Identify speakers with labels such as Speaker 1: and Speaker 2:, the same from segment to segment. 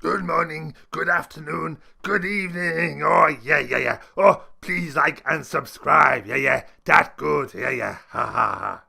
Speaker 1: Good morning, good afternoon, good evening. Oh, yeah. Oh, please like and subscribe. Yeah. That good. Yeah. Ha ha ha.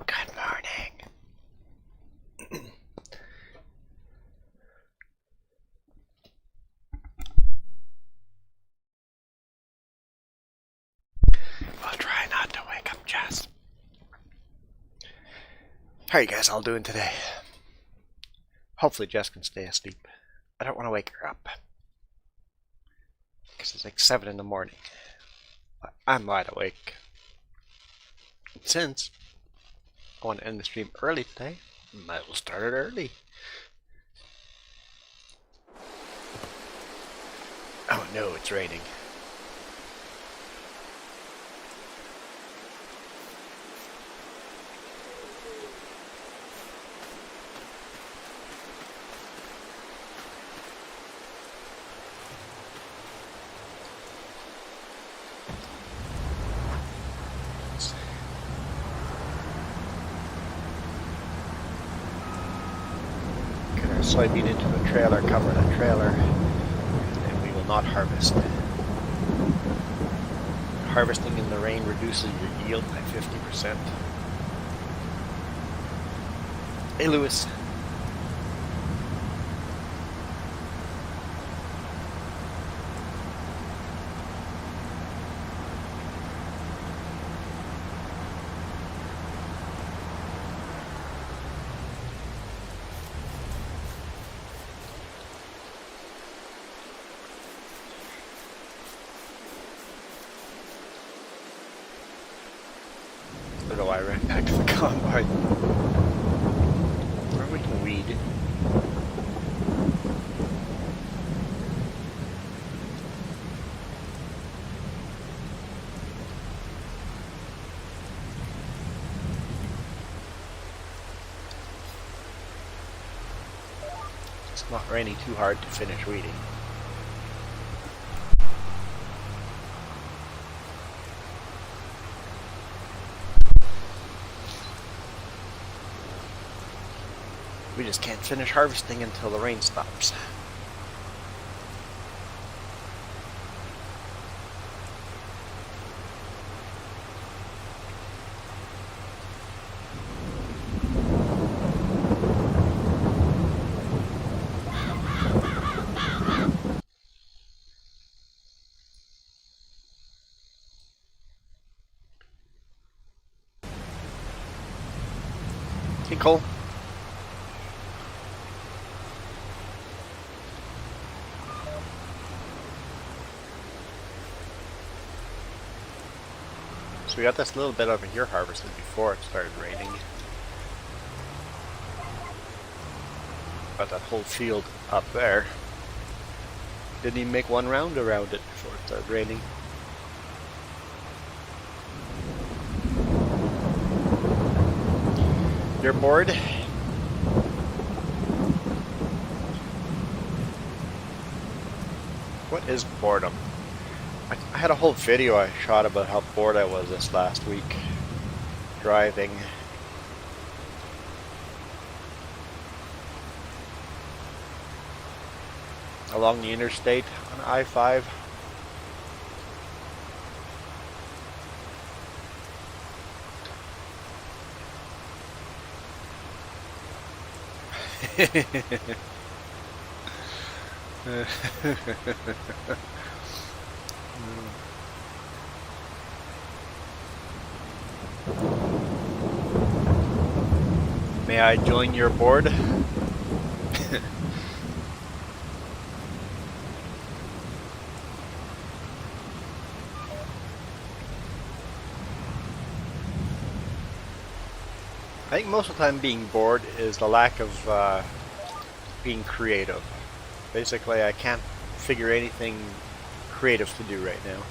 Speaker 2: Good morning. I'll try not to wake up Jess. How are you guys all doing today? Hopefully Jess can stay asleep. I don't want to wake her up. Because it's like 7 in the morning. But I'm wide awake. And since I want to end the stream early today, might as well start it early. Oh no, it's raining. Get our soybean into a trailer, cover the trailer, and we will not harvest. Harvesting in the rain reduces your yield by 50%. Hey Lewis. I don't know why I ran back to the combine. Or we can weed. It's not raining too hard to finish weeding. We just can't finish harvesting until the rain stops. Hey Cole. So we got this little bit over here harvested before it started raining. Got that whole field up there. Didn't even make one round around it before it started raining. You're bored? What is boredom? I had a whole video I shot about how bored I was this last week. Driving. Along the interstate on I-5. May I join your board? I think most of the time being bored is the lack of being creative. Basically, I can't figure anything creative to do right now.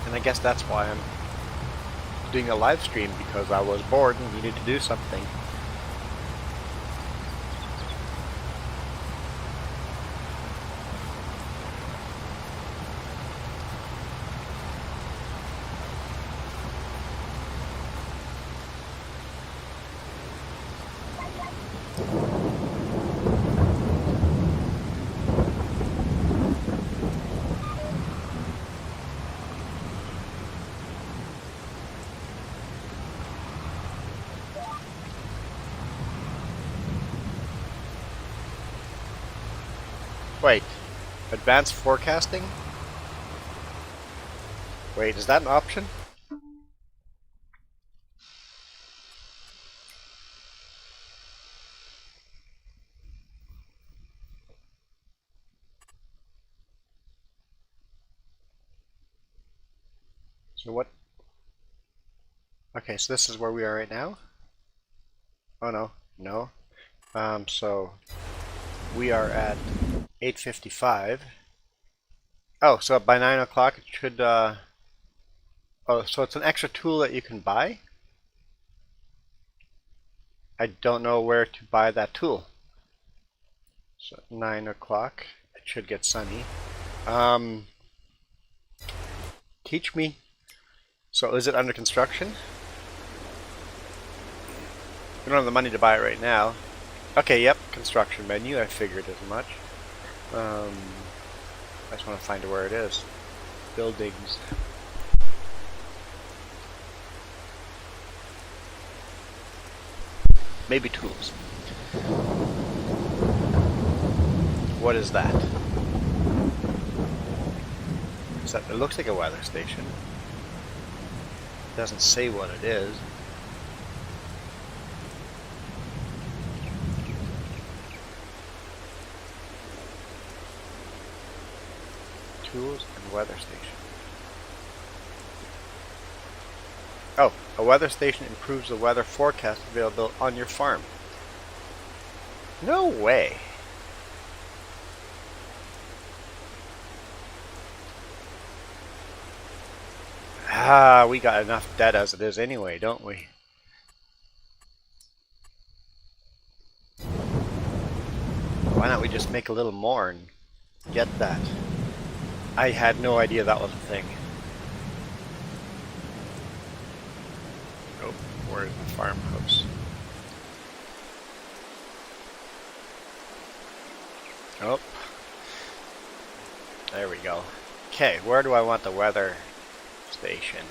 Speaker 2: And I guess that's why I'm doing a live stream, because I was bored and needed to do something. Wait, advanced forecasting? Wait, is that an option? So what? Okay, so this is where we are right now? Oh no, no. So we are at 8:55. Oh, so by 9 o'clock it should, oh, so it's an extra tool that you can buy? I don't know where to buy that tool. So 9 o'clock, it should get sunny. Teach me. So is it under construction? We don't have the money to buy it right now. Okay, yep, construction menu, I figured as much. I just want to find where it is. Buildings. Maybe tools. What is that? It looks like a weather station. It doesn't say what it is. Tools and weather station. Oh, a weather station improves the weather forecast available on your farm. No way. Ah, we got enough debt as it is anyway, don't we? Why not we just make a little more and get that? I had no idea that was a thing. Oh, where's the farmhouse? Oh. There we go. Okay, where do I want the weather station?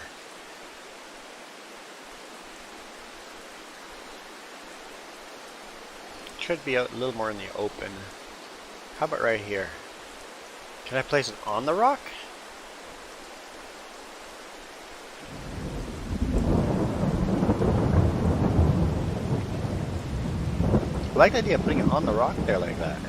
Speaker 2: It should be a little more in the open. How about right here? Can I place it on the rock? I like the idea of putting it on the rock there like that.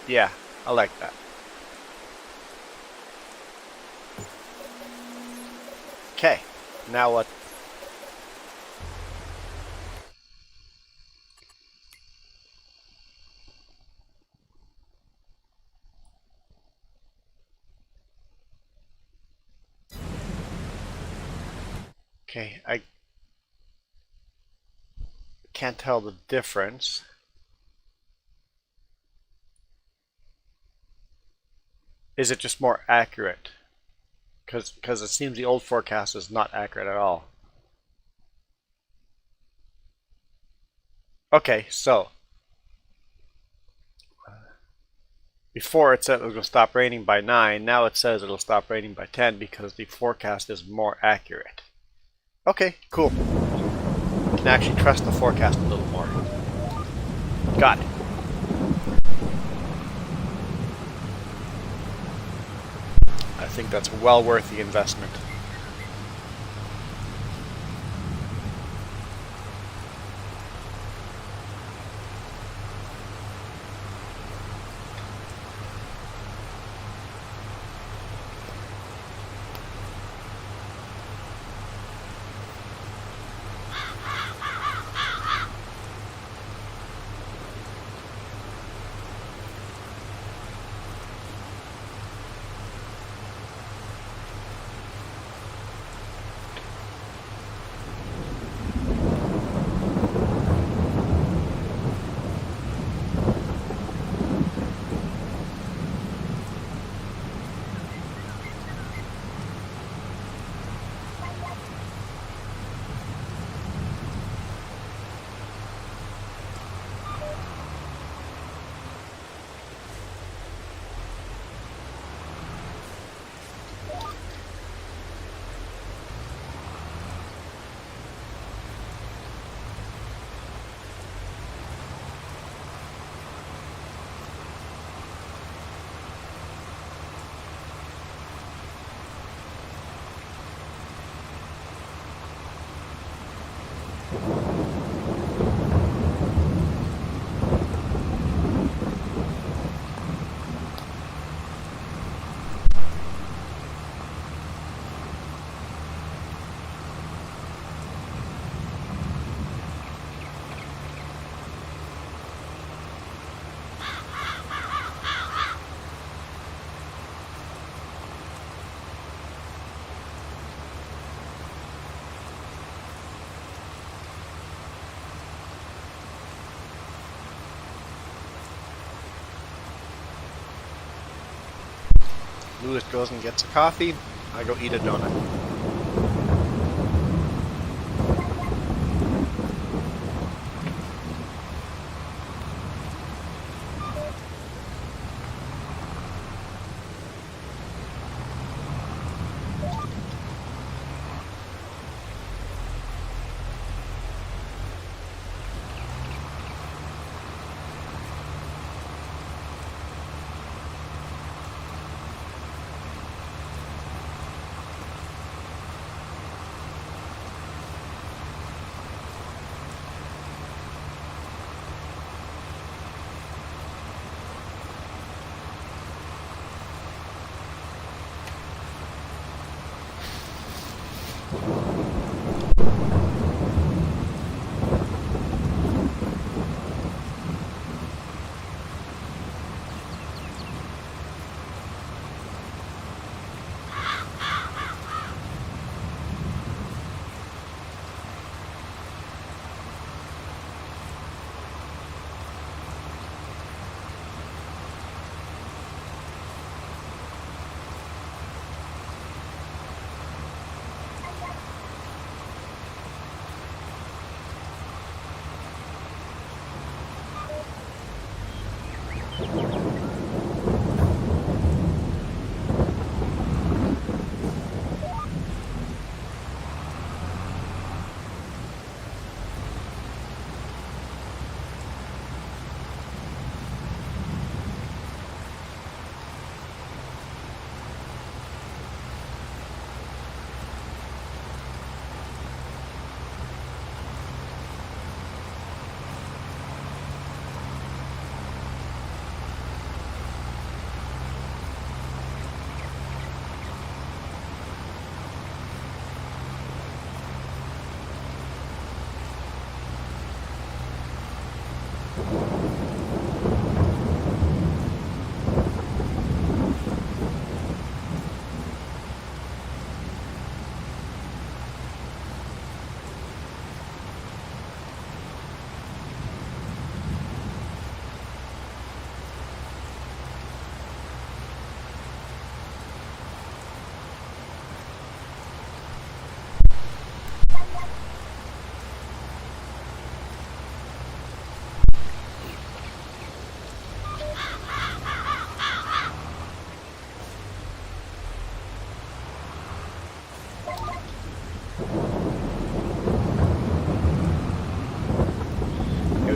Speaker 2: Yeah, I like that. Okay, now what? Okay, I can't tell the difference. Is it just more accurate? Because it seems the old forecast is not accurate at all. Okay, so before it said it was going to stop raining by 9, now it says it'll stop raining by 10 because the forecast is more accurate. Okay, cool. You can actually trust the forecast a little more. Got it. I think that's well worth the investment. Lewis goes and gets a coffee. I go eat a donut.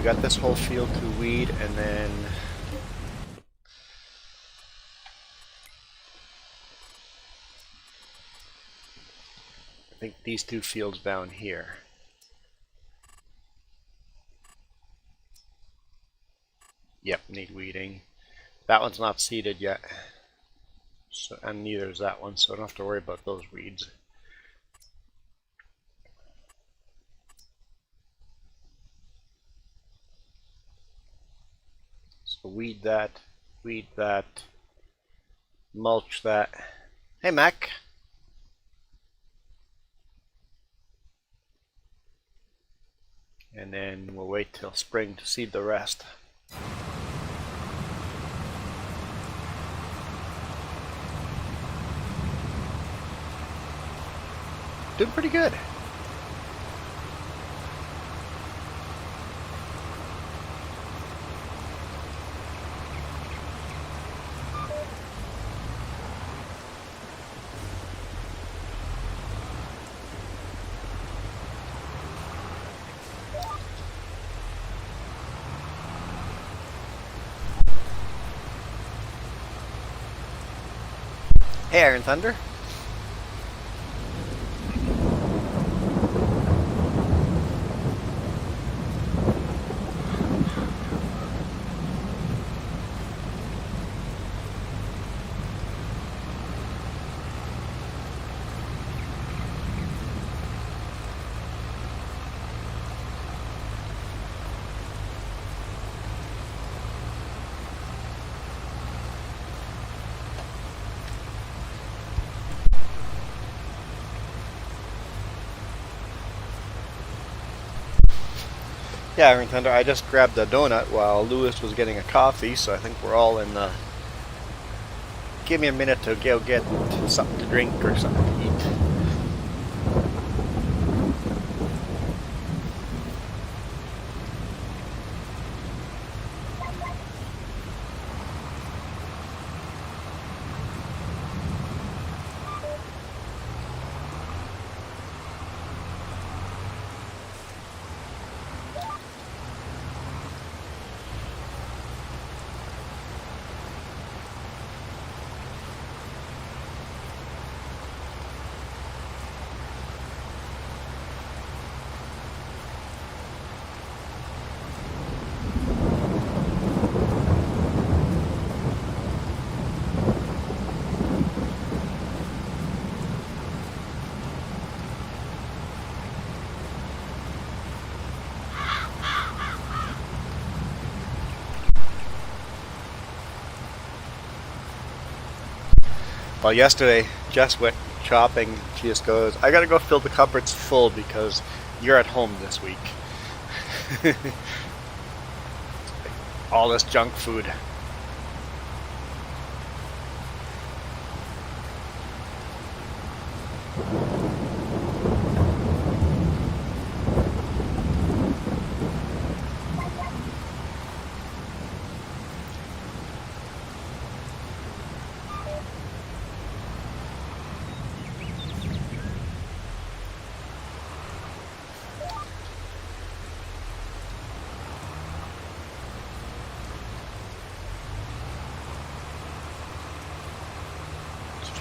Speaker 2: got this whole field to weed, and then I think these 2 fields down here. Yep, need weeding. That one's not seeded yet, so, and neither is that one, so I don't have to worry about those weeds. So weed that, mulch that. Hey, Mac. And then we'll wait till spring to seed the rest. Doing pretty good. Hey, Iron Thunder. Yeah, Iron Thunder, I just grabbed a donut while Lewis was getting a coffee, so I think we're all in the... Give me a minute to go get something to drink or something to eat. Well, yesterday, Jess went shopping. She just goes, I gotta go fill the cupboards full because you're at home this week. All this junk food.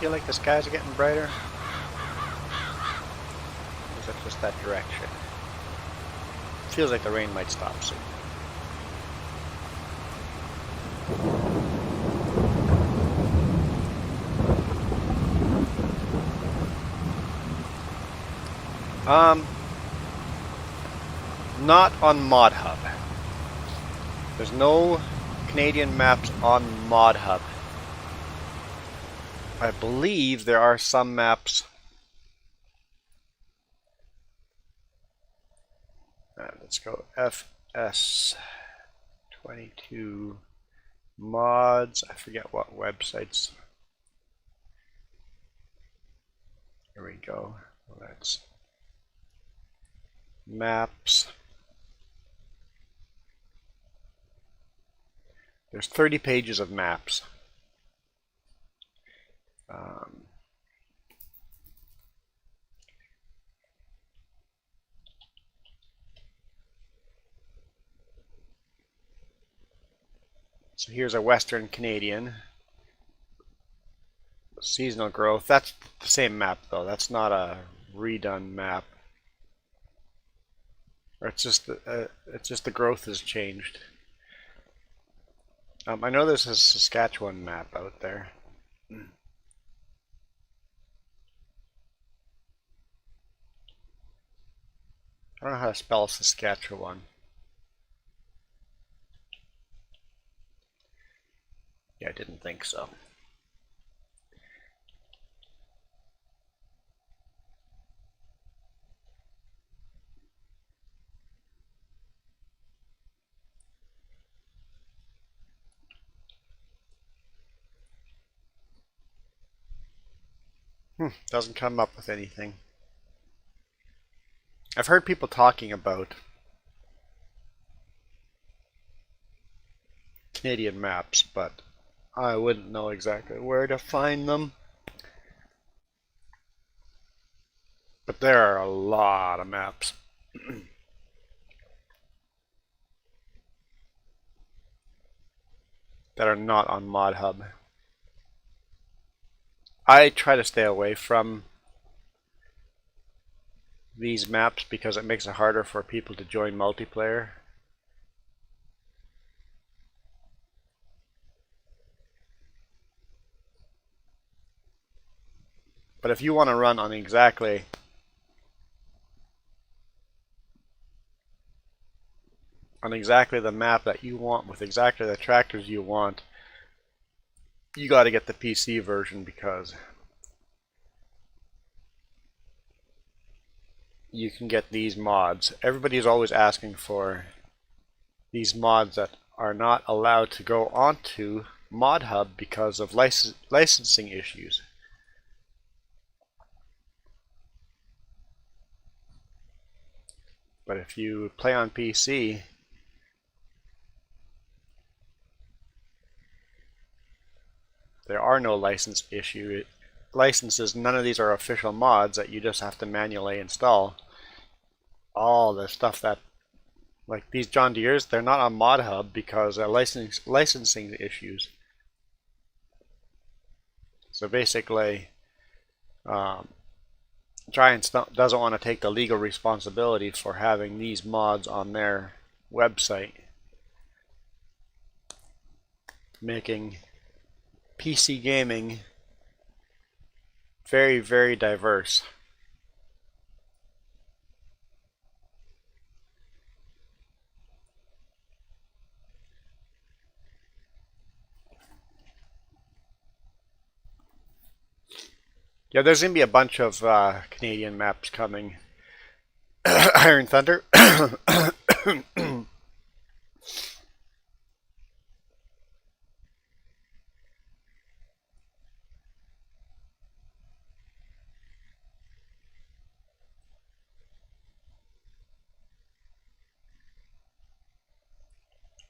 Speaker 2: Feel like the skies are getting brighter? Or is it just that direction? Feels like the rain might stop soon. Not on Mod Hub. There's no Canadian maps on Mod Hub. I believe there are some maps. Let's go FS22 mods. I forget what websites. Here we go. That's maps. There's 30 pages of maps. So here's a Western Canadian. Seasonal growth. That's the same map though. That's not a redone map. Or it's just the growth has changed. I know there's a Saskatchewan map out there. I don't know how to spell Saskatchewan. Yeah, I didn't think so. Doesn't come up with anything. I've heard people talking about Canadian maps, but I wouldn't know exactly where to find them. But there are a lot of maps. That are not on ModHub. I try to stay away from these maps because it makes it harder for people to join multiplayer. But if you want to run on exactly the map that you want with exactly the tractors you want, you got to get the PC version because you can get these mods. Everybody's always asking for these mods that are not allowed to go onto ModHub because of licensing issues. But if you play on PC, there are no licenses. None of these are official mods that you just have to manually install. All the stuff that, like these John Deeres, they're not on ModHub because of licensing issues. So basically, Giants doesn't want to take the legal responsibility for having these mods on their website, making PC gaming very, very diverse. Yeah, there's going to be a bunch of Canadian maps coming. Iron Thunder.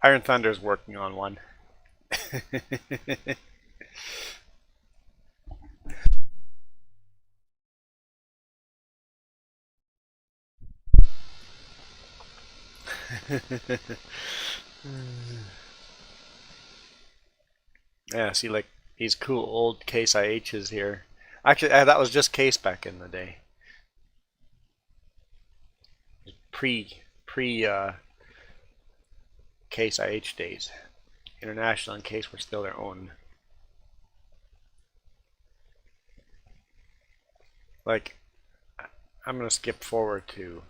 Speaker 2: Iron Thunder's working on one. Yeah, see, like these cool old Case IHs here. Actually, that was just Case back in the day. Pre Case IH days. International and Case were still their own. Like, I'm gonna skip forward to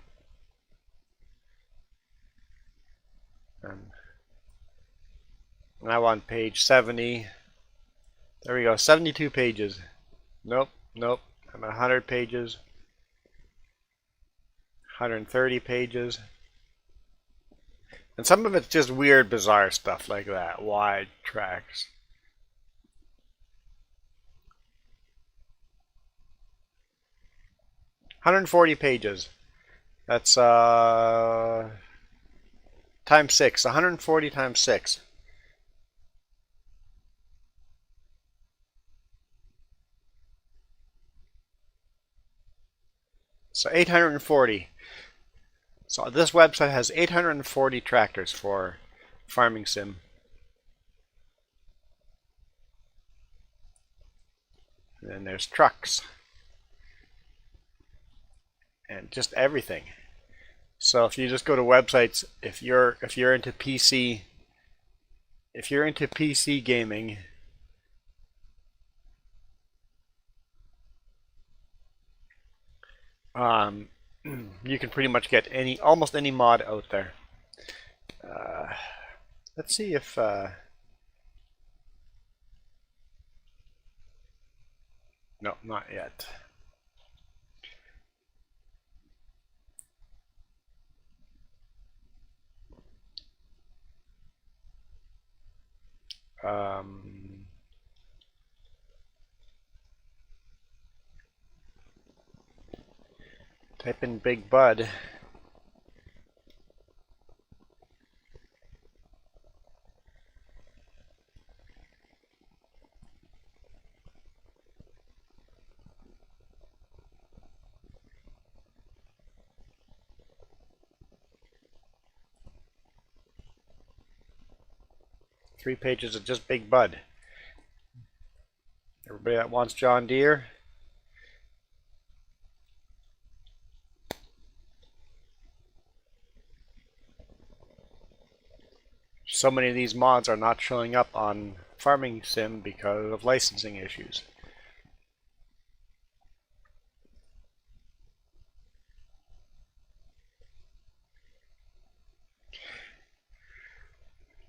Speaker 2: now on page 70. There we go, 72 pages. Nope. I'm at 100 pages. 130 pages. And some of it's just weird, bizarre stuff like that. Wide tracks. $140 pages. That's times 6. 140 times 6. So 840. So this website has 840 tractors for farming sim. And then there's trucks. And just everything. So if you just go to websites, if you're into PC, gaming, you can pretty much get almost any mod out there. Let's see if no, not yet. Type in Big Bud. Three pages of just Big Bud. Everybody that wants John Deere. So many of these mods are not showing up on Farming Sim because of licensing issues.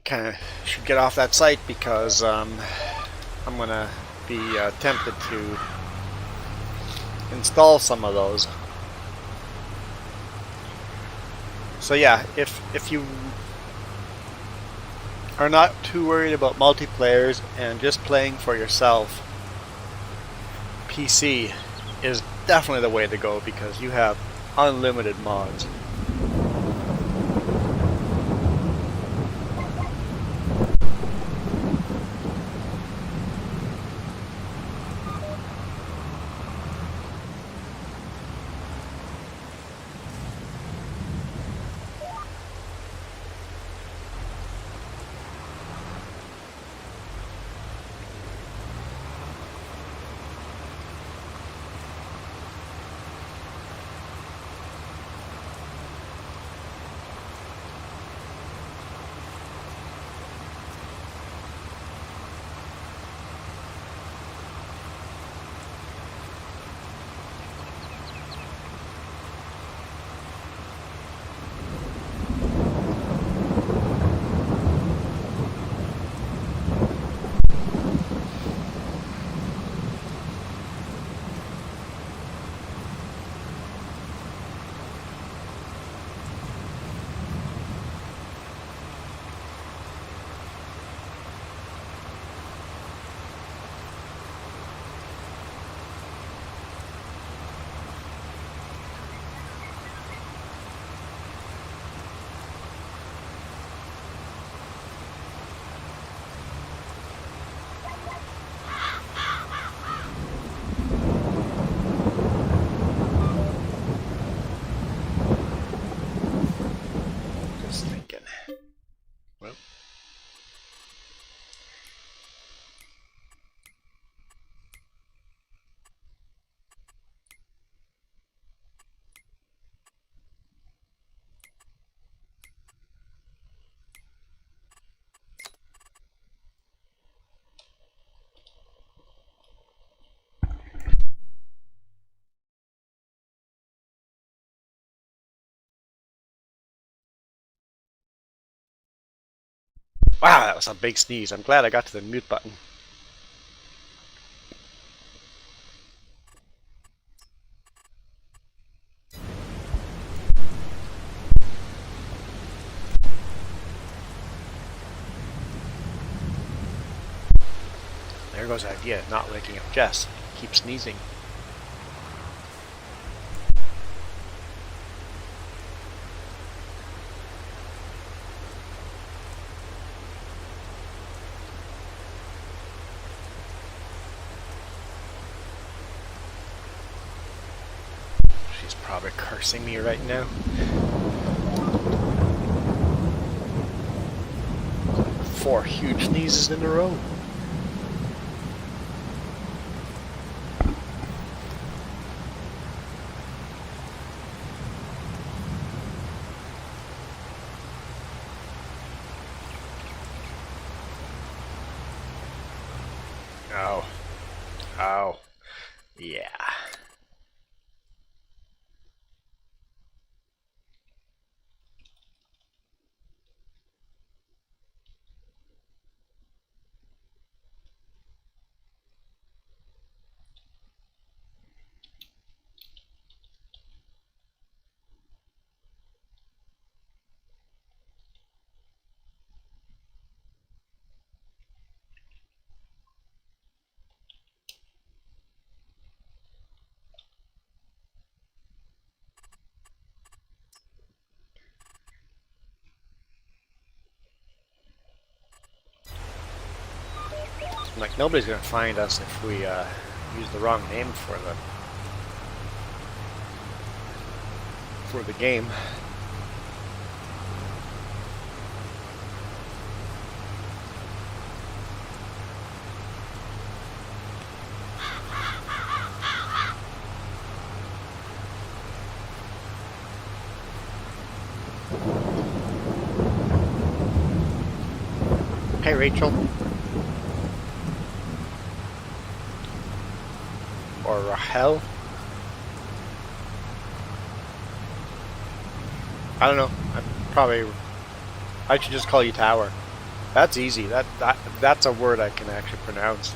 Speaker 2: Kind of should get off that site because I'm gonna be tempted to install some of those. So yeah, if you are not too worried about multiplayers and just playing for yourself, PC is definitely the way to go because you have unlimited mods. Wow, that was a big sneeze. I'm glad I got to the mute button. There goes the idea of not waking up Jess. Keep sneezing. She's probably cursing me right now. Four huge sneezes in a row. Oh. Oh. Yeah. Like, nobody's gonna find us if we use the wrong name for the game. Hey, Rachel. Or Rahel. I don't know. I should just call you Tower. That's easy. That's a word I can actually pronounce.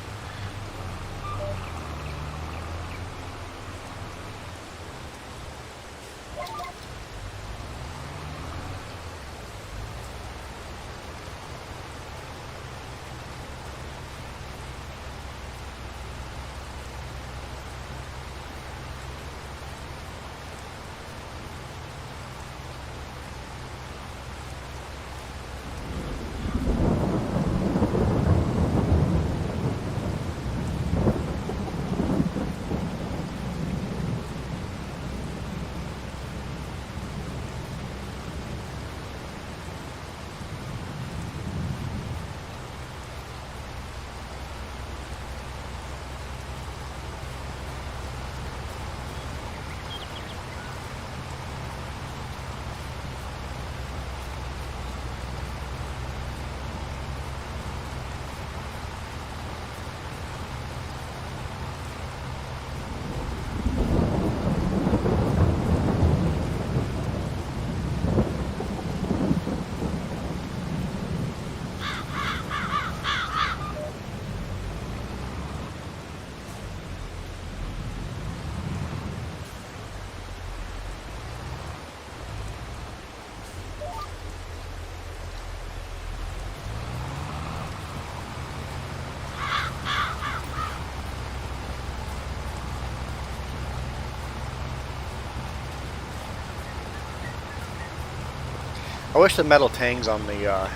Speaker 2: I wish the metal tangs on the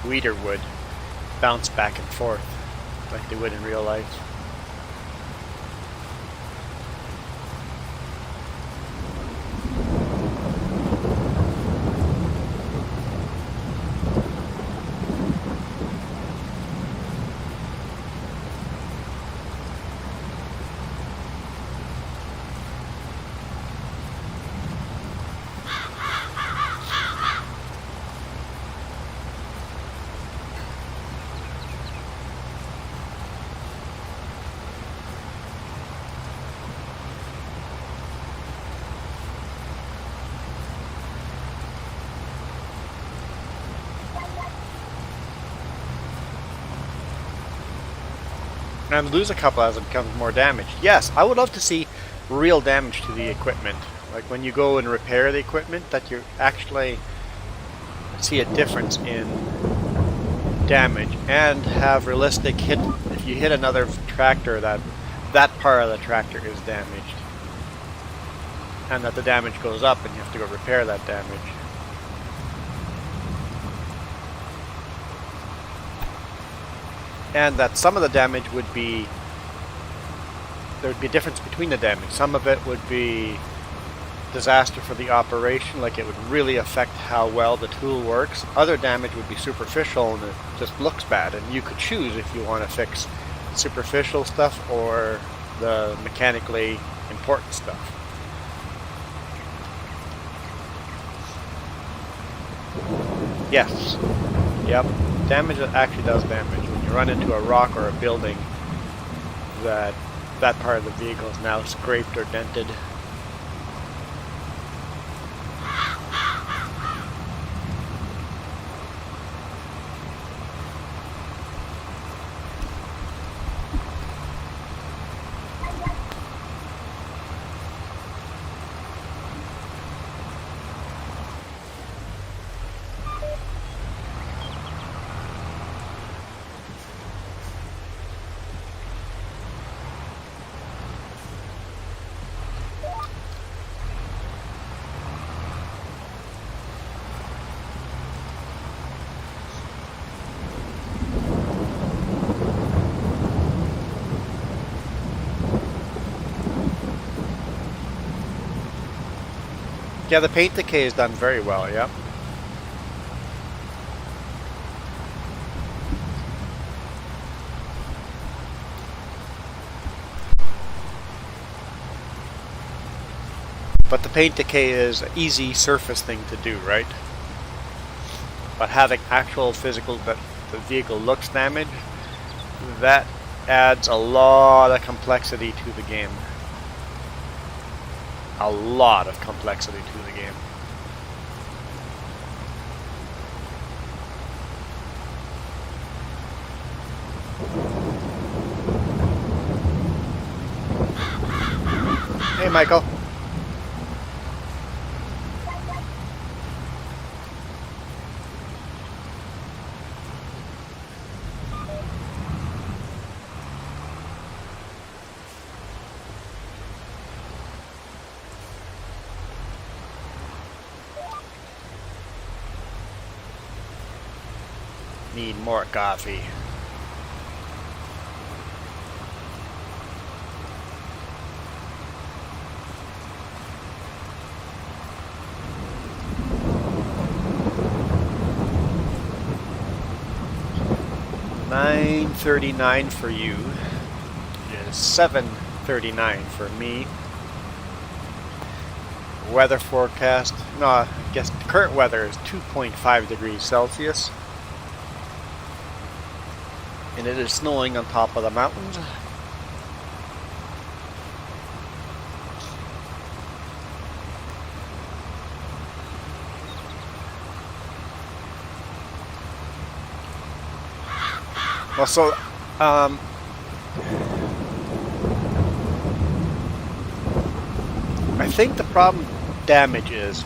Speaker 2: weeder would bounce back and forth like they would in real life. And lose a couple as it becomes more damaged. Yes, I would love to see real damage to the equipment. Like when you go and repair the equipment, that you actually see a difference in damage and have realistic hit. If you hit another tractor, that part of the tractor is damaged. And that the damage goes up and you have to go repair that damage. And that some of the damage would be, there would be a difference between the damage. Some of it would be disaster for the operation, like it would really affect how well the tool works. Other damage would be superficial and it just looks bad, and you could choose if you want to fix superficial stuff or the mechanically important stuff. Yes. Yep. Damage actually does damage. When you run into a rock or a building, that that part of the vehicle is now scraped or dented. Yeah, the paint decay is done very well, yep. But the paint decay is an easy surface thing to do, right? But having actual physical, that the vehicle looks damaged, that adds a lot of complexity to the game. A lot of complexity to the game. Hey, Michael. Need more coffee. $9.39 for you. It is $7.39 for me. Weather forecast. No, I guess the current weather is 2.5 degrees Celsius. And it is snowing on top of the mountains. Well, so, I think the problem damage is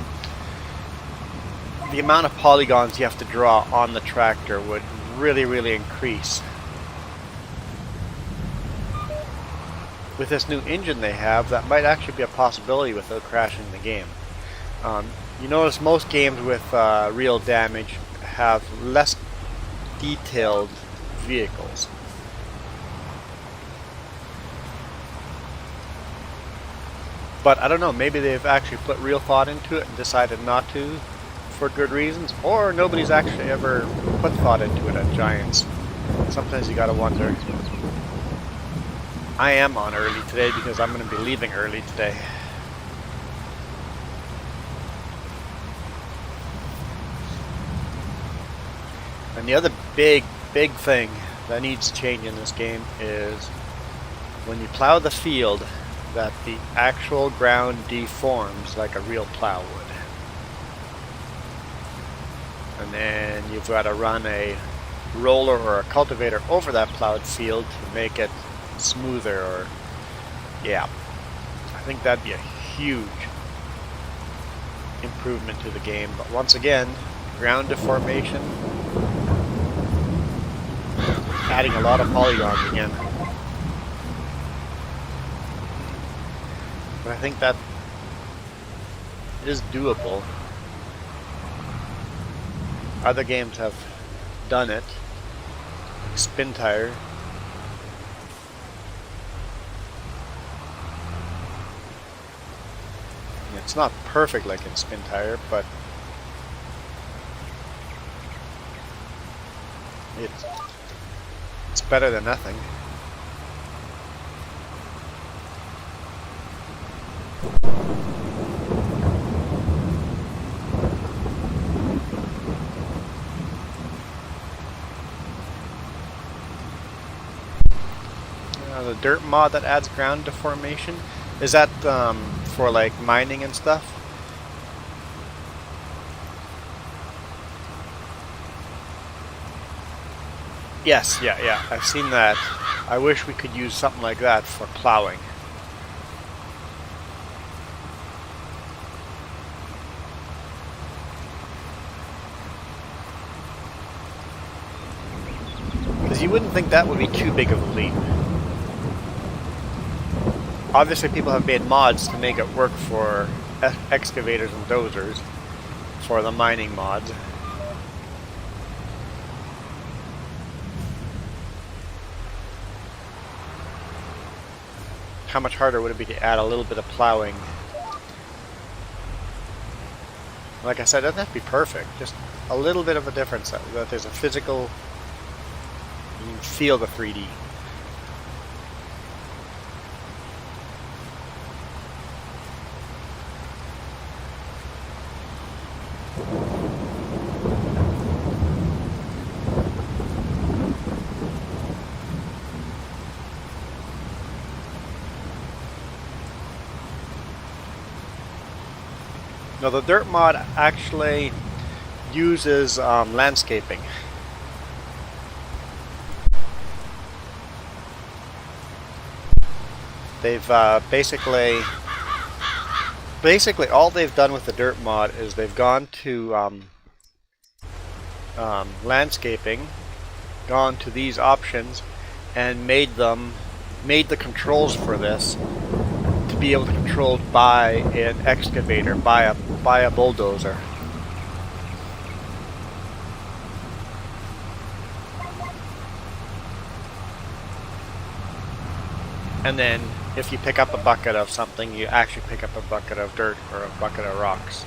Speaker 2: the amount of polygons you have to draw on the tractor would really increase. With this new engine they have, that might actually be a possibility without crashing the game. You notice most games with real damage have less detailed vehicles. But I don't know, maybe they've actually put real thought into it and decided not to for good reasons, or nobody's actually ever put thought into it at Giants. Sometimes you gotta wonder. I am on early today because I'm going to be leaving early today. And the other big thing that needs to change in this game is when you plow the field, that the actual ground deforms like a real plow would. And then you've got to run a roller or a cultivator over that plowed field to make it smoother, or yeah, I think that'd be a huge improvement to the game. But once again, ground deformation, adding a lot of polygons again. But I think that is doable. Other games have done it. Spin Tire. It's not perfect like in Spin Tire, but it's better than nothing. the dirt mod that adds ground deformation. Is that for like mining and stuff? Yes, yeah, I've seen that. I wish we could use something like that for plowing. Because you wouldn't think that would be too big of a leap. Obviously people have made mods to make it work for excavators and dozers for the mining mods. How much harder would it be to add a little bit of plowing? Like I said, it doesn't have to be perfect. Just a little bit of a difference. That there's a physical... You can feel the 3D. Now the dirt mod actually uses landscaping. They've basically all they've done with the dirt mod is they've gone to landscaping, gone to these options, and made the controls for this to be able to control by an excavator, by a bulldozer. And then if you pick up a bucket of something, you actually pick up a bucket of dirt or a bucket of rocks.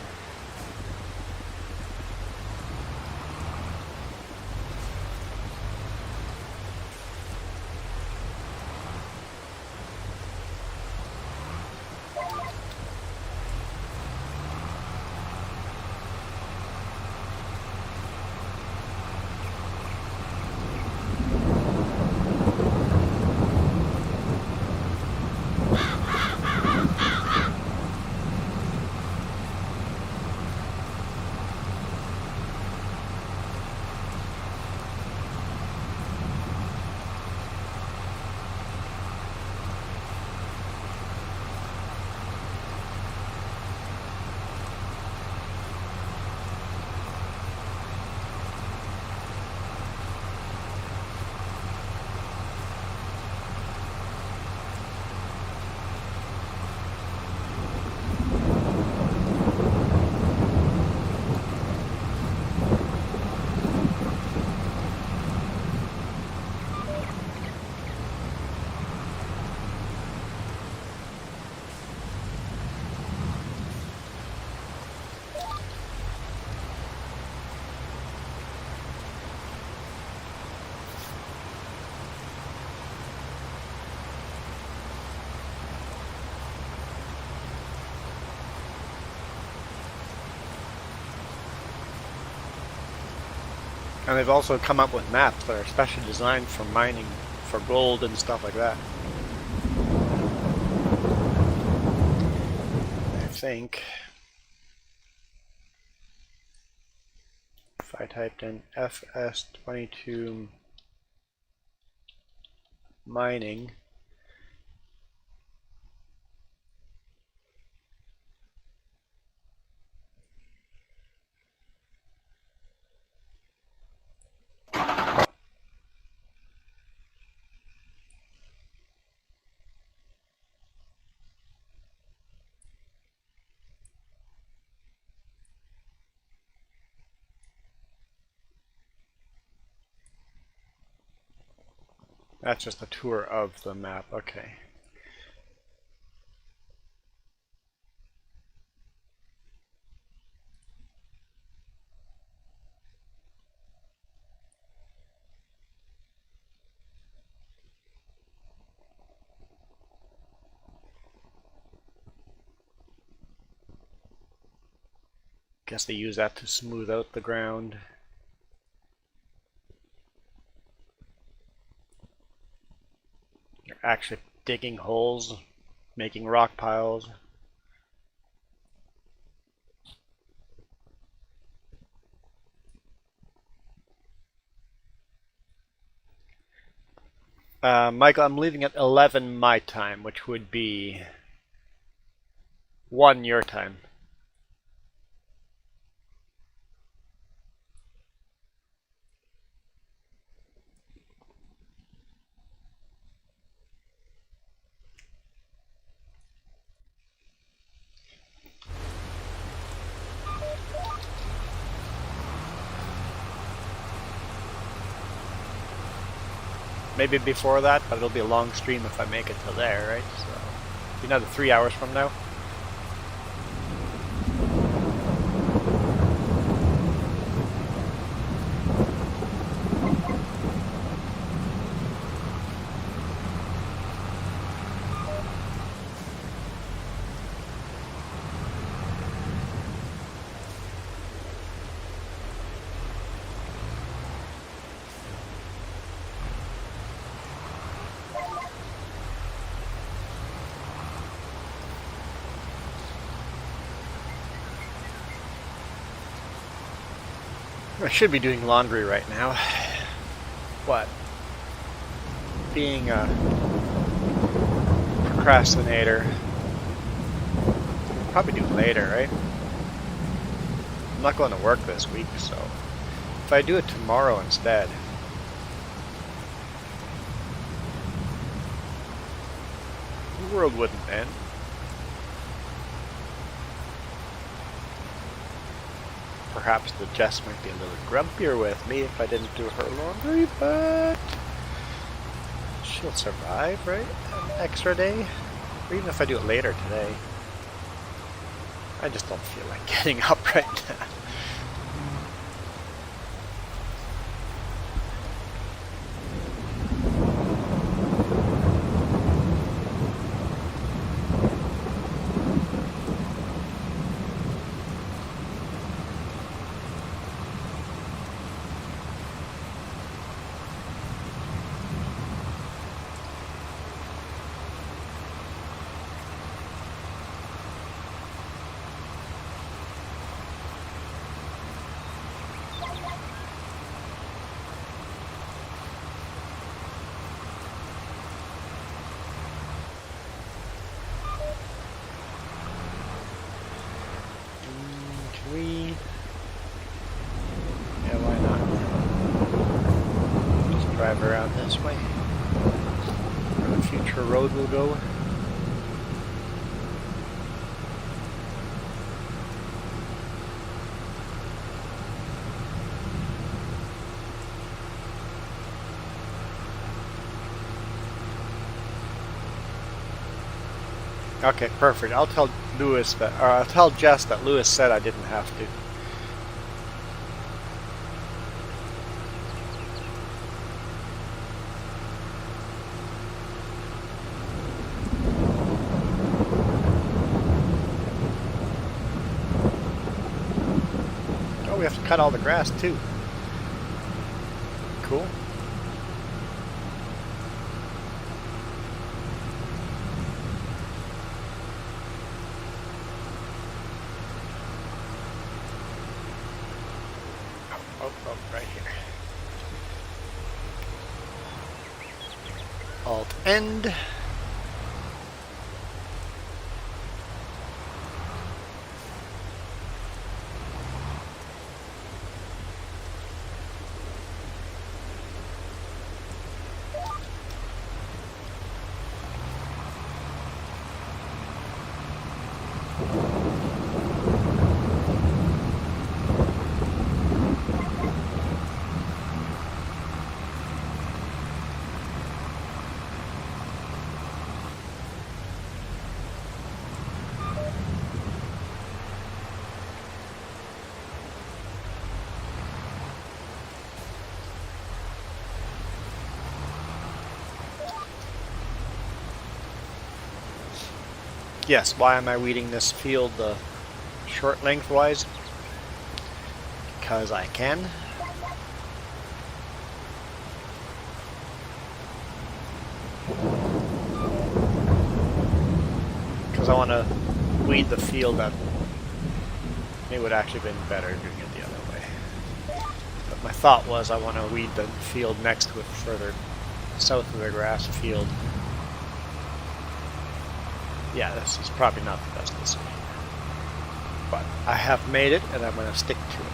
Speaker 2: And they've also come up with maps that are specially designed for mining, for gold and stuff like that. I think if I typed in FS22 mining, that's just a tour of the map, okay. Guess they use that to smooth out the ground. actually digging holes, making rock piles. Michael, I'm leaving at 11 my time, which would be 1 your time. Maybe before that, but it'll be a long stream if I make it till there, right? So, be another 3 hours from now. I should be doing laundry right now. What? Being a procrastinator. Probably do later, right? I'm not going to work this week, so if I do it tomorrow instead. The world wouldn't end. Perhaps the Jess might be a little grumpier with me if I didn't do her laundry, but she'll survive, right? An extra day? Or even if I do it later today. I just don't feel like getting up right now. Yeah, why not? Just drive around this way. Where the future road will go. Okay, perfect. I'll tell Lewis that, or I'll tell Jess that Lewis said I didn't have to. Oh, we have to cut all the grass too. Cool. Oh, right here. Alt end. Yes, why am I weeding this field short lengthwise? Because I can. because I want to weed the field out. It would actually have been better doing it the other way. But my thought was I want to weed the field next to it further south of the grass field. Yeah, this is probably not the best decision. But I have made it, and I'm going to stick to it.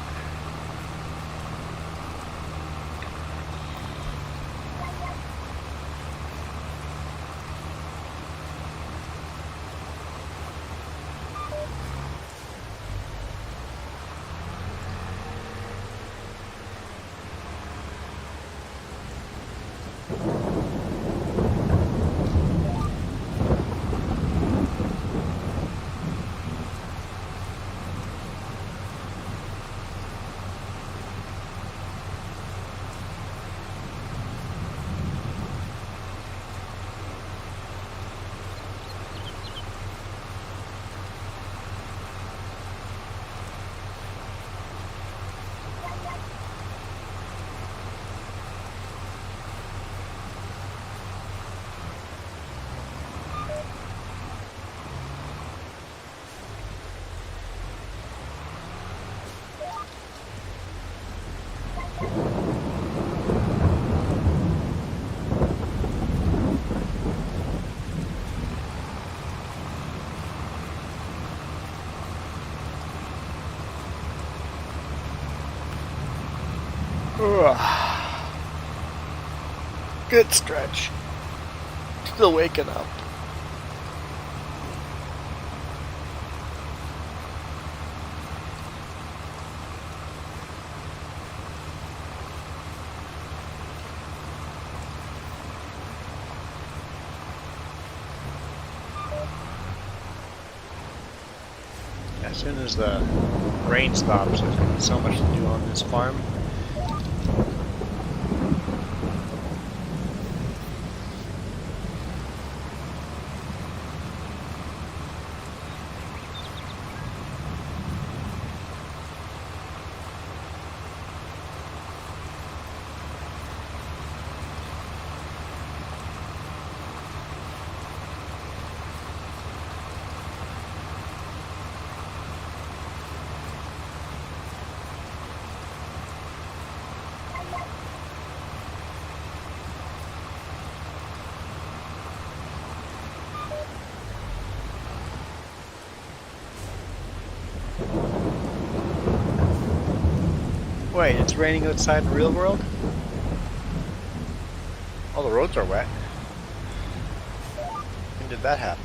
Speaker 2: Good stretch. Still waking up. As soon as the rain stops, there's going to be so much to do on this farm. Wait, it's raining outside in the real world? All the roads are wet. When did that happen?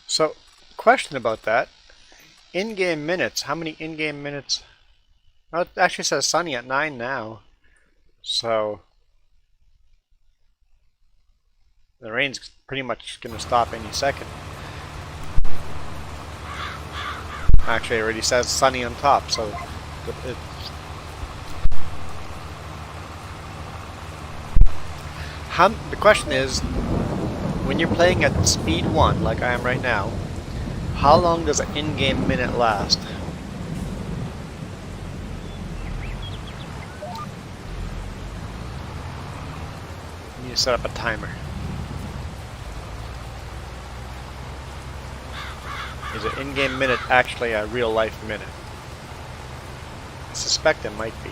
Speaker 2: So, question about that. In-game minutes. How many in-game minutes? Oh, it actually says sunny at 9 now. So, the rain's pretty much going to stop any second. Actually, it already says sunny on top, so the question is, when you're playing at speed 1, like I am right now, how long does an in-game minute last? You need to set up a timer. Is an in-game minute actually a real-life minute? I suspect it might be.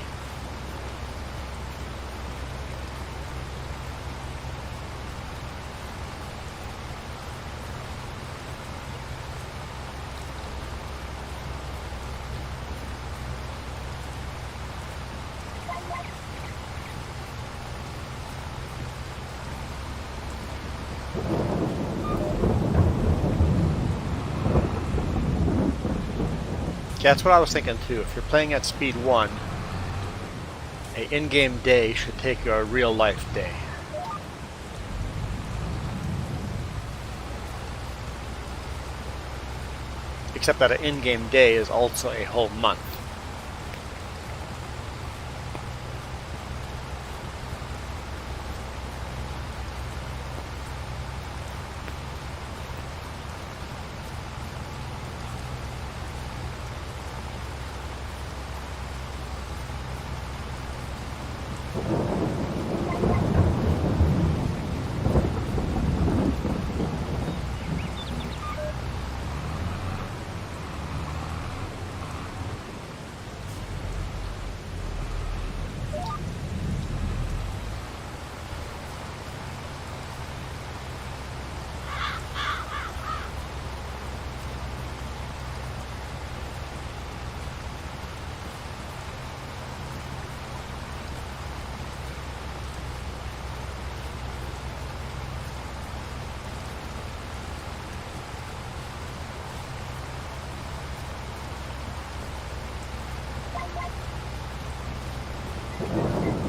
Speaker 2: That's what I was thinking too. If you're playing at speed 1, a in-game day should take you a real-life day. Except that an in-game day is also a whole month.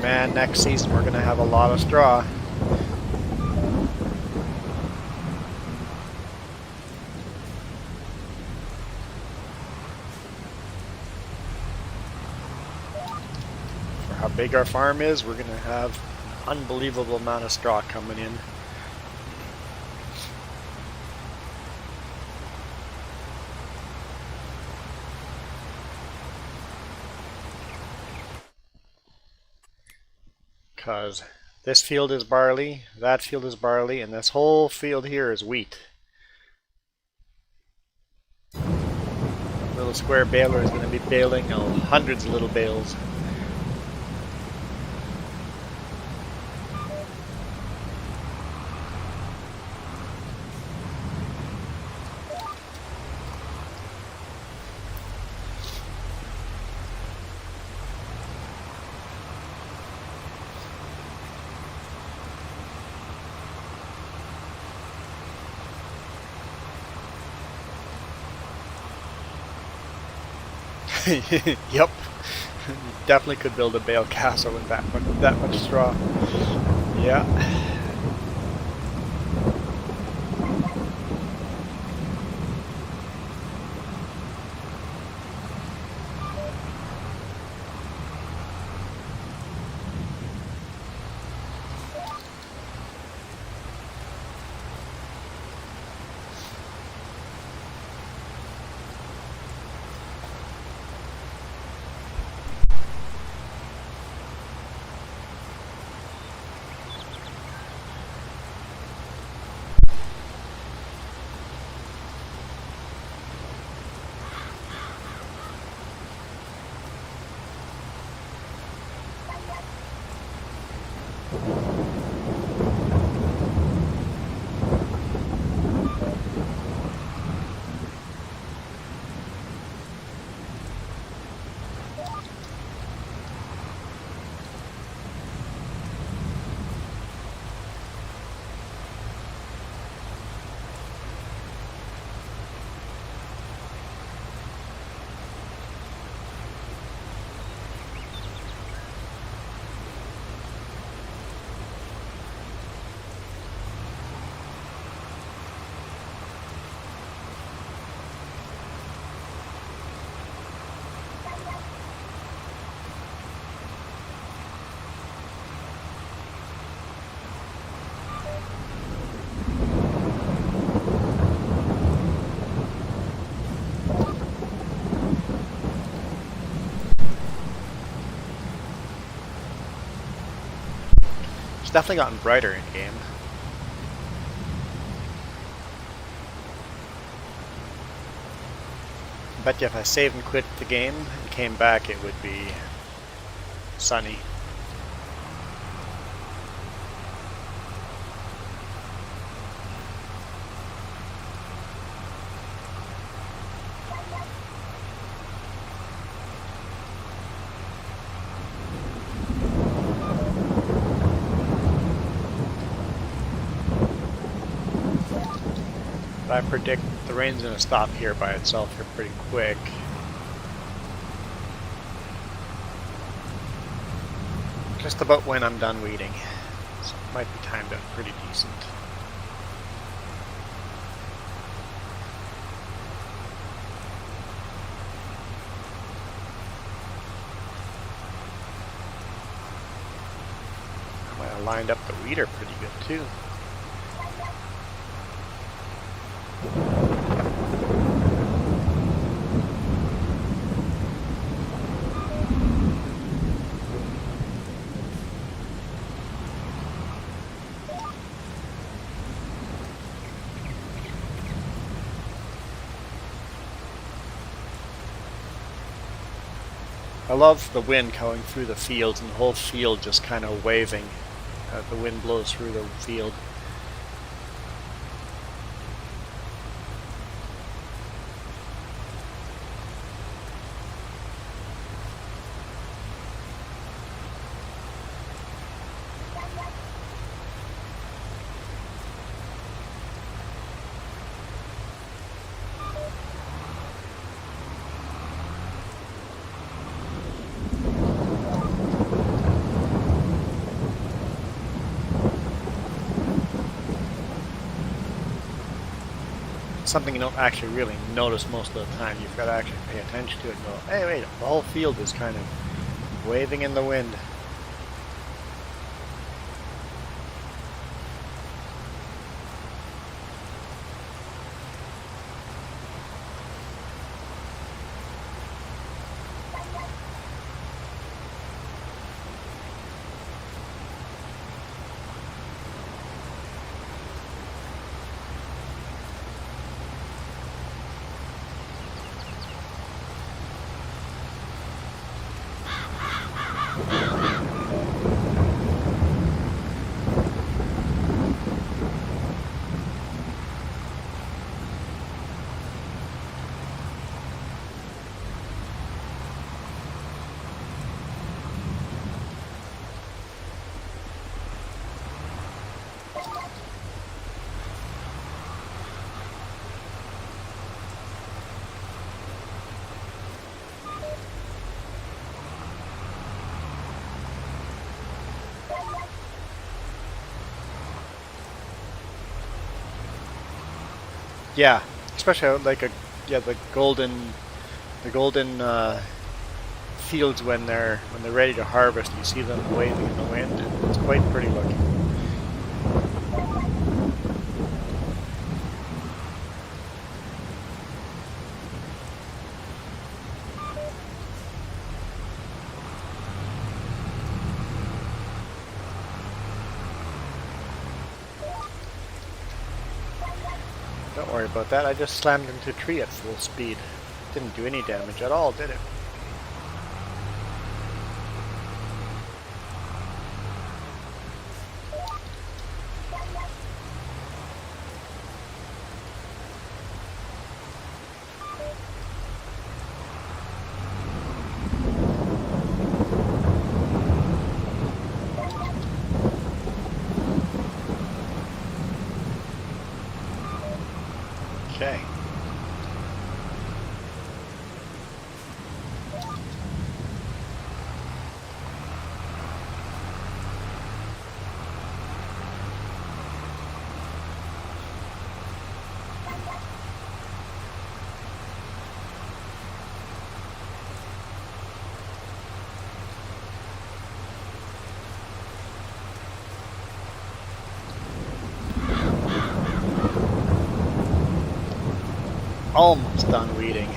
Speaker 2: Man, next season we're gonna have a lot of straw. For how big our farm is, we're gonna have an unbelievable amount of straw coming in. Because this field is barley, that field is barley, and this whole field here is wheat. Little square baler is going to be baling hundreds of little bales. Yep, definitely could build a bale castle with that much straw. Yeah. It's definitely gotten brighter in game. I bet you if I saved and quit the game and came back, it would be sunny. But I predict the rain's going to stop here by itself here pretty quick. Just about when I'm done weeding. So it might be timed out pretty decent. I might have lined up the weeder pretty good too. I love the wind going through the fields and the whole field just kind of waving. The wind blows through the field. something you don't actually really notice most of the time. You've got to actually pay attention to it and go, hey, wait, the whole field is kind of waving in the wind. Yeah, especially like the golden fields when they're ready to harvest. You see them waving in the wind. It's quite pretty looking. Don't worry about that. I just slammed into a tree at full speed. Didn't do any damage at all, did it? Okay. Almost done weeding.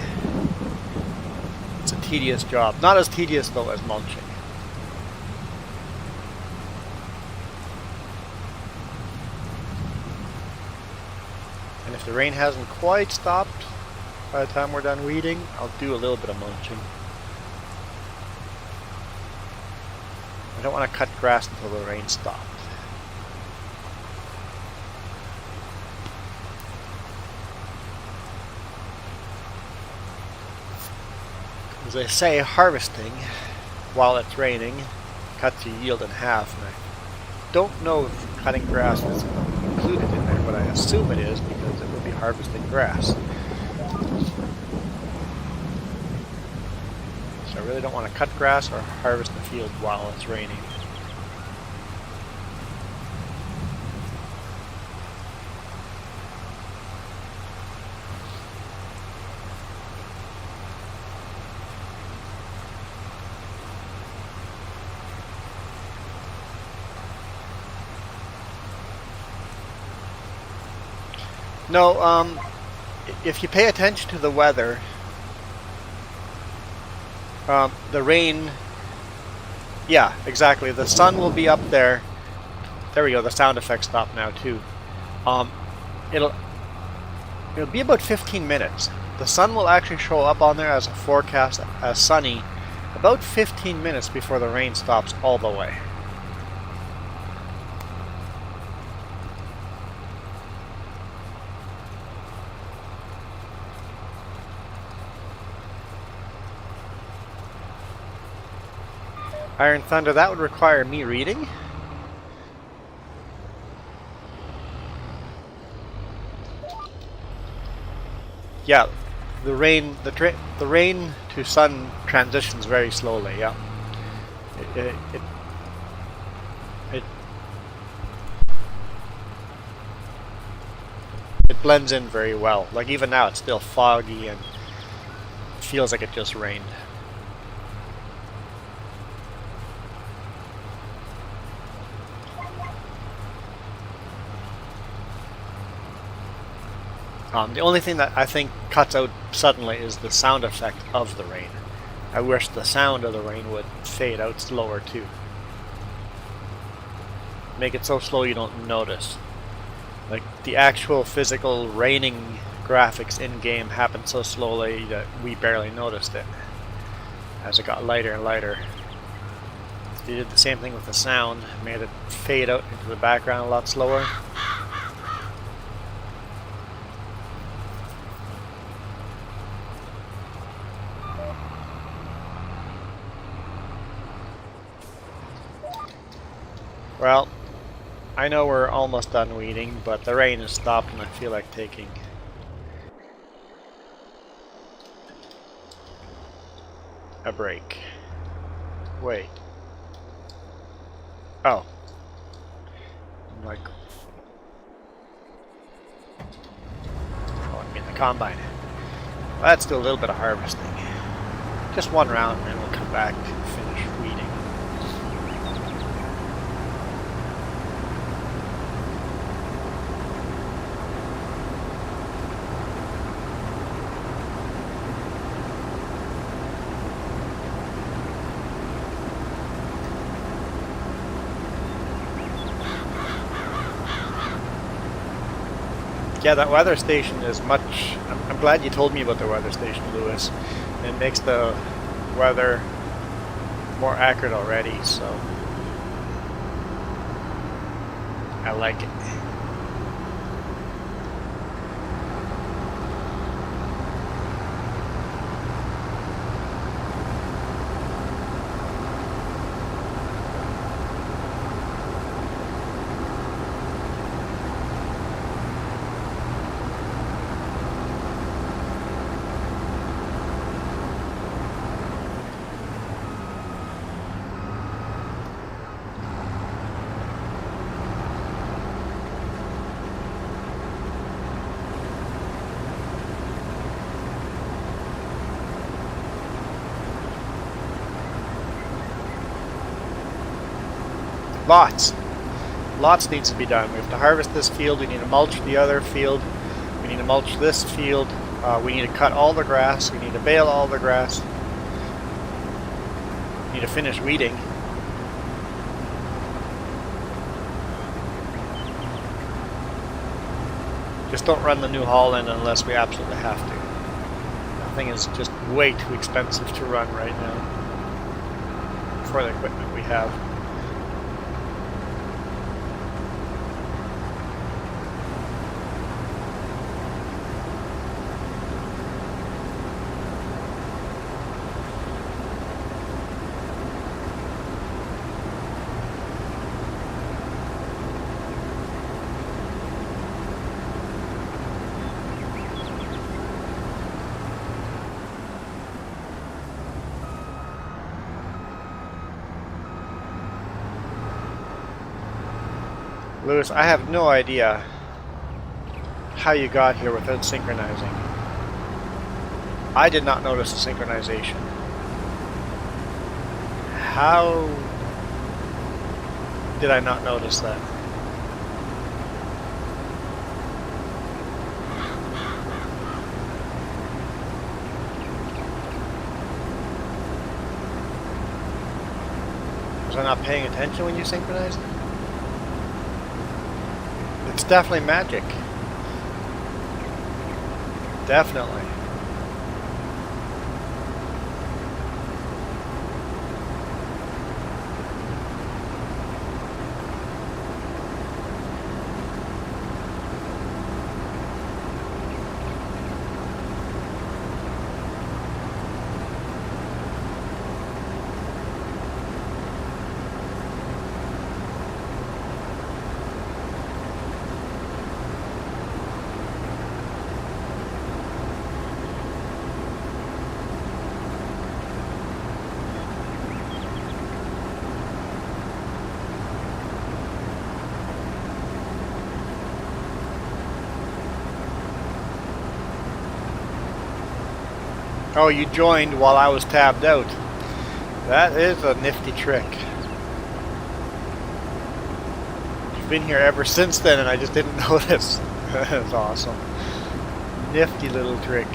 Speaker 2: It's a tedious job. Not as tedious though as mulching. And if the rain hasn't quite stopped by the time we're done weeding, I'll do a little bit of mulching. I don't want to cut grass until the rain stops. As I say, harvesting while it's raining cuts your yield in half, and I don't know if cutting grass is included in there, but I assume it is because it will be harvesting grass. So I really don't want to cut grass or harvest the field while it's raining. No, if you pay attention to the weather, the rain, yeah, exactly, the sun will be up there. There we go, the sound effect stopped now too. It'll be about 15 minutes. The sun will actually show up on there as a forecast as sunny about 15 minutes before the rain stops all the way. Iron Thunder, that would require me reading. Yeah, the rain to sun transitions very slowly. Yeah, blends in very well. Like even now it's still foggy and feels like it just rained. The only thing that I think cuts out suddenly is the sound effect of the rain. I wish the sound of the rain would fade out slower too. Make it so slow you don't notice. Like the actual physical raining graphics in-game happened so slowly that we barely noticed it as it got lighter and lighter. They did the same thing with the sound, made it fade out into the background a lot slower. Well, I know we're almost done weeding, but the rain has stopped and I feel like taking a break. Wait. Oh. I'm like... Oh, I mean the combine. Well, let's do a little bit of harvesting. Just one round and then we'll come back to finish weeding. Yeah, that weather station is much... I'm glad you told me about the weather station, Lewis. It makes the weather more accurate already, so... I like it. Lots needs to be done. We have to harvest this field, we need to mulch the other field, we need to mulch this field, we need to cut all the grass, we need to bale all the grass, we need to finish weeding. Just don't run the new haul in unless we absolutely have to. That thing is just way too expensive to run right now for the equipment we have. Lewis, I have no idea how you got here without synchronizing. I did not notice the synchronization. How did I not notice that? Was I not paying attention when you synchronized? It's definitely magic. Definitely. Oh, you joined while I was tabbed out. That is a nifty trick. You've been here ever since then and I just didn't notice. That's awesome. Nifty little trick.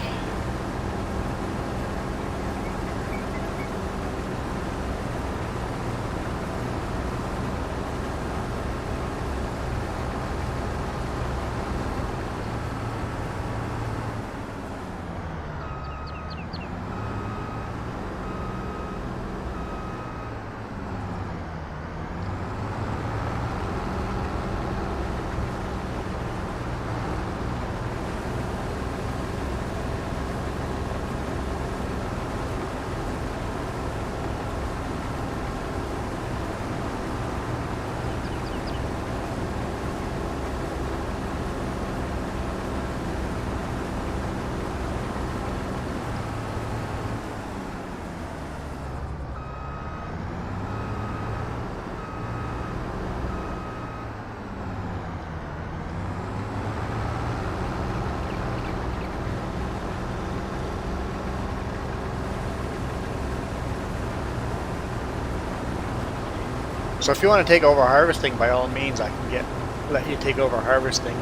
Speaker 2: So if you want to take over harvesting, by all means, I can let you take over harvesting.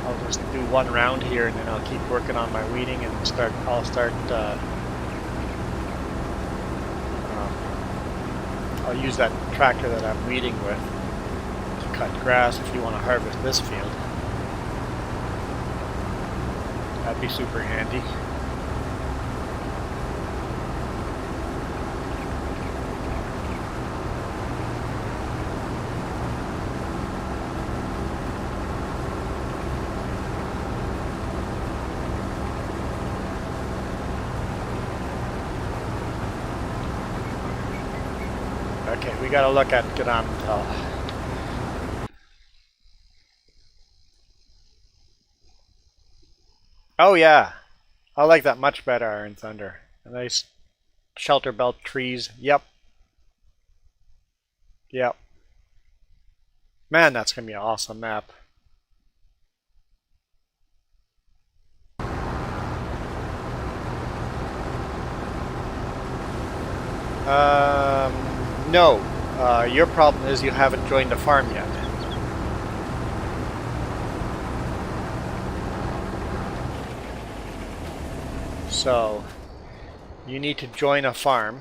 Speaker 2: I'll just do one round here, and then I'll keep working on my weeding, and I'll use that tractor that I'm weeding with to cut grass if you want to harvest this field. That'd be super handy. Okay, we gotta look at Ganamtal. Oh yeah, I like that much better, Iron Thunder. A nice shelter belt trees. Yep. Yep. Man, that's gonna be an awesome map. No. Your problem is you haven't joined the farm yet. So, you need to join a farm,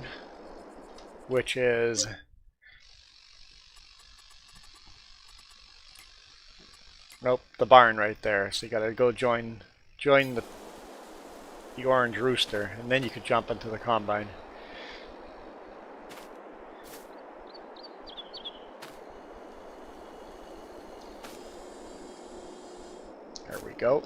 Speaker 2: which is nope, the barn right there. So you gotta go join the orange rooster, and then you could jump into the combine. There we go.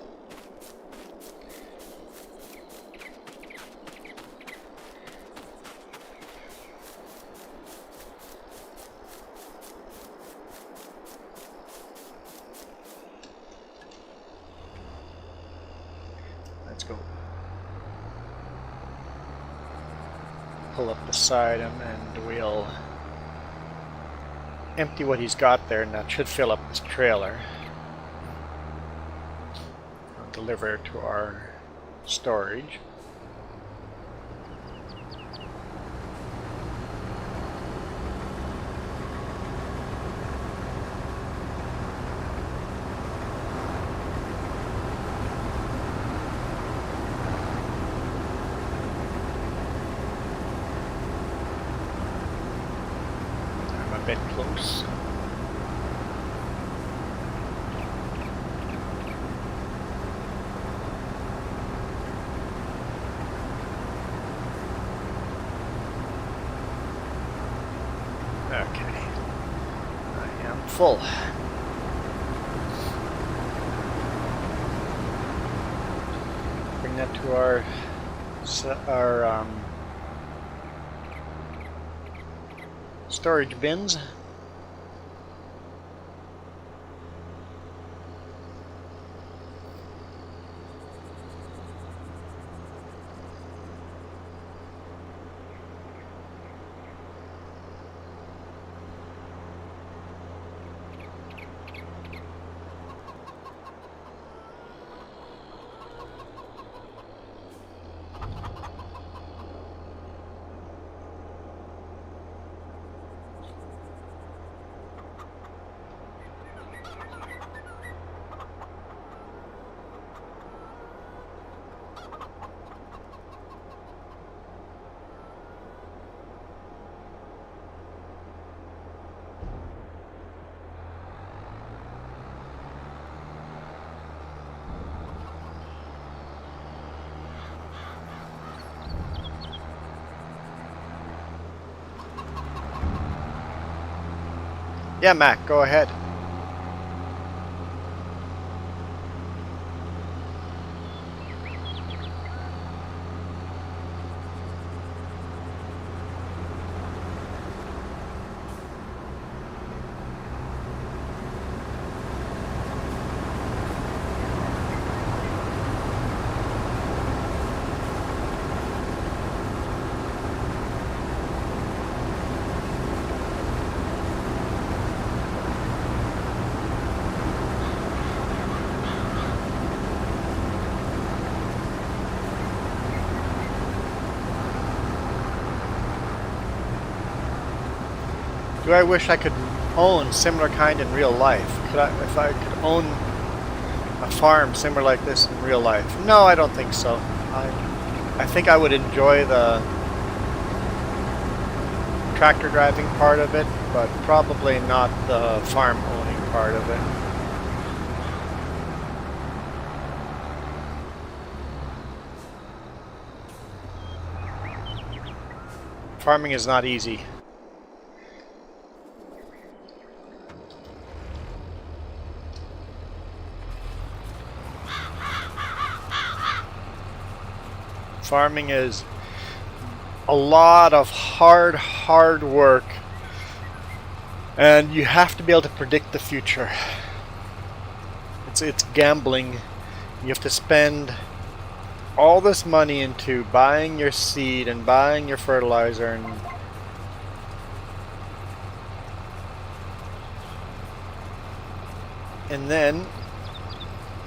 Speaker 2: Let's go. Pull up beside him and we'll empty what he's got there, and that should fill up this trailer. Deliver to our storage. I'm a bit close. Okay, I am full. Bring that to our storage bins. Yeah, Mac, go ahead. Do I wish I could own similar kind in real life? If I could own a farm similar like this in real life? No, I don't think so. I think I would enjoy the tractor driving part of it, but probably not the farm owning part of it. Farming is not easy. Farming is a lot of hard work, and you have to be able to predict the future. It's gambling. You have to spend all this money into buying your seed and buying your fertilizer, and then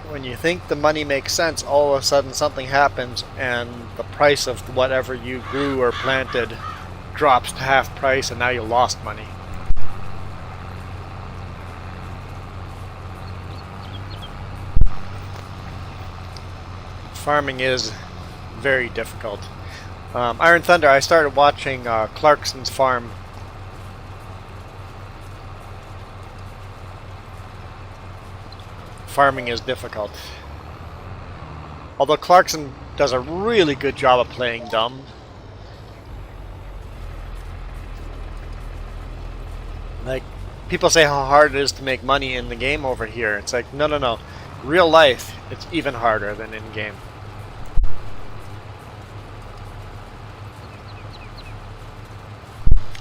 Speaker 2: when you think the money makes sense, all of a sudden something happens and the price of whatever you grew or planted drops to half price, and now you lost money. Farming is very difficult. Iron Thunder, I started watching Clarkson's farm. Farming is difficult. Although Clarkson does a really good job of playing dumb. Like, people say how hard it is to make money in the game over here. It's like, no. Real life, it's even harder than in game.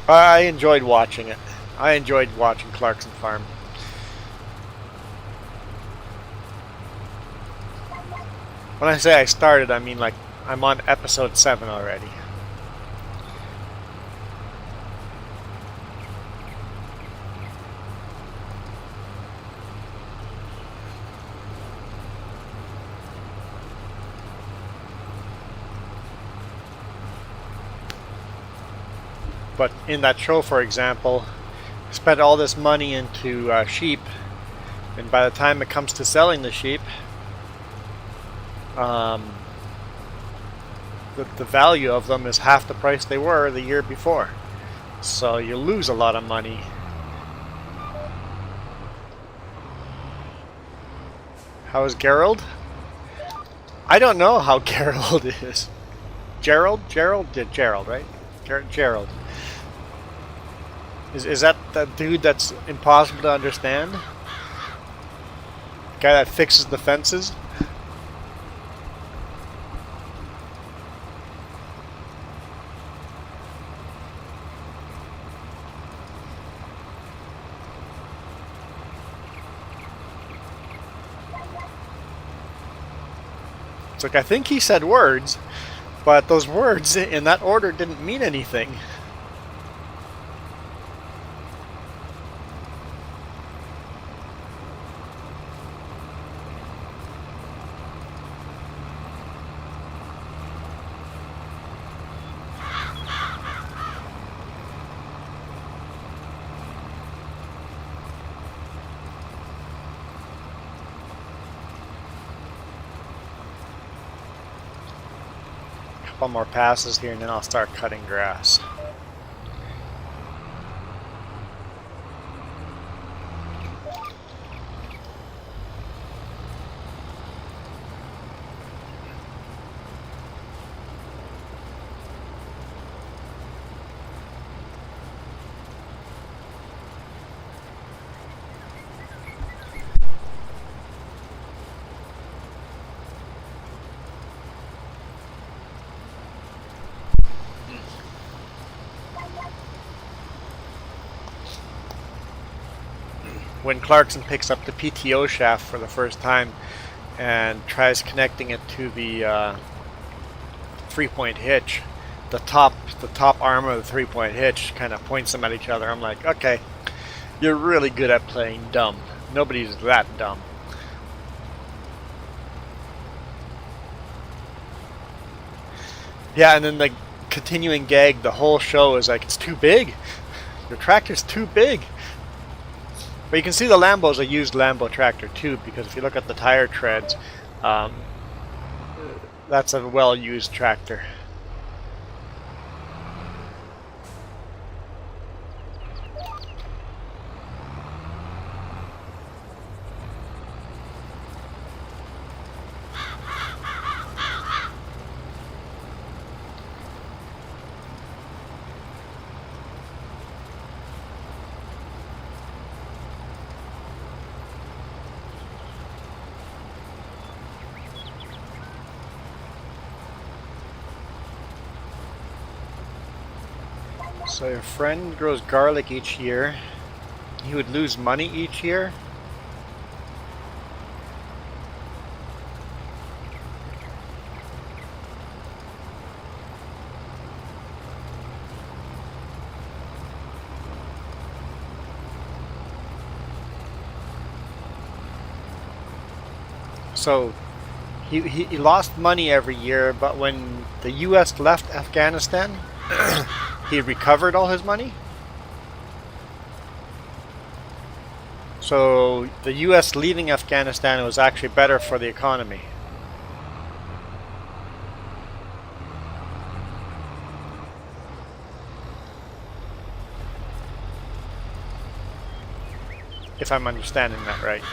Speaker 2: I enjoyed watching it. I enjoyed watching Clarkson farm. When I say I started, I mean like I'm on episode 7 already. But in that show, for example, spent all this money into sheep, and by the time it comes to selling the sheep, the value of them is half the price they were the year before. So you lose a lot of money. How is Gerald? I don't know how Gerald is. Gerald, right? Gerald. Is that the dude that's impossible to understand? The guy that fixes the fences? It's like, I think he said words, but those words in that order didn't mean anything. Couple more passes here and then I'll start cutting grass. when Clarkson picks up the PTO shaft for the first time and tries connecting it to the 3-point hitch, the top arm of the 3-point hitch kind of points them at each other. I'm like, okay, you're really good at playing dumb. Nobody's that dumb. Yeah, and then the continuing gag the whole show is like, it's too big. Your tractor's too big. But you can see the Lambo's a used Lambo tractor too, because if you look at the tire treads, that's a well-used tractor. So your friend grows garlic each year. He would lose money each year. So he lost money every year, but when the US left Afghanistan, he recovered all his money. So the US leaving Afghanistan was actually better for the economy. If I'm understanding that right.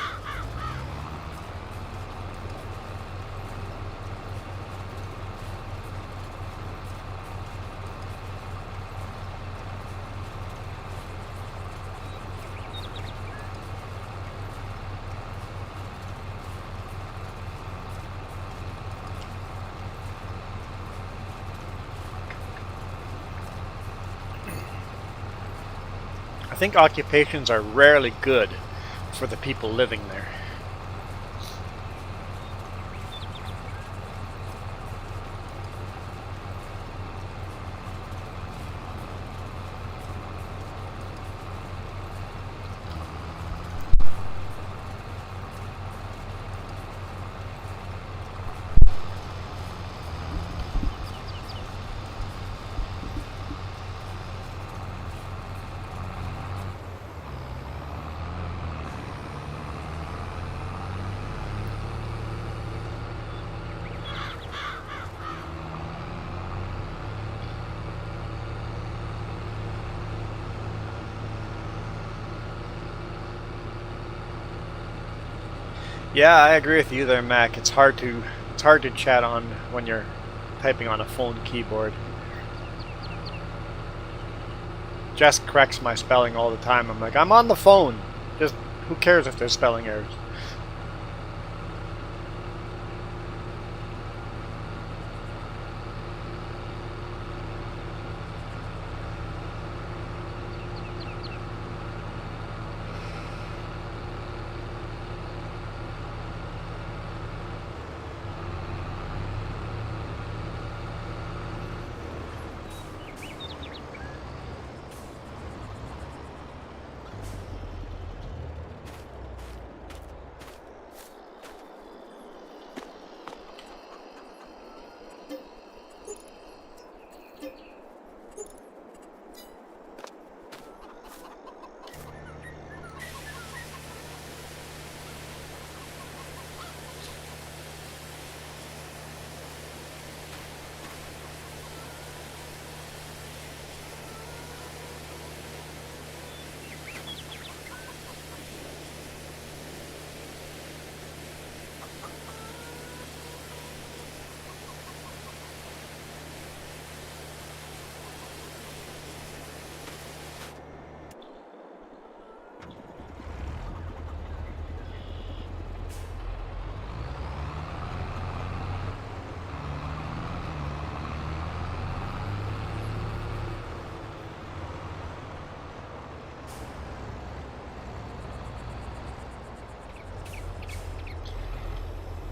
Speaker 2: I think occupations are rarely good for the people living there. Yeah, I agree with you there, Mac. It's hard to chat on when you're typing on a phone keyboard. Jess corrects my spelling all the time. I'm like, I'm on the phone. Just who cares if there's spelling errors?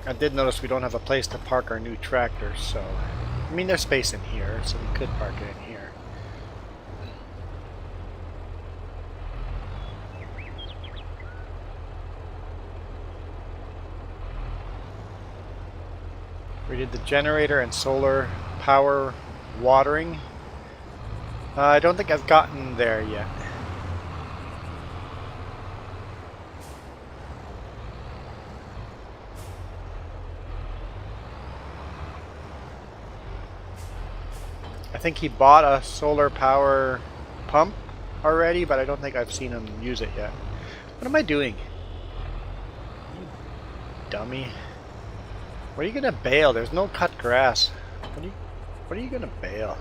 Speaker 2: I did notice we don't have a place to park our new tractor, so... I mean, there's space in here, so we could park it in here. We did the generator and solar power watering. I don't think I've gotten there yet. I think he bought a solar power pump already, but I don't think I've seen him use it yet. What am I doing? You dummy. What are you gonna bale? There's no cut grass. What are you gonna bale?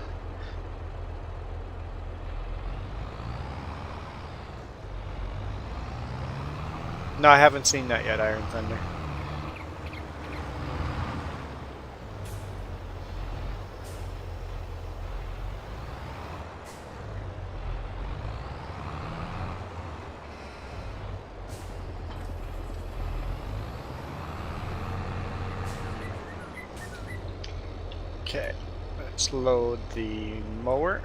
Speaker 2: No, I haven't seen that yet, Iron Thunder. Okay, let's load the mower.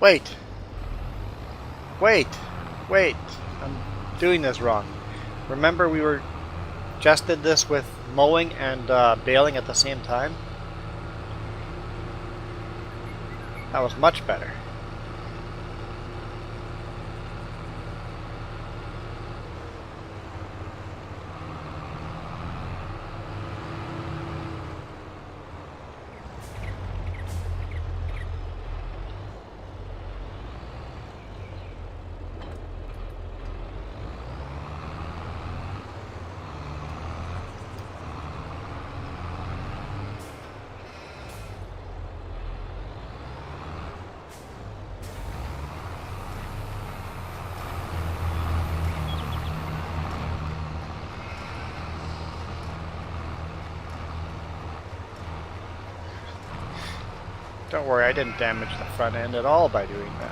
Speaker 2: Wait! Wait! Wait! I'm doing this wrong. Remember we just did this with mowing and baling at the same time? That was much better. Don't worry, I didn't damage the front end at all by doing that.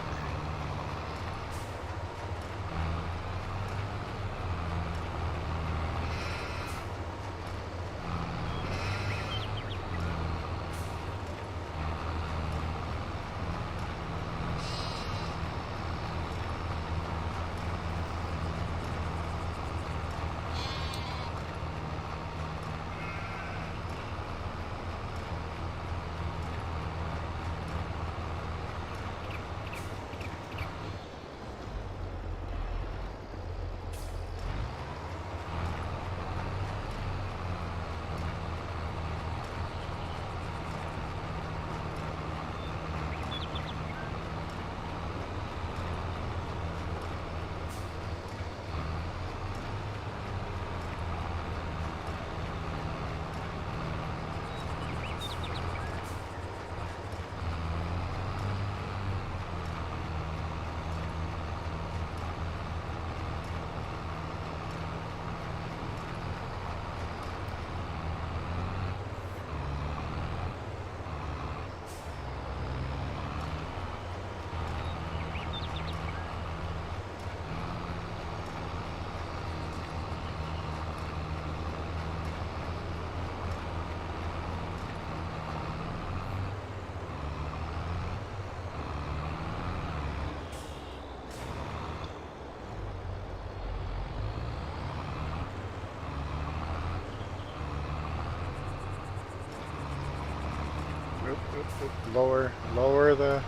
Speaker 2: Lower the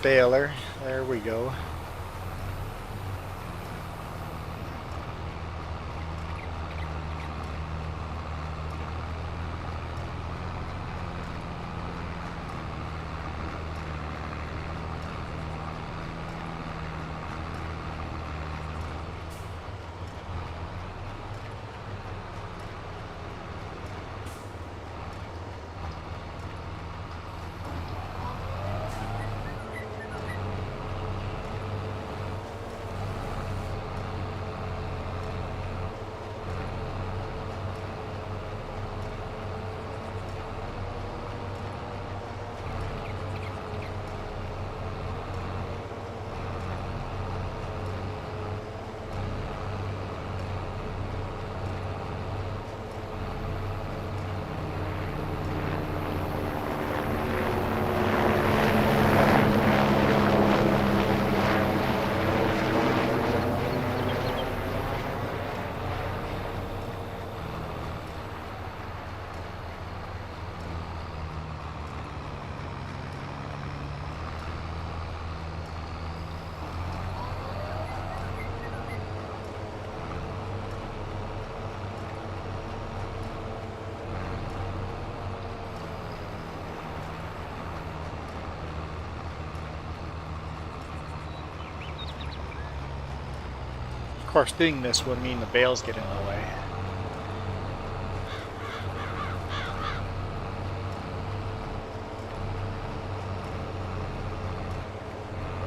Speaker 2: baler. There we go. Of course, doing this will mean the bales get in the way.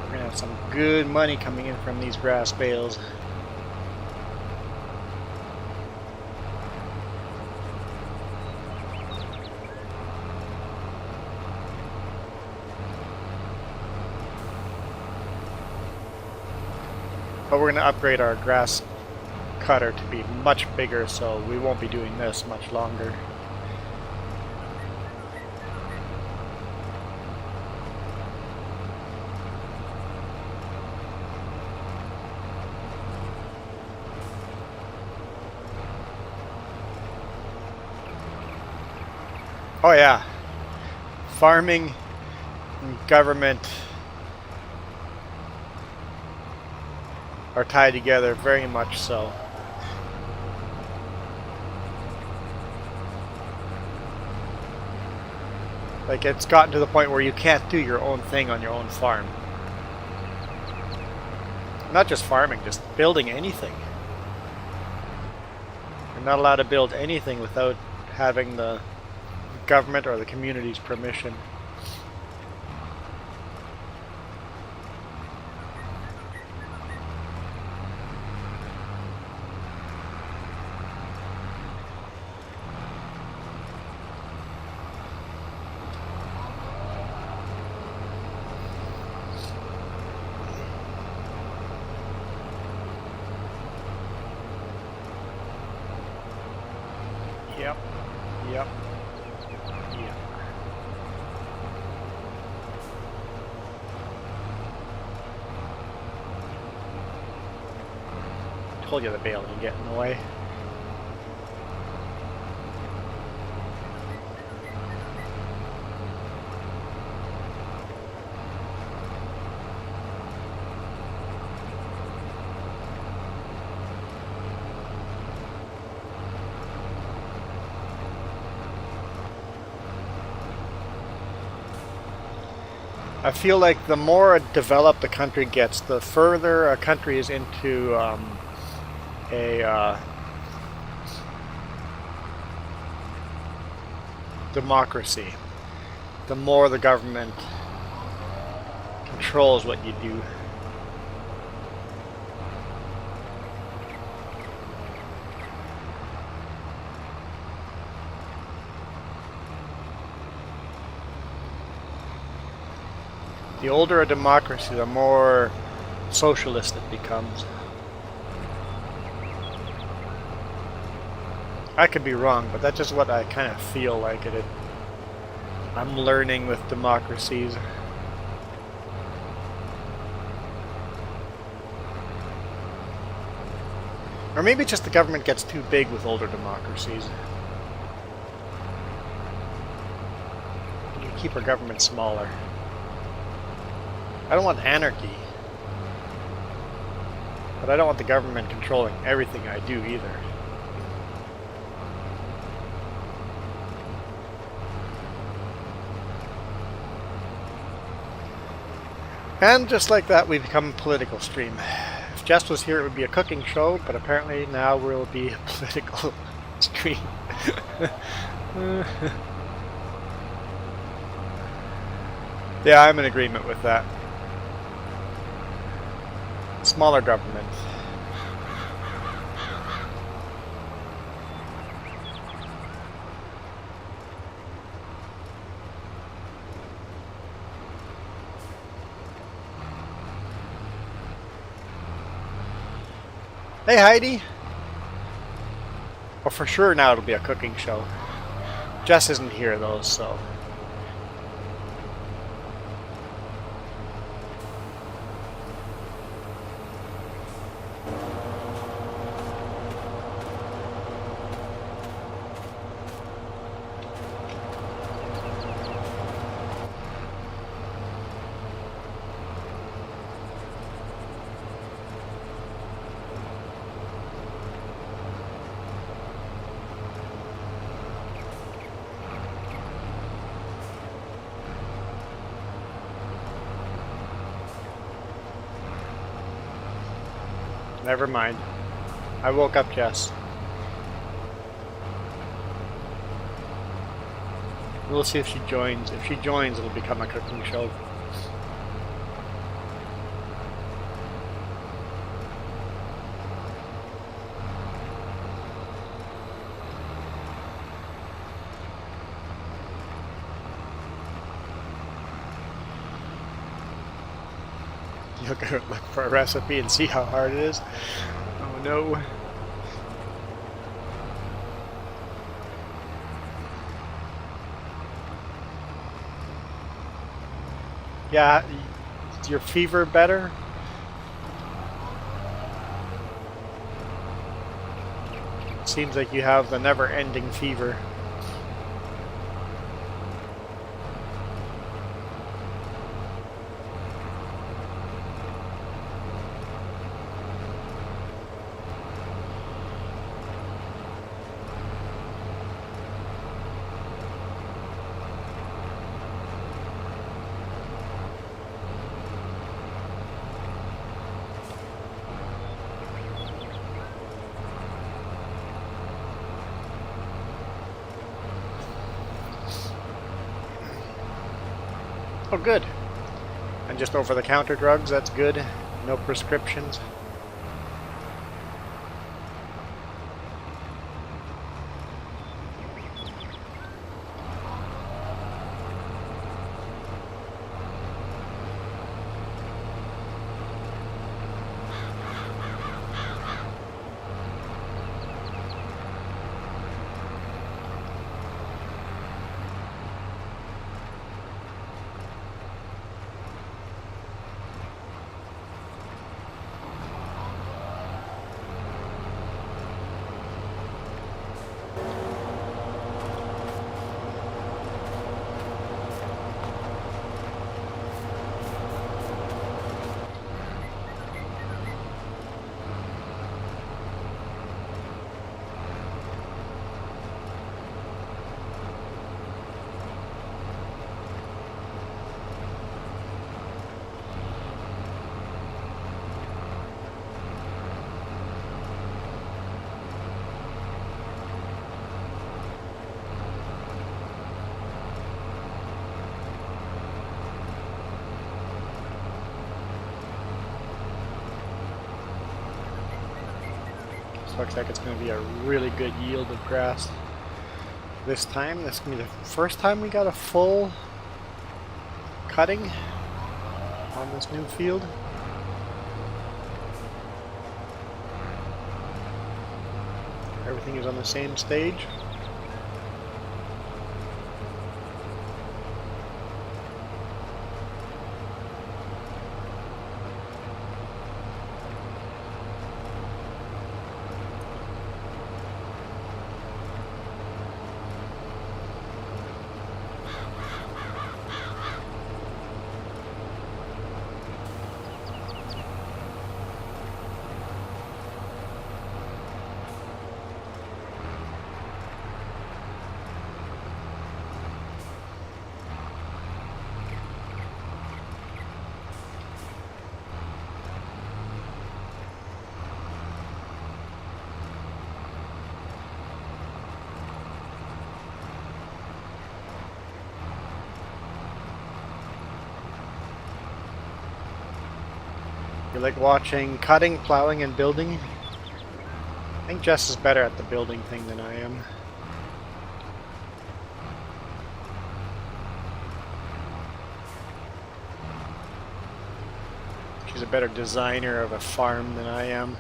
Speaker 2: We're gonna have some good money coming in from these grass bales. But we're going to upgrade our grass cutter to be much bigger, so we won't be doing this much longer. Oh yeah, farming and government are tied together, very much so. Like, it's gotten to the point where you can't do your own thing on your own farm. Not just farming, just building anything. You're not allowed to build anything without having the government or the community's permission. Yep. Yep. Yep. Told you the bale can get in the way. I feel like the more developed a country gets, the further a country is into a democracy, the more the government controls what you do. The older a democracy, the more socialist it becomes. I could be wrong, but that's just what I kind of feel like it. I'm learning with democracies. Or maybe just the government gets too big with older democracies. keep our government smaller. I don't want anarchy. But I don't want the government controlling everything I do either. And just like that, we become a political stream. If Jess was here, it would be a cooking show, but apparently now we'll be a political stream. Yeah, I'm in agreement with that. Smaller government. Hey Heidi! Well, for sure now it'll be a cooking show. Jess isn't here though, so... Never mind. I woke up Jess. We'll see if she joins. If she joins, it'll become a cooking show. You'll go look for a recipe and see how hard it is. Oh no. Yeah, is your fever better? Seems like you have the never-ending fever. Oh, good. And just over-the-counter drugs, that's good. No prescriptions. Looks like it's going to be a really good yield of grass this time. This is going to be the first time we got a full cutting on this new field. Everything is on the same stage. You like watching cutting, plowing, and building? I think Jess is better at the building thing than I am. She's a better designer of a farm than I am.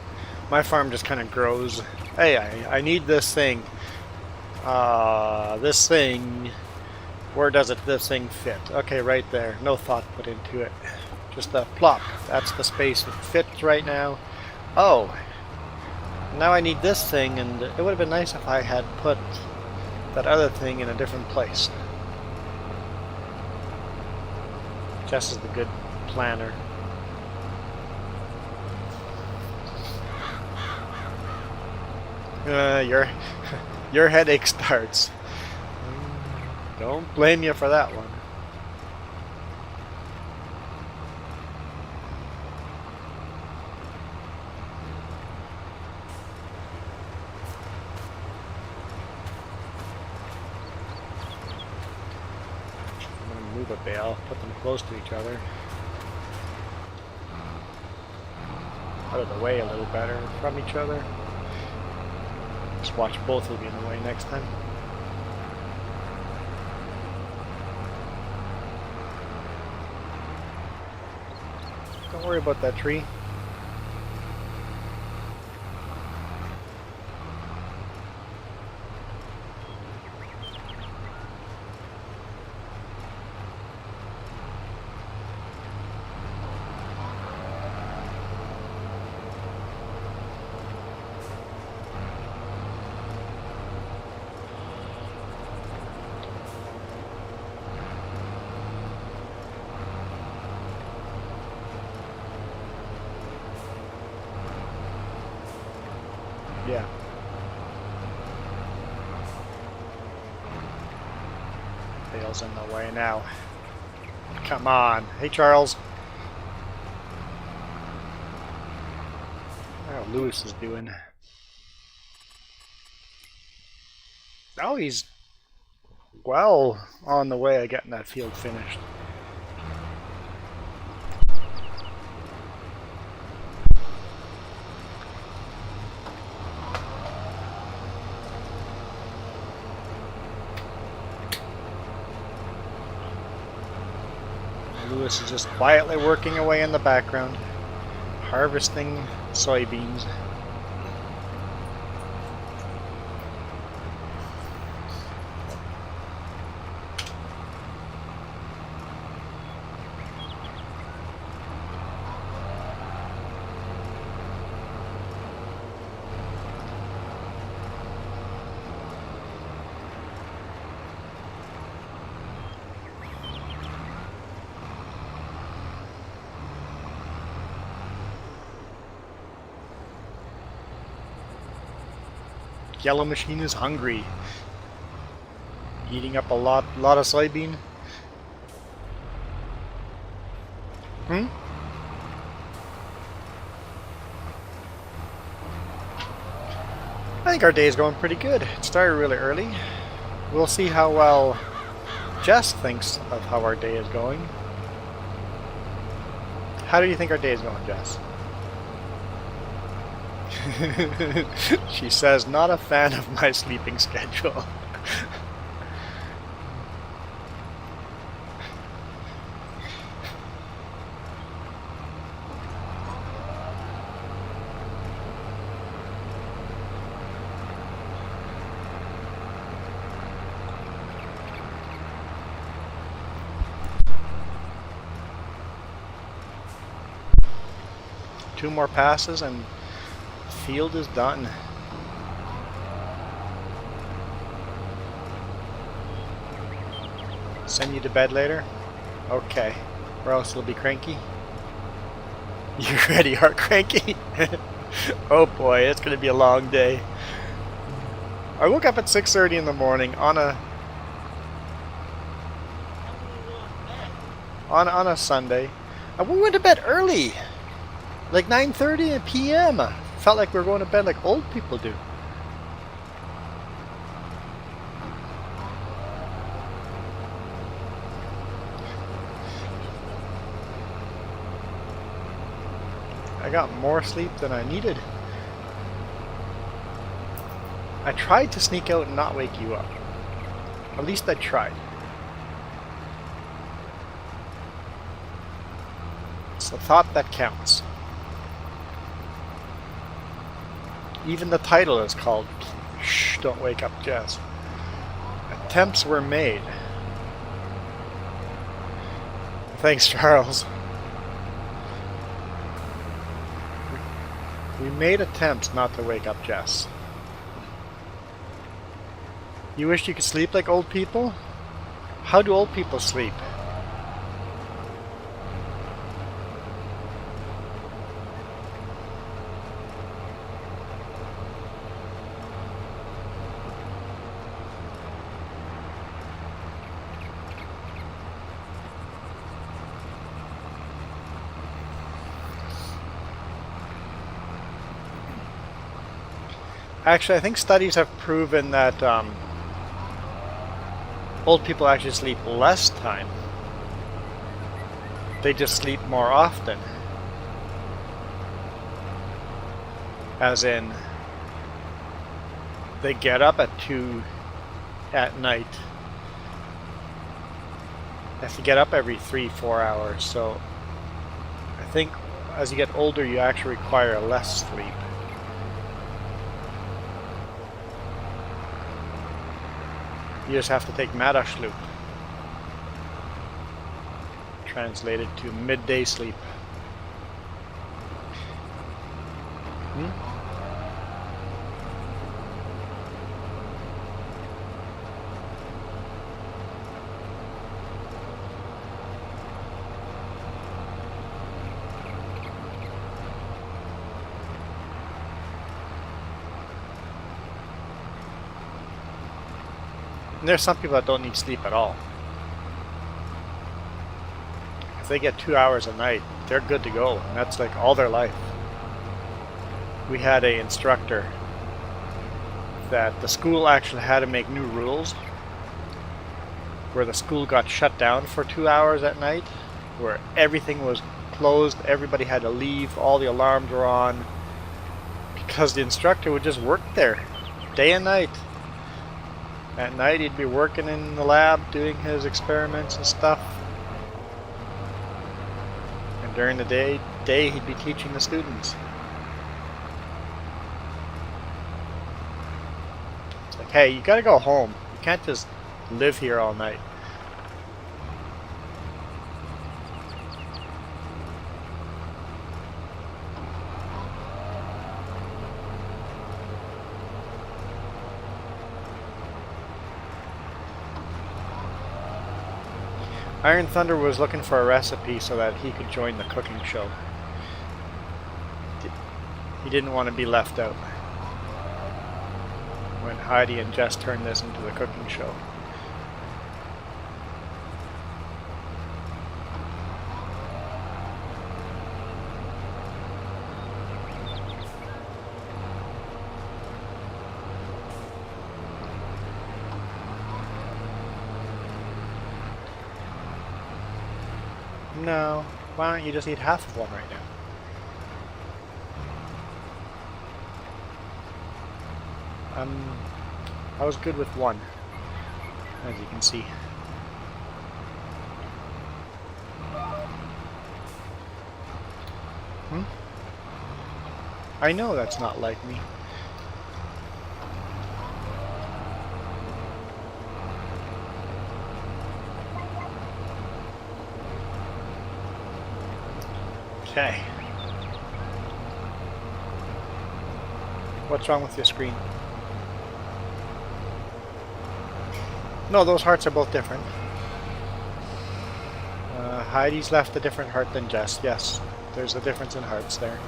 Speaker 2: My farm just kind of grows. Hey, I need this thing. This thing. Where does this thing fit? Okay, right there. No thought put into it. Just a plop. That's the space it fits right now. Oh, now I need this thing, and it would have been nice if I had put that other thing in a different place. Jess is the good planner. Your headache starts. Don't blame you for that one. I'm gonna move a bale, put them close to each other. Out of the way a little better from each other. Just watch both of you in the way next time. Don't worry about that tree. Yeah. Bale's in the way now. Come on. Hey, Charles. How Lewis is doing. Oh, he's well on the way of getting that field finished. Lewis is just quietly working away in the background, harvesting soybeans. Yellow machine is hungry. Eating up a lot of soybean. I think our day is going pretty good. It started really early. We'll see how well Jess thinks of how our day is going. How do you think our day is going, Jess? She says, not a fan of my sleeping schedule. Two more passes and field is done. Send you to bed later? Okay. Or else you'll be cranky. You already are cranky? Oh boy, it's gonna be a long day. I woke up at 6:30 in the morning on a Sunday. And we went to bed early. Like 9:30 p.m. Felt like we were going to bed like old people do. I got more sleep than I needed. I tried to sneak out and not wake you up. At least I tried. It's the thought that counts. Even the title is called Shh, Don't Wake Up Jess. Attempts were made. Thanks, Charles. We made attempts not to wake up Jess. You wish you could sleep like old people? How do old people sleep? Actually, I think studies have proven that old people actually sleep less time. They just sleep more often. As in, they get up at 2 at night. They have to get up every 3-4 hours, so I think as you get older you actually require less sleep. You just have to take Madashloop, translated to midday sleep. And there's some people that don't need sleep at all. If they get 2 hours a night, they're good to go, and that's like all their life. We had an instructor that the school actually had to make new rules where the school got shut down for 2 hours at night, where everything was closed, everybody had to leave, all the alarms were on, because the instructor would just work there day and night. At night he'd be working in the lab doing his experiments and stuff, and during the day he'd be teaching the students. It's like, hey, you gotta go home. You can't just live here all night. Iron Thunder was looking for a recipe so that he could join the cooking show. He didn't want to be left out when Heidi and Jess turned this into the cooking show. No, why don't you just eat half of one right now? I was good with one, as you can see. I know that's not like me. Okay. What's wrong with your screen? No, those hearts are both different. Heidi's left a different heart than Jess. Yes, there's a difference in hearts there.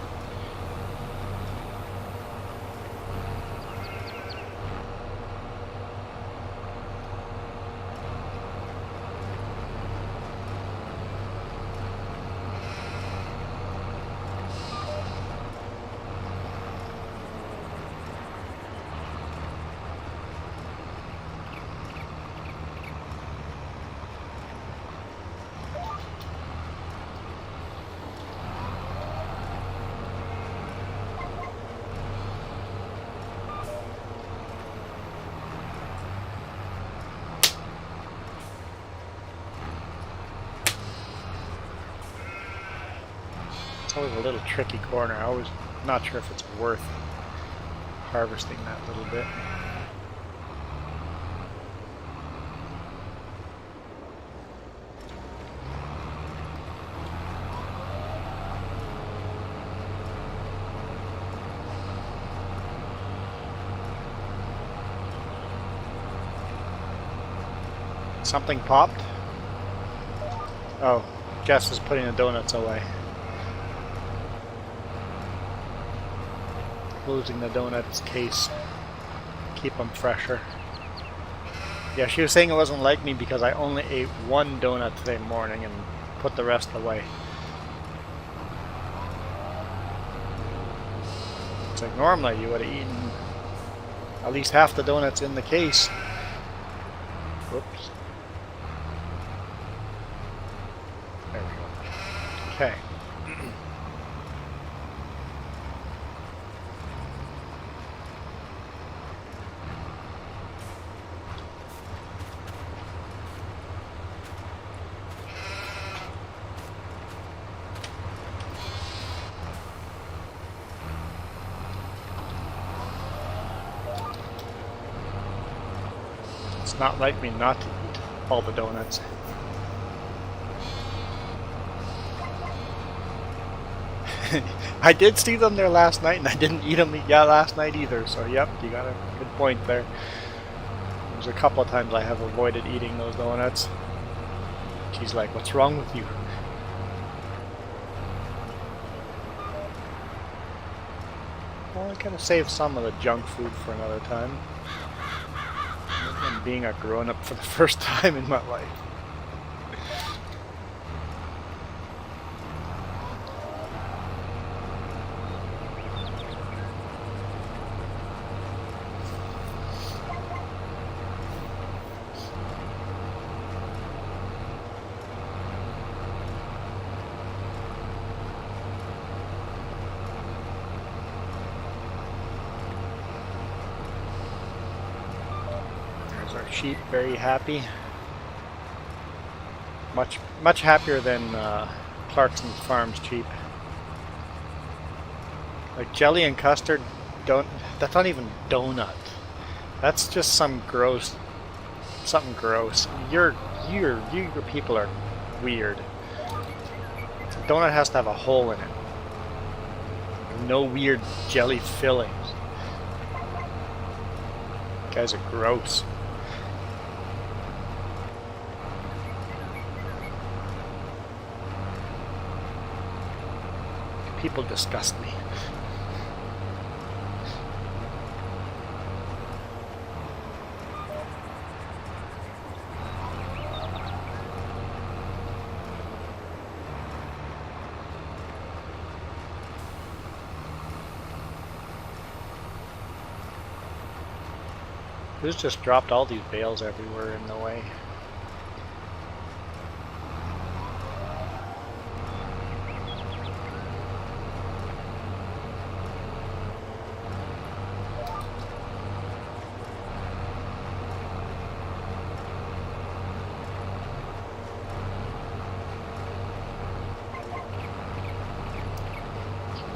Speaker 2: It's always a little tricky corner. I always not sure if it's worth harvesting that little bit. Something popped? Oh, Jess is putting the donuts away. Closing the donuts case. Keep them fresher. Yeah, she was saying it wasn't like me because I only ate one donut today morning and put the rest away. It's like normally you would have eaten at least half the donuts in the case. Whoops. There we go. Okay. It's not like me not to eat all the donuts. I did see them there last night and I didn't eat them last night either, so yep, you got a good point there. There's a couple of times I have avoided eating those donuts. She's like, what's wrong with you? Well, I gotta save some of the junk food for another time. I'm being a grown-up for the first time in my life. Sheep very happy, much happier than Clarkson's Farms sheep. Like jelly and custard, that's not even donut. That's just something gross. Your people are weird. The donut has to have a hole in it. No weird jelly fillings. You guys are gross. People disgust me. Who's just dropped all these bales everywhere in the way?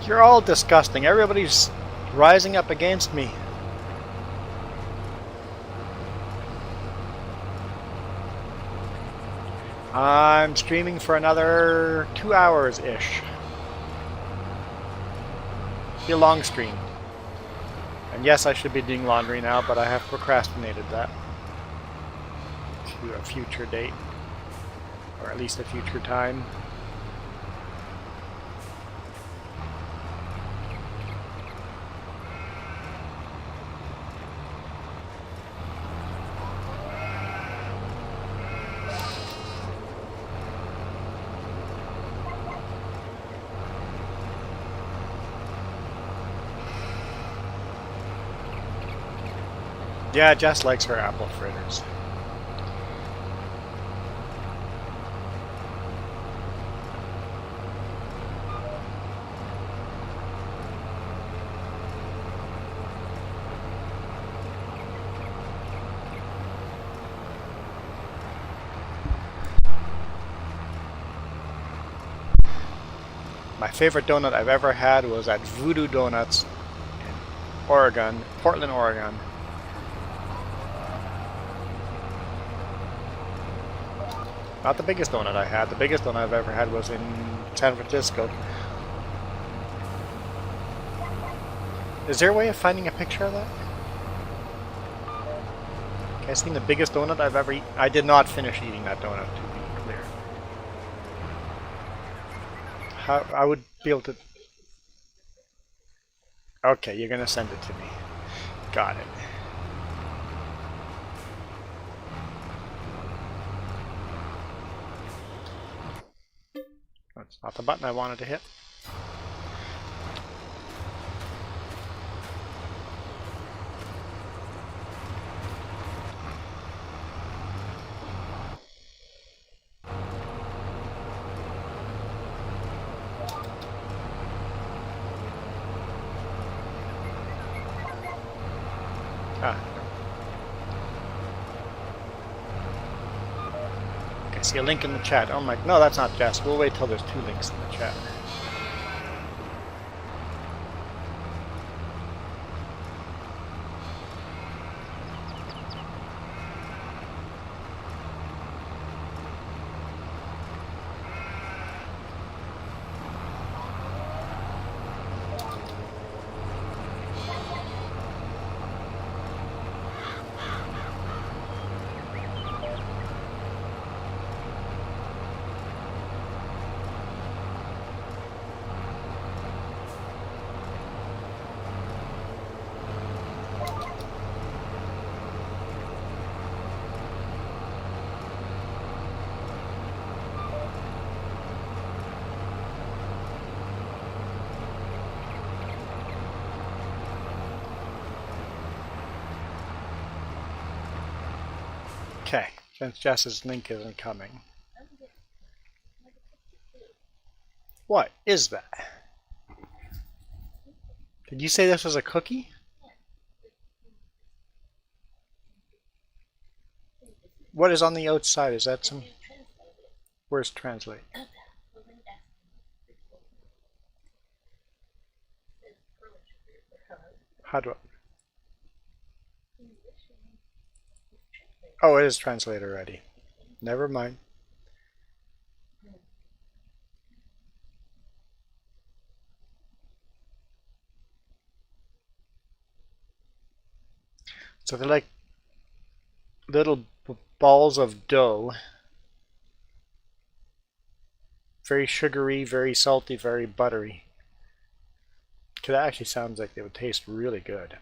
Speaker 2: You're all disgusting. Everybody's rising up against me. I'm streaming for another 2 hours-ish. Be a long stream. And yes, I should be doing laundry now, but I have procrastinated that to a future date. Or at least a future time. Yeah, Jess likes her apple fritters. My favorite donut I've ever had was at Voodoo Donuts in Oregon, Portland, Oregon. Not the biggest donut I had. The biggest donut I've ever had was in San Francisco. Is there a way of finding a picture of that? Okay, I've seen the biggest donut I've ever eaten. I did not finish eating that donut, to be clear. How I would be able to... Okay, you're gonna send it to me. Got it. That's not the button I wanted to hit. Okay, see a link in the chat. Oh my, no, that's not Jess. We'll wait till there's 2 links in the chat. Okay, since Jess's link isn't coming. What is that? Did you say this was a cookie? What is on the outside? Is that some... Where's translate? How do I... Oh, it is translated already. Never mind. So they're like little balls of dough. Very sugary, very salty, very buttery. Okay, that actually sounds like they would taste really good.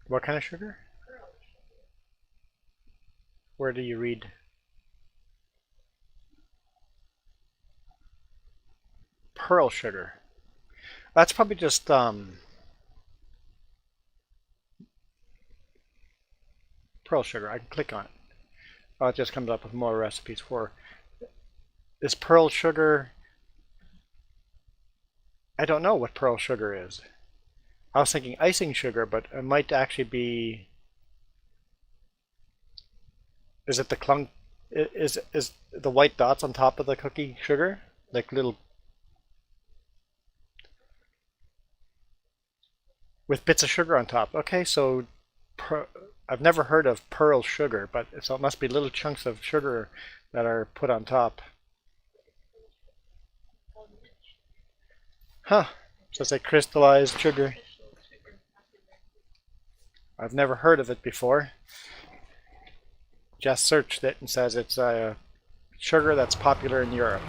Speaker 2: What kind of sugar? Where do you read? Pearl sugar. That's probably just pearl sugar. I can click on it. Oh, it just comes up with more recipes for. Is pearl sugar? I don't know what pearl sugar is. I was thinking icing sugar, but it might actually be. Is it the clunk? Is the white dots on top of the cookie sugar, like little, with bits of sugar on top? Okay, so I've never heard of pearl sugar, but so it must be little chunks of sugar that are put on top. Huh? So it's like crystallized sugar. I've never heard of it before. Just searched it and says it's a sugar that's popular in Europe.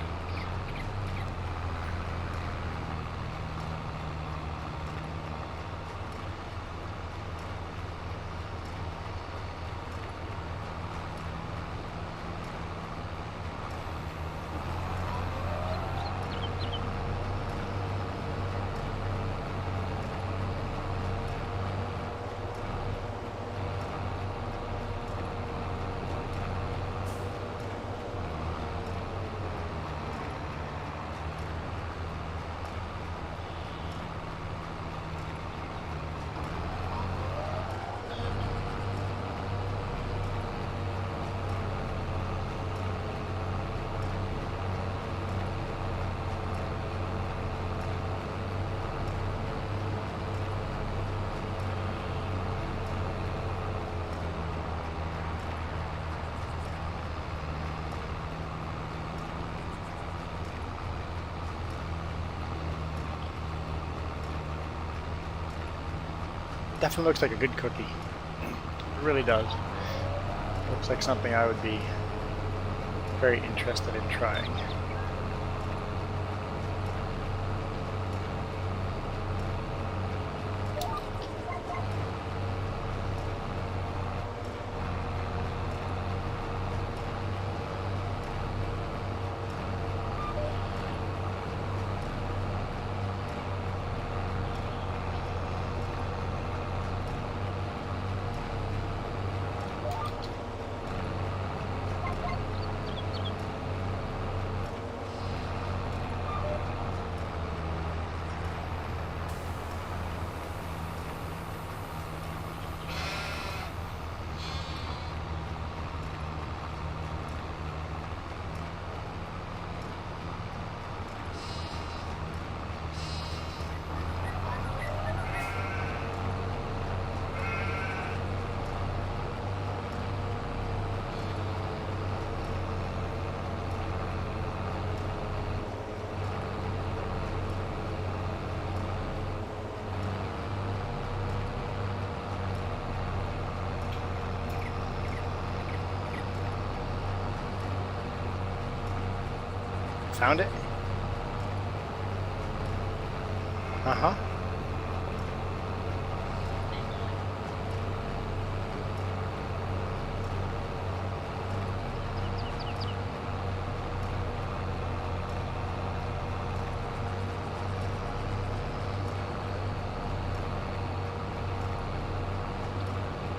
Speaker 2: Definitely looks like a good cookie. It really does. Looks like something I would be very interested in trying. Found it? Uh-huh.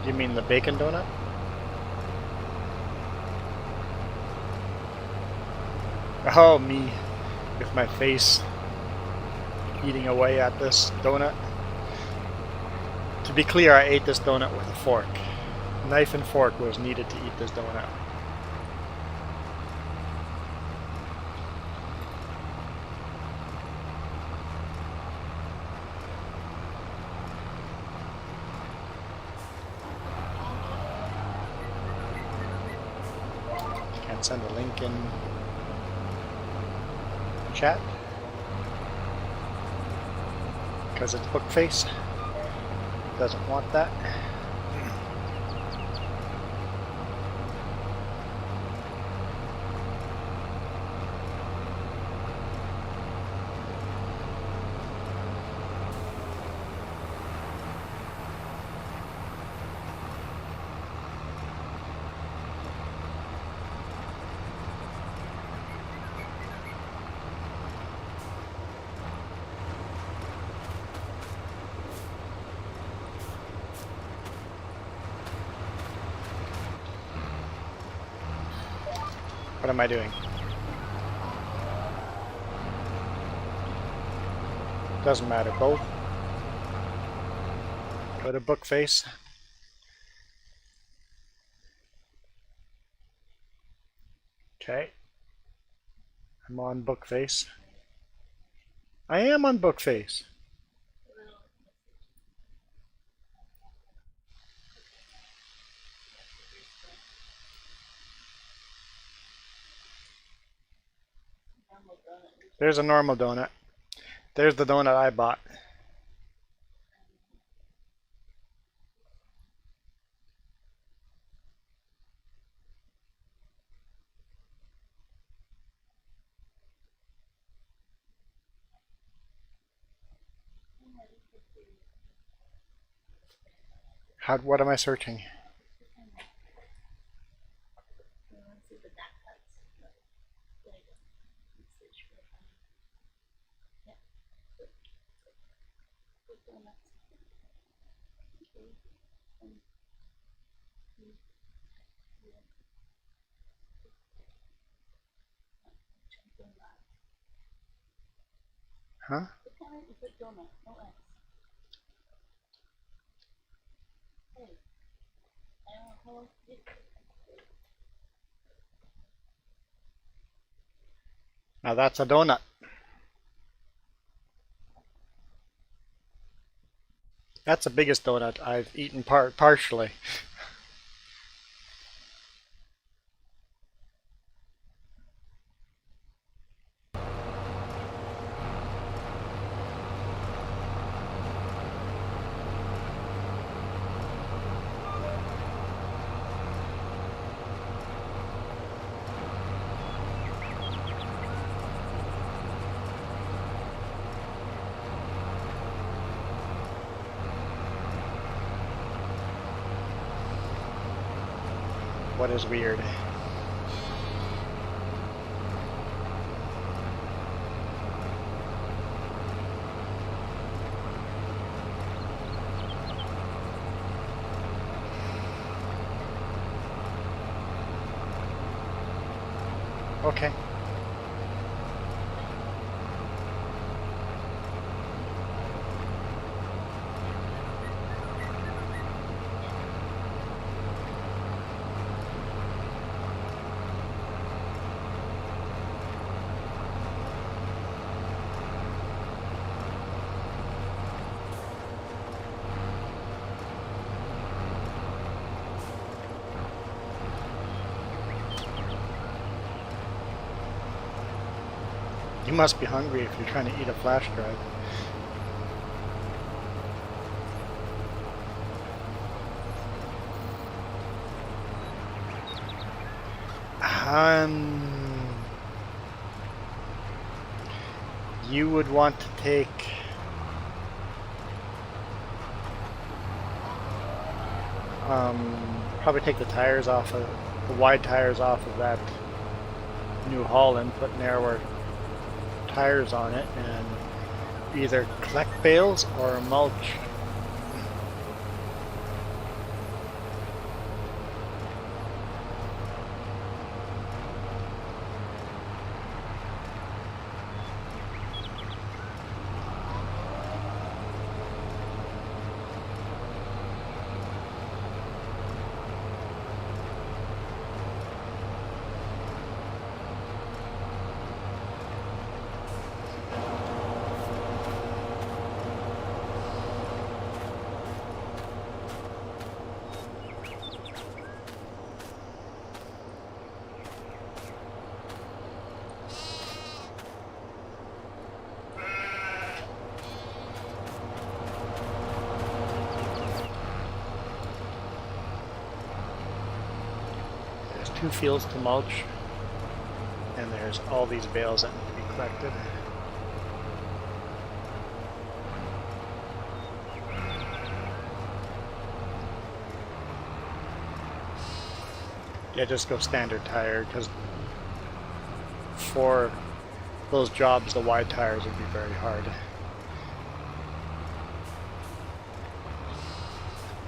Speaker 2: You mean the bacon donut? Oh, me with my face eating away at this donut. To be clear, I ate this donut with a fork. Knife and fork was needed to eat this donut. Can't send a link in chat because it's book face. Doesn't want that. What am I doing? Doesn't matter, both. Go to book face. Okay. I'm on book face. I am on book face. There's a normal donut. There's the donut I bought. What am I searching? Huh? Now that's a donut. That's the biggest donut I've eaten partially. what is weird. Okay. You must be hungry if you're trying to eat a flash drive. You would want to take probably take the tires off of the wide tires off of that New Holland, put narrower tires on it, and either collect bales or mulch. There's 2 fields to mulch, and there's all these bales that need to be collected. Yeah, just go standard tire, because for those jobs the wide tires would be very hard.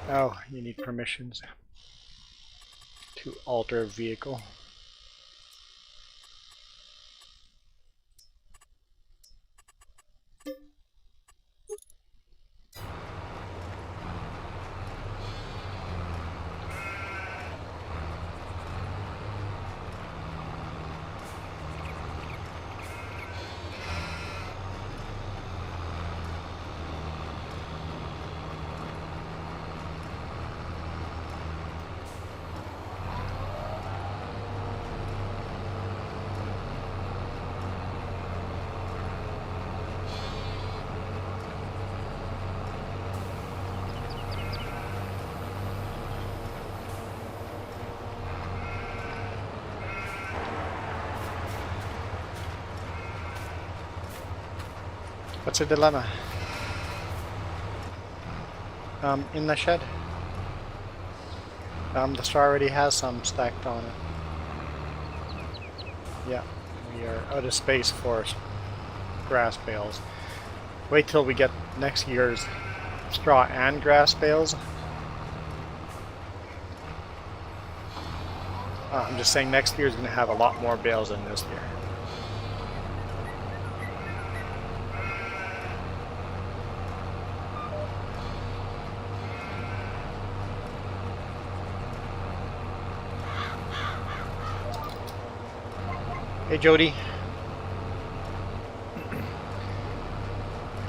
Speaker 2: Oh, you need permissions to alter a vehicle. What's the dilemma? In the shed. The straw already has some stacked on it. Yeah, we are out of space for grass bales. Wait till we get next year's straw and grass bales. I'm just saying next year's going to have a lot more bales than this year. Hey, Jody.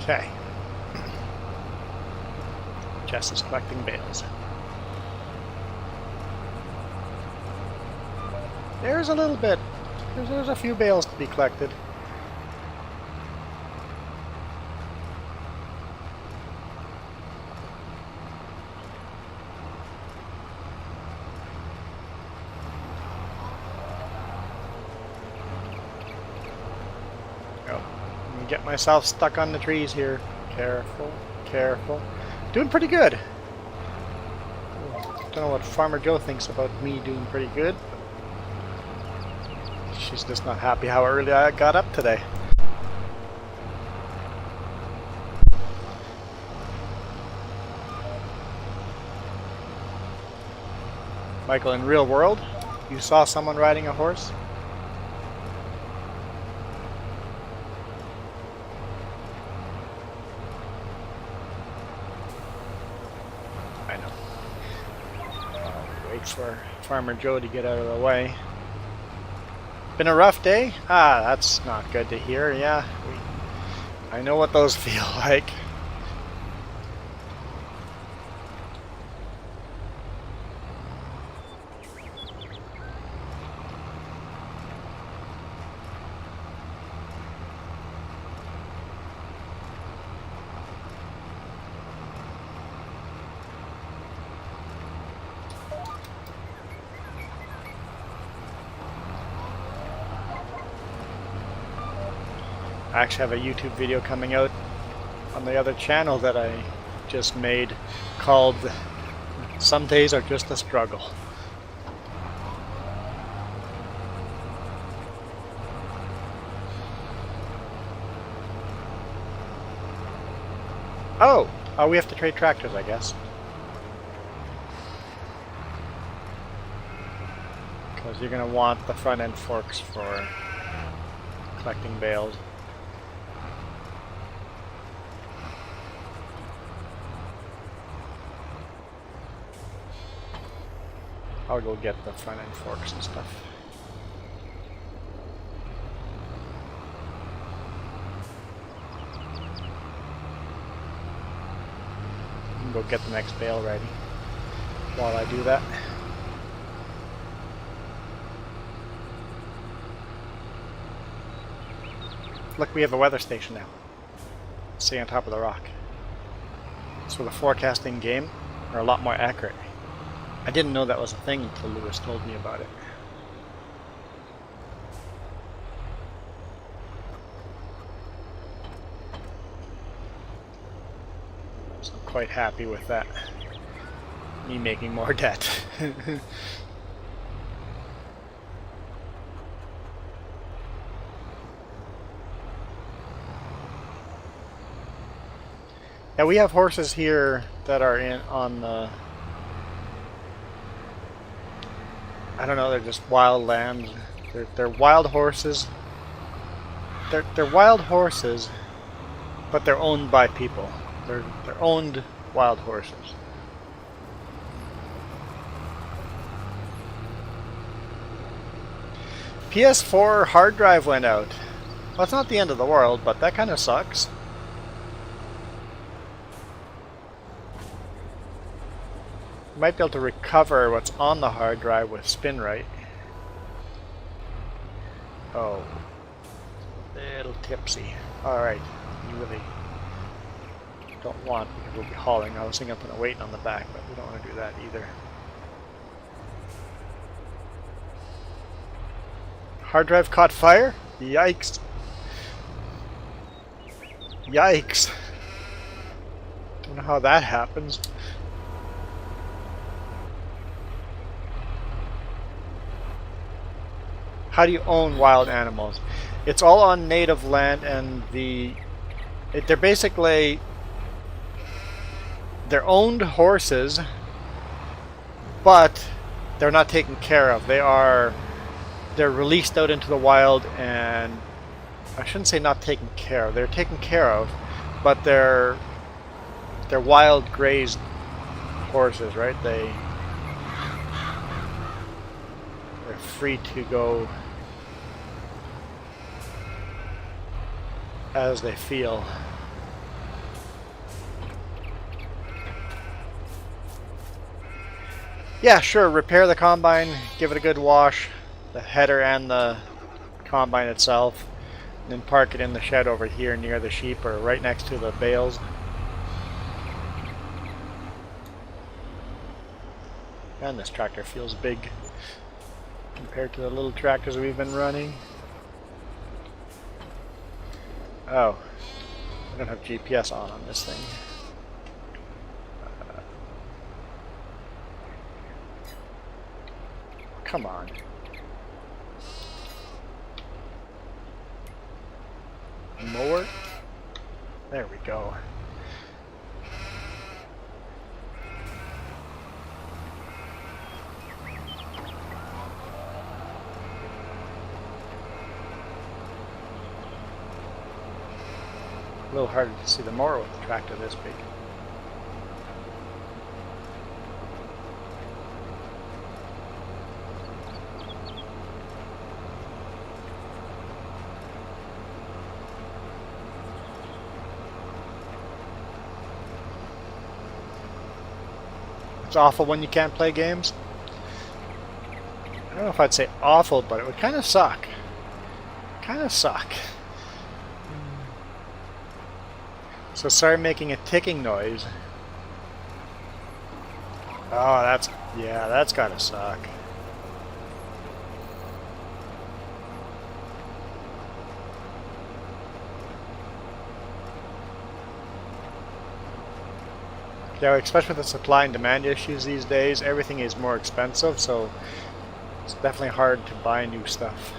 Speaker 2: Okay. Jess is collecting bales. There's a little bit. There's a few bales to be collected. Get myself stuck on the trees here. Careful, careful. Doing pretty good. don't know what Farmer Joe thinks about me doing pretty good. She's just not happy how early I got up today. Michael, in real world, you saw someone riding a horse? I know. I'll wait for Farmer Joe to get out of the way. Been a rough day? Ah, that's not good to hear. Yeah, I know what those feel like. I actually have a YouTube video coming out on the other channel that I just made called Some Days Are Just a Struggle. Oh, we have to trade tractors, I guess. Because you're going to want the front end forks for collecting bales. I'll go get the front end forks and stuff. And go get the next bale ready while I do that. Look, we have a weather station now. Stay on top of the rock. So the forecasting game are a lot more accurate. I didn't know that was a thing until Lewis told me about it. So I'm quite happy with that. Me making more debt. Yeah, we have horses here that are on the... I don't know, they're just wild land. They're wild horses. They're wild horses, but they're owned by people. They're owned wild horses. PS4 hard drive went out. Well, it's not the end of the world, but that kind of sucks. Might be able to recover what's on the hard drive with spin right. Oh, a little tipsy. Alright, you really don't want, because we'll be hauling. I was thinking of putting a weight on the back, but we don't want to do that either. Hard drive caught fire? Yikes. Yikes. Don't know how that happens. How do you own wild animals? It's all on native land, and they're basically, they're owned horses, but they're not taken care of. They're released out into the wild, and I shouldn't say not taken care of. They're taken care of, but they're wild grazed horses, right? They're free to go as they feel. Yeah, sure, repair the combine, give it a good wash, the header and the combine itself, and then park it in the shed over here near the sheep or right next to the bales. And this tractor feels big compared to the little tractors we've been running. Oh, I don't have GPS on this thing. come on. Mower. There we go. A little harder to see the mower with the tractor this big. It's awful when you can't play games. I don't know if I'd say awful, but it would kind of suck. Kind of suck. So sorry making a ticking noise. Oh, that's gotta suck. Yeah, especially with the supply and demand issues these days, everything is more expensive, so it's definitely hard to buy new stuff.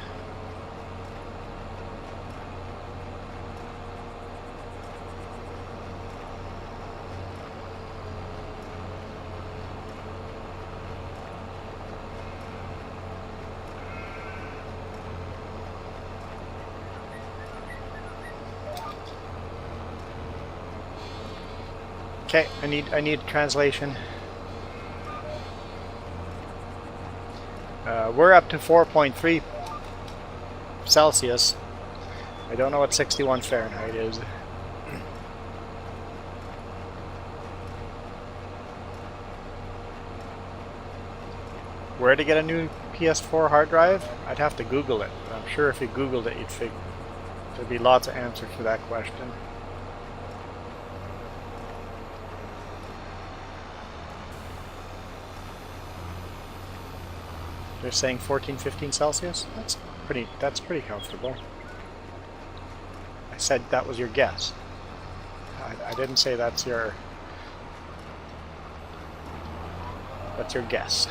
Speaker 2: Okay, I need translation. We're up to 4.3 Celsius. I don't know what 61 Fahrenheit is. Where to get a new PS4 hard drive? I'd have to Google it. But I'm sure if you Googled it, you'd figure there'd be lots of answers to that question. They're saying 14, 15 Celsius? That's pretty comfortable. I said that was your guess. I didn't say that's your guess.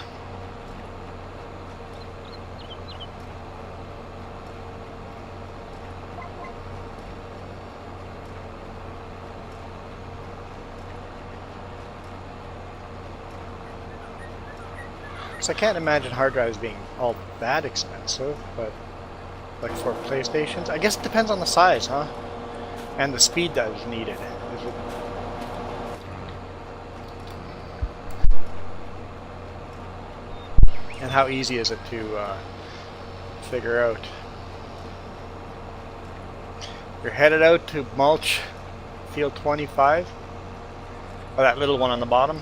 Speaker 2: So I can't imagine hard drives being all that expensive, but like for PlayStations, I guess it depends on the size, huh? And the speed that is needed. And how easy is it to figure out? You're headed out to mulch field 25. Oh, that little one on the bottom.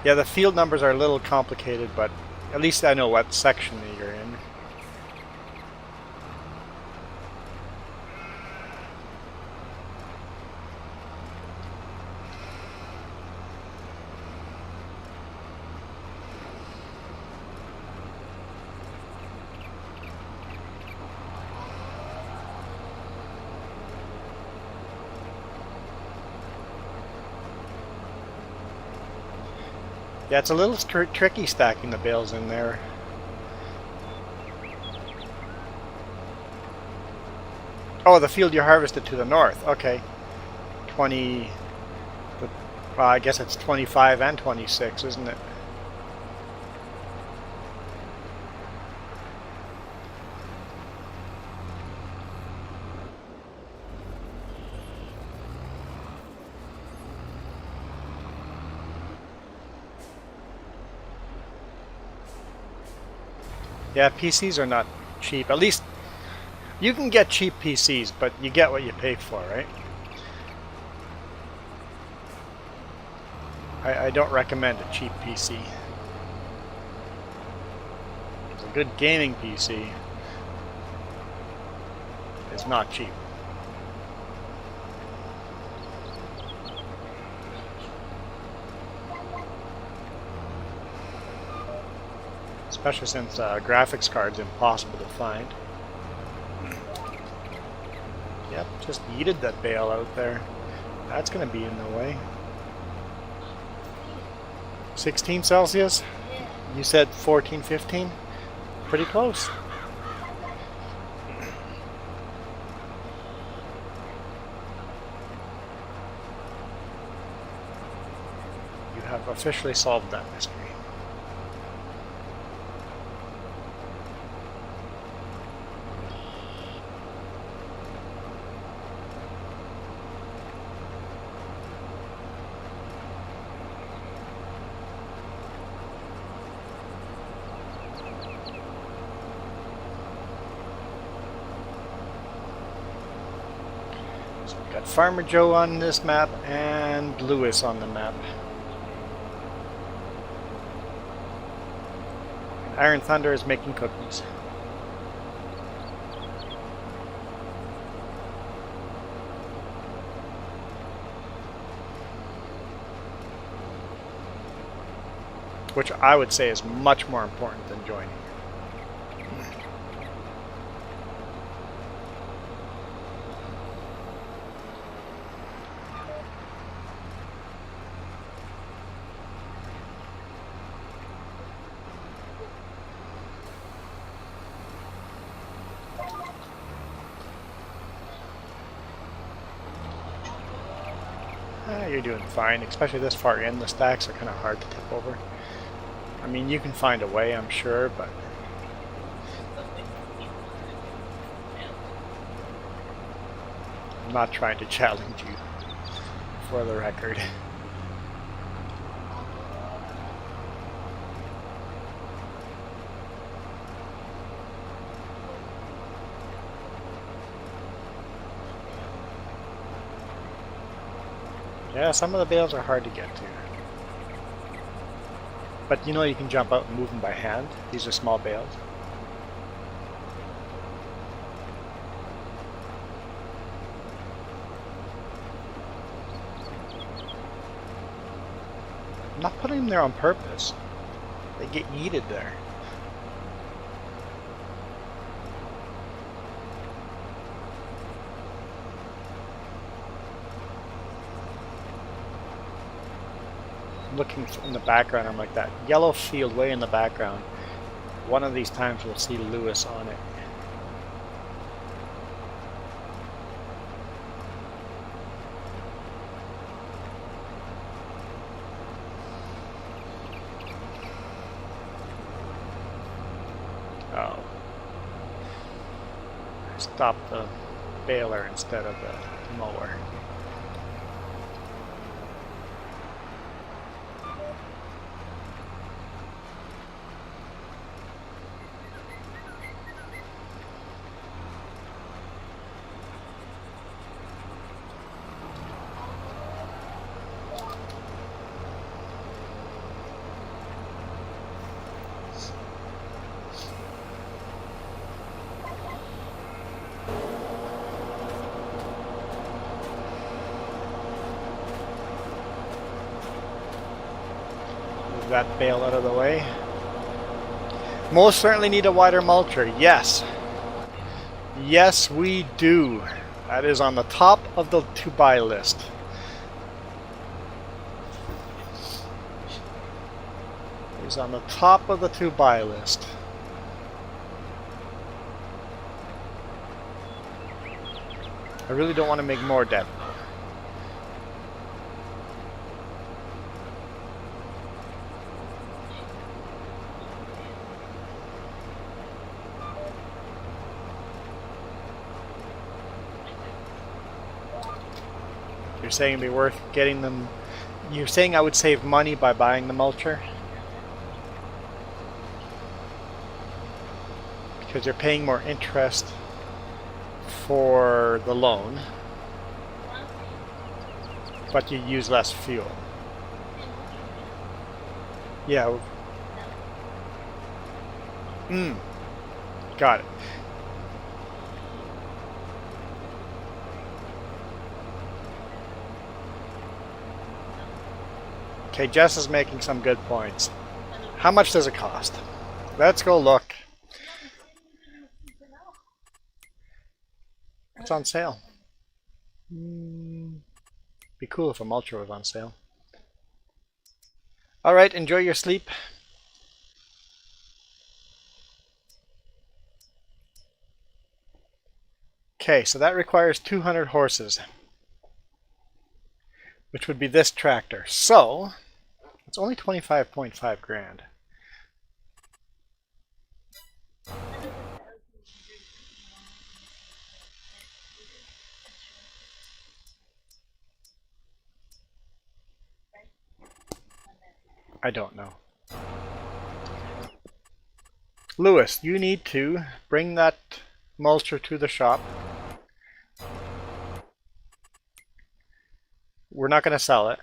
Speaker 2: Yeah, the field numbers are a little complicated, but at least I know what section you're in. Yeah, it's a little tricky stacking the bales in there. Oh, the field you harvested to the north. Okay. 20... Well, I guess it's 25 and 26, isn't it? Yeah, PCs are not cheap. At least you can get cheap PCs, but you get what you pay for, right? I don't recommend a cheap PC. A good gaming PC is not cheap. Especially since graphics card's impossible to find. Yep, just yeeted that bale out there. That's going to be in the way. 16 Celsius? You said 14, 15? Pretty close. You have officially solved that mystery. Got Farmer Joe on this map and Lewis on the map. Iron Thunder is making cookies. Which I would say is much more important than joining. You're doing fine, especially this far in. The stacks are kind of hard to tip over. I mean, you can find a way, I'm sure, but I'm not trying to challenge you, for the record. Yeah, some of the bales are hard to get to. But you know you can jump out and move them by hand. These are small bales. I'm not putting them there on purpose. They get yeeted there. Looking in the background, I'm like, that yellow field way in the background. One of these times we'll see Lewis on it. Oh. I stopped the baler instead of the mower. That bale out of the way. Most certainly need a wider mulcher. Yes. Yes, we do. That is on the top of the to buy list. It is on the top of the to buy list. I really don't want to make more debt. You're saying it'd be worth getting them. You're saying I would save money by buying the mulcher? Because you're paying more interest for the loan, but you use less fuel. Yeah. Got it. Okay, Jess is making some good points. How much does it cost? Let's go look. It's on sale. Be cool if a mulcher was on sale. Alright, enjoy your sleep. Okay, so that requires 200 horses, which would be this tractor. So it's only 25.5 grand. I don't know. Lewis, you need to bring that mulcher to the shop. We're not going to sell it,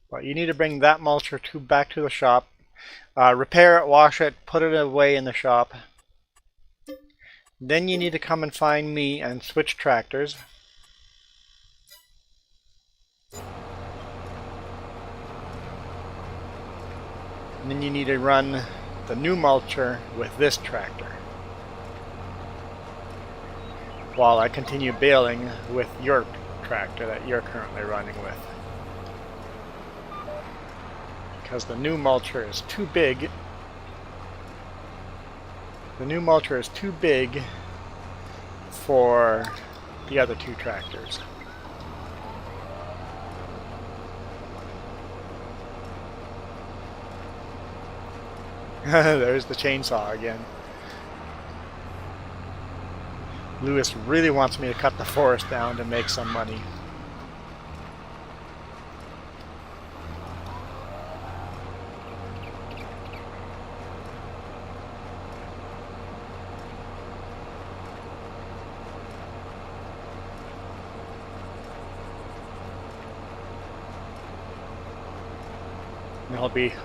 Speaker 2: but you need to bring that mulcher back to the shop. Repair it, wash it, put it away in the shop. Then you need to come and find me and switch tractors. And then you need to run the new mulcher with this tractor, while I continue baling with your tractor that you're currently running with. Because the new mulcher is too big. The new mulcher is too big for the other two tractors. There's the chainsaw again. Lewis really wants me to cut the forest down to make some money.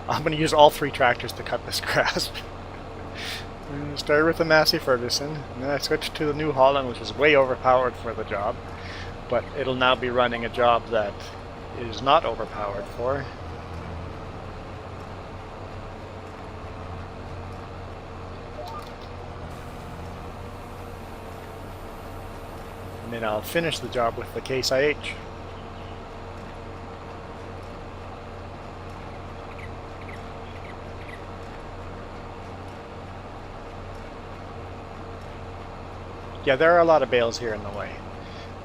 Speaker 2: I'm going to use all three tractors to cut this grass. Started with the Massey Ferguson, and then I switched to the New Holland, which is way overpowered for the job, but it'll now be running a job that is not overpowered for. And then I'll finish the job with the Case IH. Yeah, there are a lot of bales here in the way.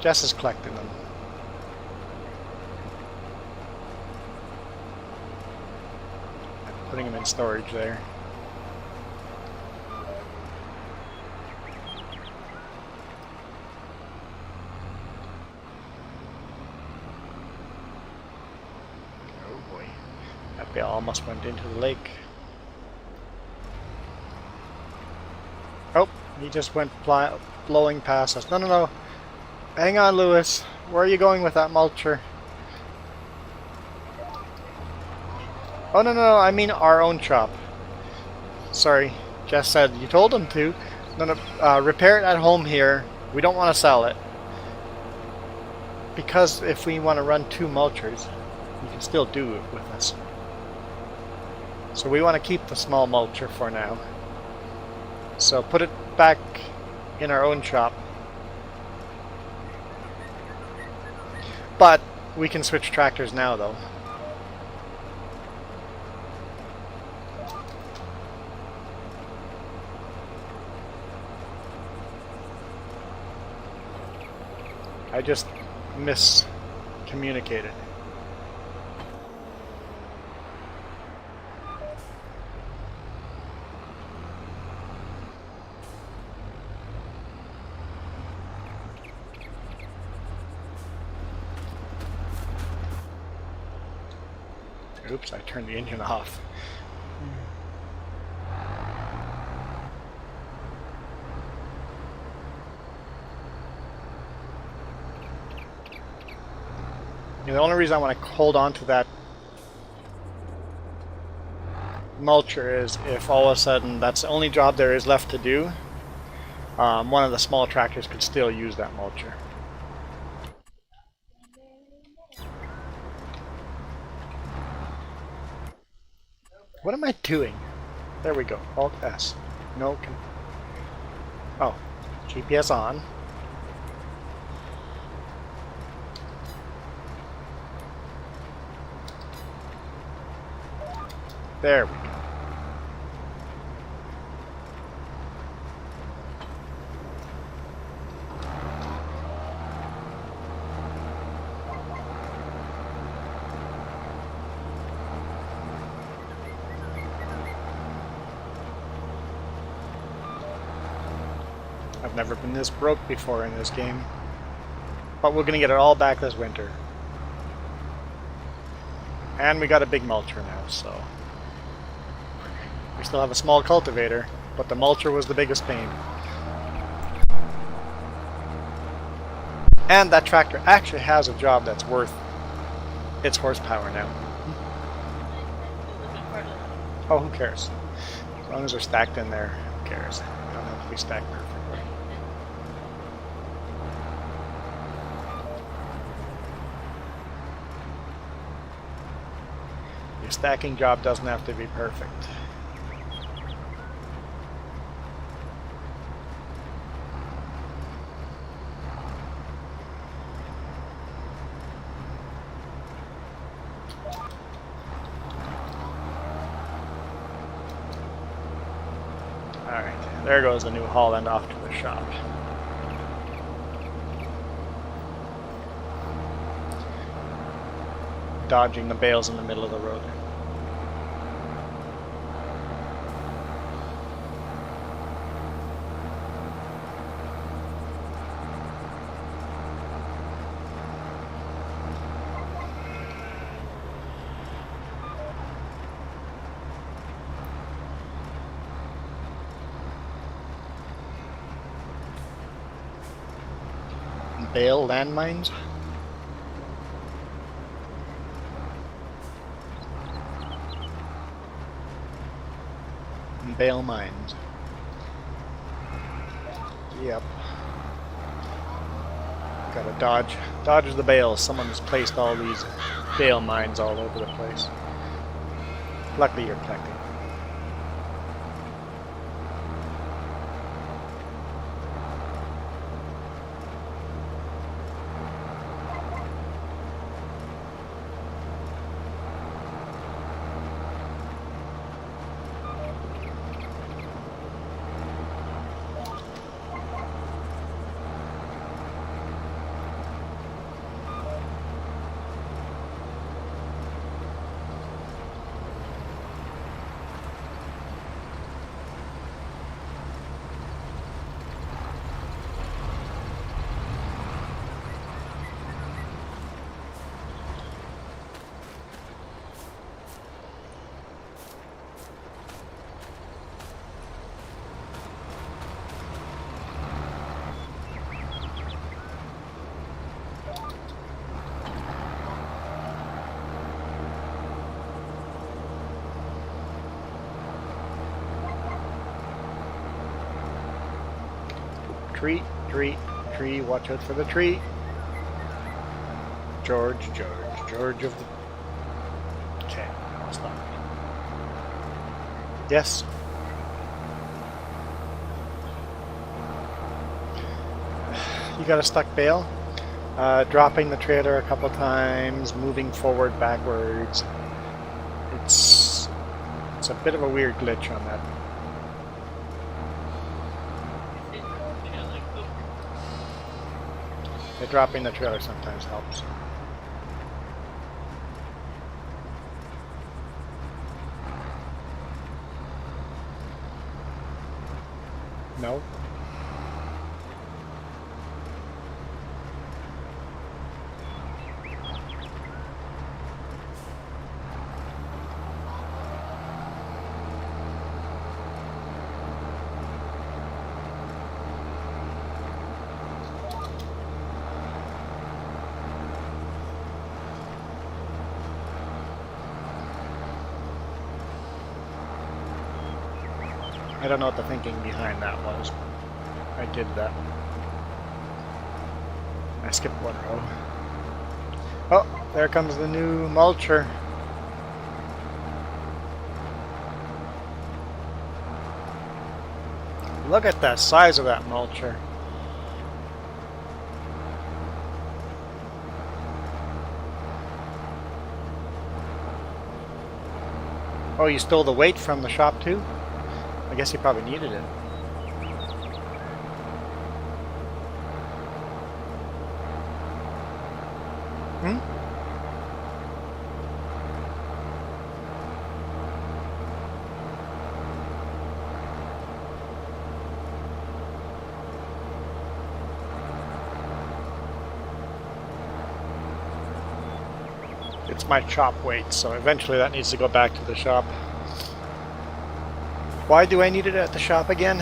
Speaker 2: Jess is collecting them. I'm putting them in storage there. Oh boy. That bale almost went into the lake. Oh, he just went blowing past us. No, no, no. Hang on, Lewis. Where are you going with that mulcher? Oh, no, no, no. I mean our own shop. Sorry. Jess said you told him to. No, no. Repair it at home here. We don't want to sell it. Because if we want to run two mulchers, you can still do it with us. So we want to keep the small mulcher for now. So put it back in our own shop. But we can switch tractors now, though. I just miscommunicated. Oops, I turned the engine off. The only reason I want to hold on to that mulcher is if all of a sudden that's the only job there is left to do, one of the small tractors could still use that mulcher. What am I doing? There we go. Alt S. No. Oh. GPS on. There we go. I've never been this broke before in this game. But we're going to get it all back this winter. And we got a big mulcher now, so... We still have a small cultivator, but the mulcher was the biggest pain. And that tractor actually has a job that's worth its horsepower now. Oh, who cares? As long as they're stacked in there, who cares? They don't have to be stacked perfectly. Your stacking job doesn't have to be perfect. Alright, there goes the New Holland off to the shop. Dodging the bales in the middle of the road. Bale landmines. Bale mines. Yep. Gotta dodge the bales. Someone has placed all these bale mines all over the place. Luckily you're collecting. Tree, tree, tree, watch out for the tree. George of the... Okay, I'll stop. Yes. You got a stuck bale? Dropping the trailer a couple times, moving forward, backwards. It's a bit of a weird glitch on that. Dropping the trailer sometimes helps. No? I don't know what the thinking behind that was. I did that. I skipped one row. Oh, there comes the new mulcher. Look at the size of that mulcher. Oh, you stole the weight from the shop too? I guess you probably needed it. Hmm? That's my chop weight, so eventually that needs to go back to the shop. Why do I need it at the shop again?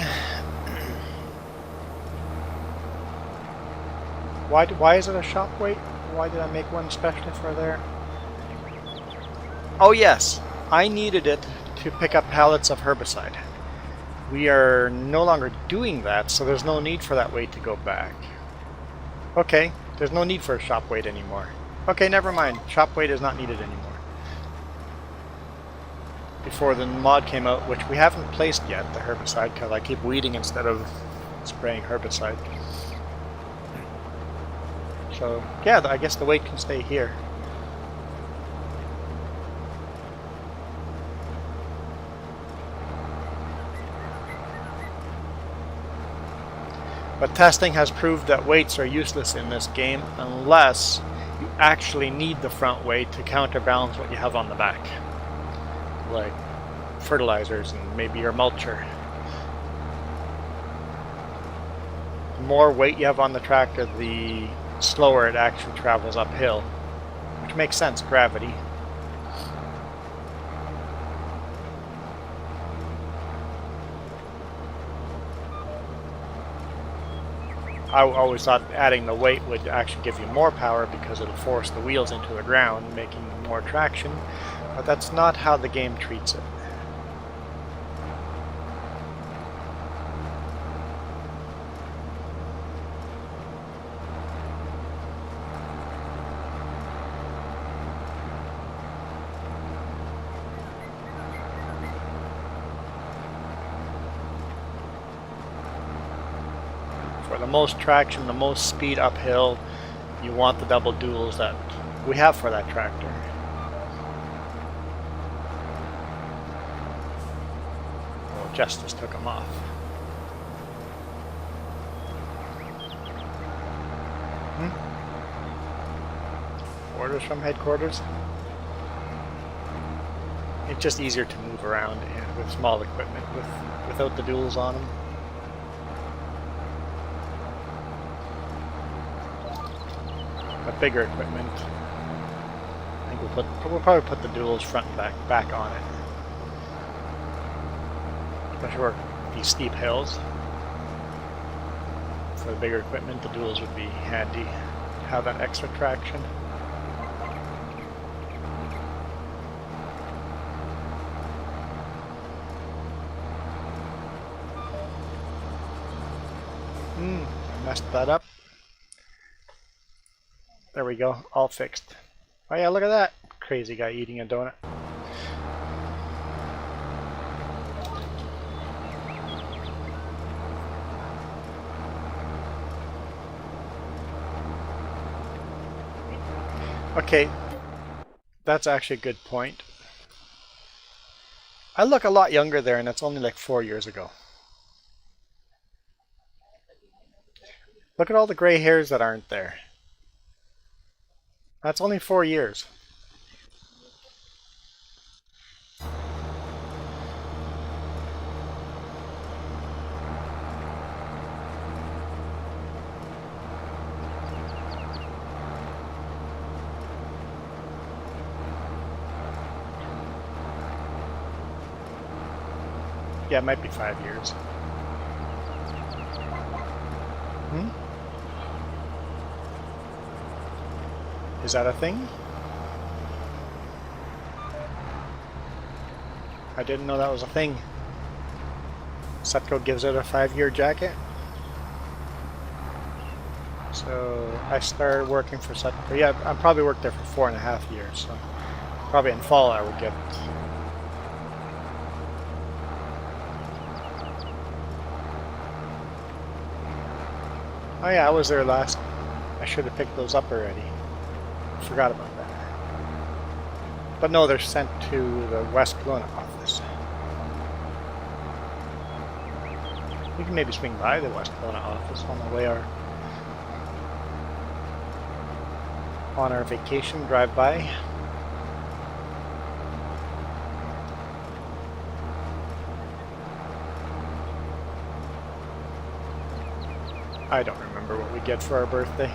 Speaker 2: Why is it a shop weight? Why did I make one specially for there? Oh yes, I needed it to pick up pallets of herbicide. We are no longer doing that, so there's no need for that weight to go back. Okay, there's no need for a shop weight anymore. Okay, never mind. Shop weight is not needed anymore. Before the mod came out, which we haven't placed yet, the herbicide, because I keep weeding instead of spraying herbicide. So, yeah, I guess the weight can stay here. But testing has proved that weights are useless in this game unless you actually need the front weight to counterbalance what you have on the back. Like fertilizers and maybe your mulcher. The more weight you have on the tractor, the slower it actually travels uphill. Which makes sense, gravity. I always thought adding the weight would actually give you more power because it'll force the wheels into the ground, making more traction, but that's not how the game treats it. For the most traction, the most speed uphill, you want the double duals that we have for that tractor. Oh, Jess just took them off. Orders from headquarters? It's just easier to move around with small equipment without the duals on them. But bigger equipment, I think we'll probably put the duals front and back on it. Especially for these steep hills. For the bigger equipment, the duals would be handy to have that extra traction. I messed that up. There we go, all fixed. Oh yeah, look at that crazy guy eating a donut. Okay, that's actually a good point. I look a lot younger there, and it's only like 4 years ago. Look at all the gray hairs that aren't there. That's only 4 years. Yeah, it might be 5 years. Is that a thing? I didn't know that was a thing. Setco gives it a 5-year jacket. So I started working for Setco. Yeah, I probably worked there for 4.5 years. So probably in fall I would get it. Oh yeah, I was there last. I should have picked those up already. Forgot about that. But no, they're sent to the West Kelowna office. We can maybe swing by the West Kelowna office on the way on our vacation, drive by. I don't remember what we get for our birthday.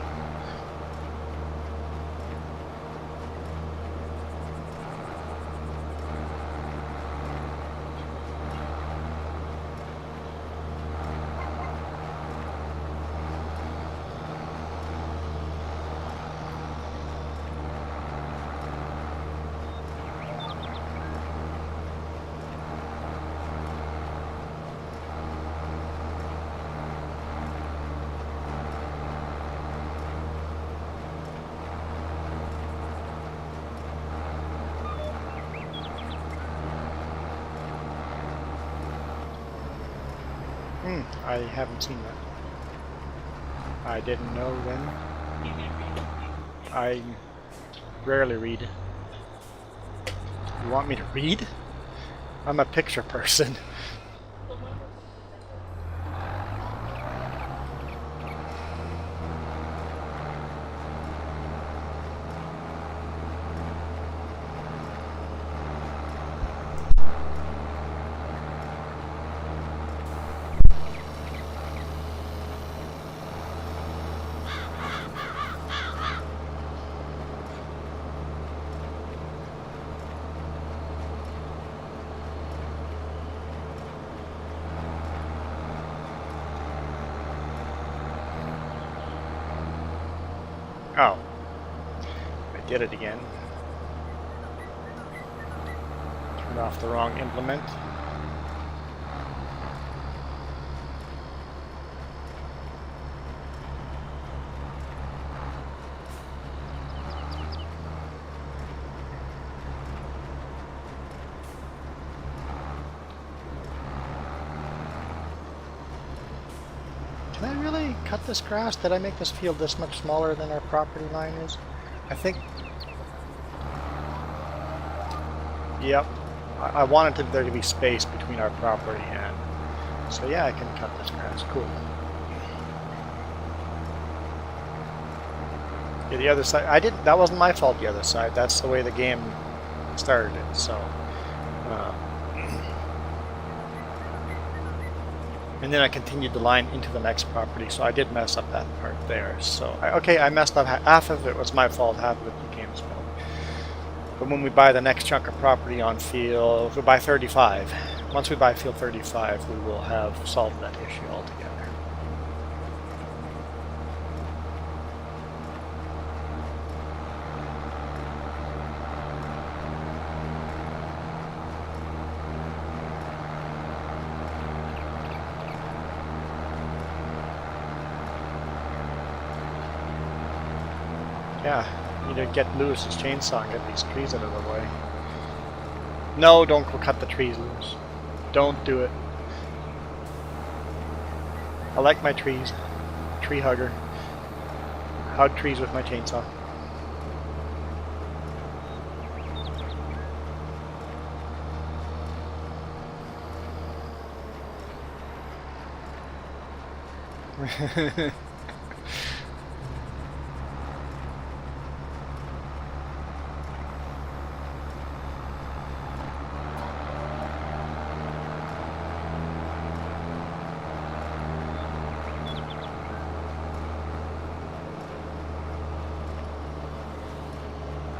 Speaker 2: I haven't seen that. I didn't know then. I rarely read. You want me to read? I'm a picture person. Oh, I did it again. Turned off the wrong implement. Can I really cut this grass? Did I make this field this much smaller than our property line is? I think... Yep. I wanted there to be space between our property and... So yeah, I can cut this grass. Cool. Yeah, the other side... That wasn't my fault, the other side. That's the way the game started it, so... And then I continued the line into the next property, so I did mess up that part there. So, okay, I messed up. Half of it was my fault, half of it the game's fault. But when we buy the next chunk of property on field, if we buy 35, once we buy field 35, we will have solved that issue altogether. Yeah, need to get Lewis's chainsaw and get these trees out of the way. No, don't go cut the trees, Lewis. Don't do it. I like my trees. Tree hugger. Hug trees with my chainsaw.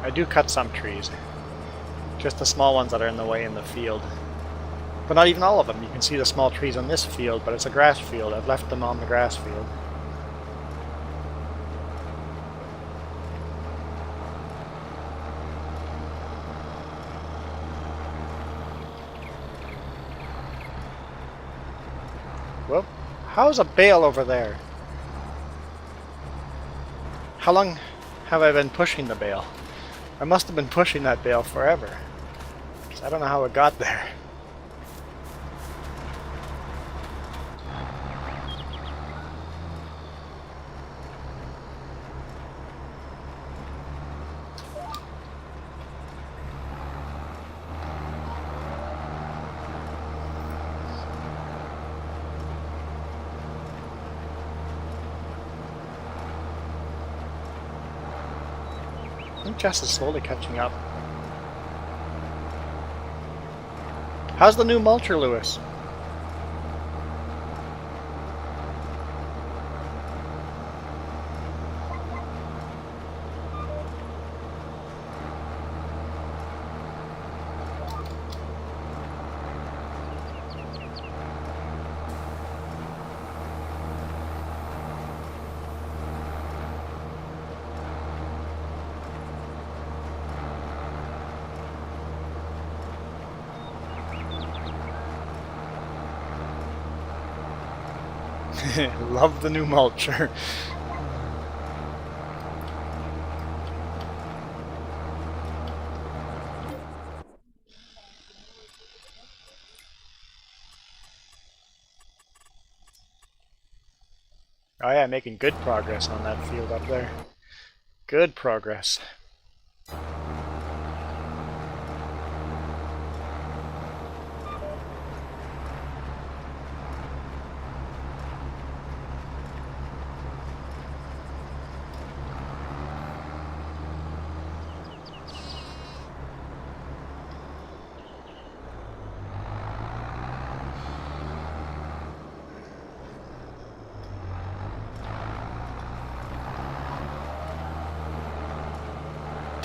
Speaker 2: I do cut some trees, just the small ones that are in the way in the field. But not even all of them. You can see the small trees on this field, but it's a grass field. I've left them on the grass field. Whoop. How's a bale over there? How long have I been pushing the bale? I must have been pushing that bale forever. I don't know how it got there. I think Jess is slowly catching up. How's the new mulcher, Lewis? Love the new mulcher. Oh yeah, making good progress on that field up there. Good progress.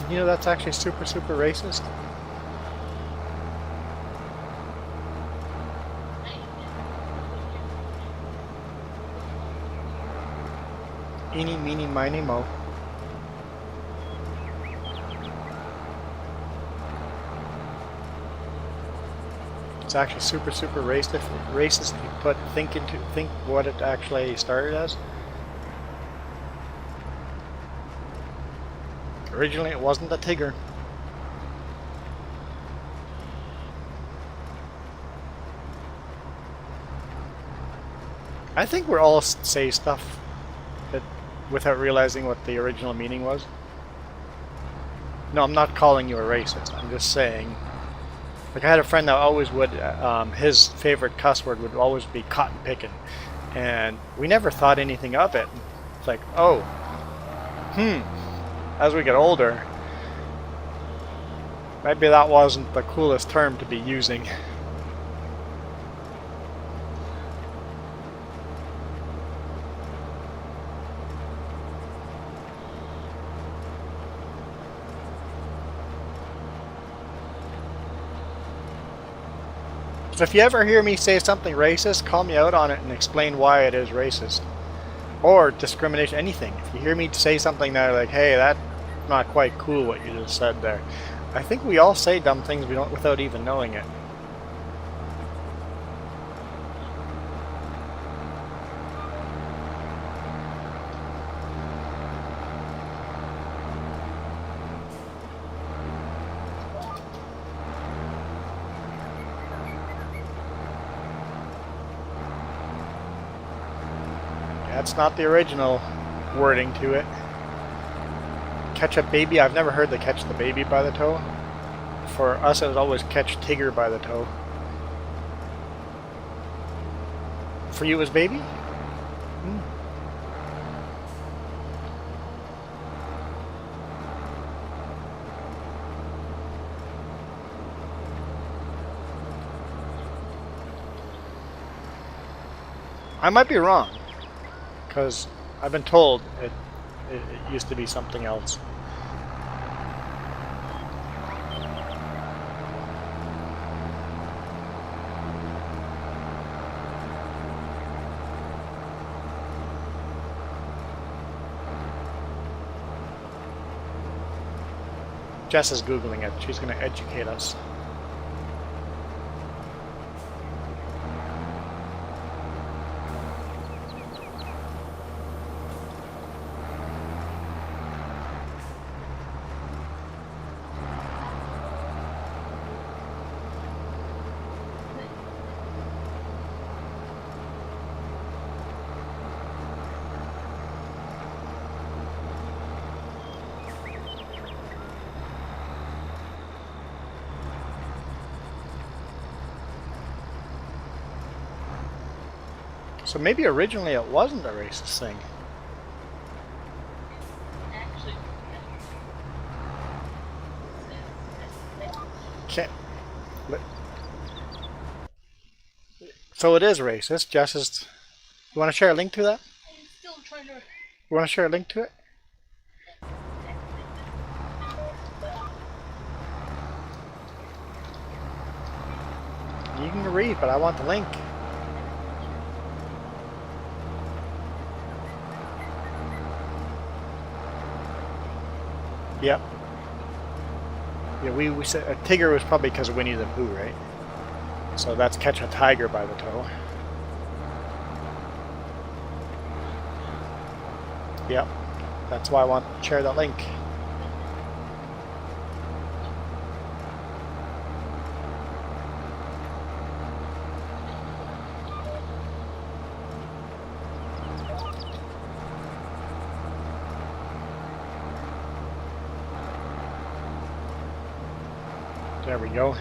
Speaker 2: You know that's actually super racist? Eeny, meeny, miny, mo. It's actually super racist if you think what it actually started as. Originally it wasn't a Tigger. I think we're all say stuff that without realizing what the original meaning was. No, I'm not calling you a racist. I'm just saying. Like I had a friend that always would, his favorite cuss word would always be cotton picking, and we never thought anything of it. It's like, oh, as we get older, maybe that wasn't the coolest term to be using. So if you ever hear me say something racist, call me out on it and explain why it is racist. Or discrimination, anything. If you hear me say something that like, hey, that's not quite cool what you just said there. I think we all say dumb things we don't without even knowing it. That's not the original wording to it. Catch a baby, I've never heard the catch the baby by the toe. For us it was always catch Tigger by the toe. For you it was baby? I might be wrong, because I've been told it used to be something else. Jess is Googling it. She's going to educate us. So maybe originally it wasn't a racist thing. Can't. So it is racist. Jess is. You want to share a link to that?
Speaker 3: I'm still trying to.
Speaker 2: You want to share a link to it? You can read, but I want the link. Yep. Yeah, we said a Tigger was probably because of Winnie the Pooh, right? So that's catch a tiger by the toe. Yep. That's why I want to share that link. There we go.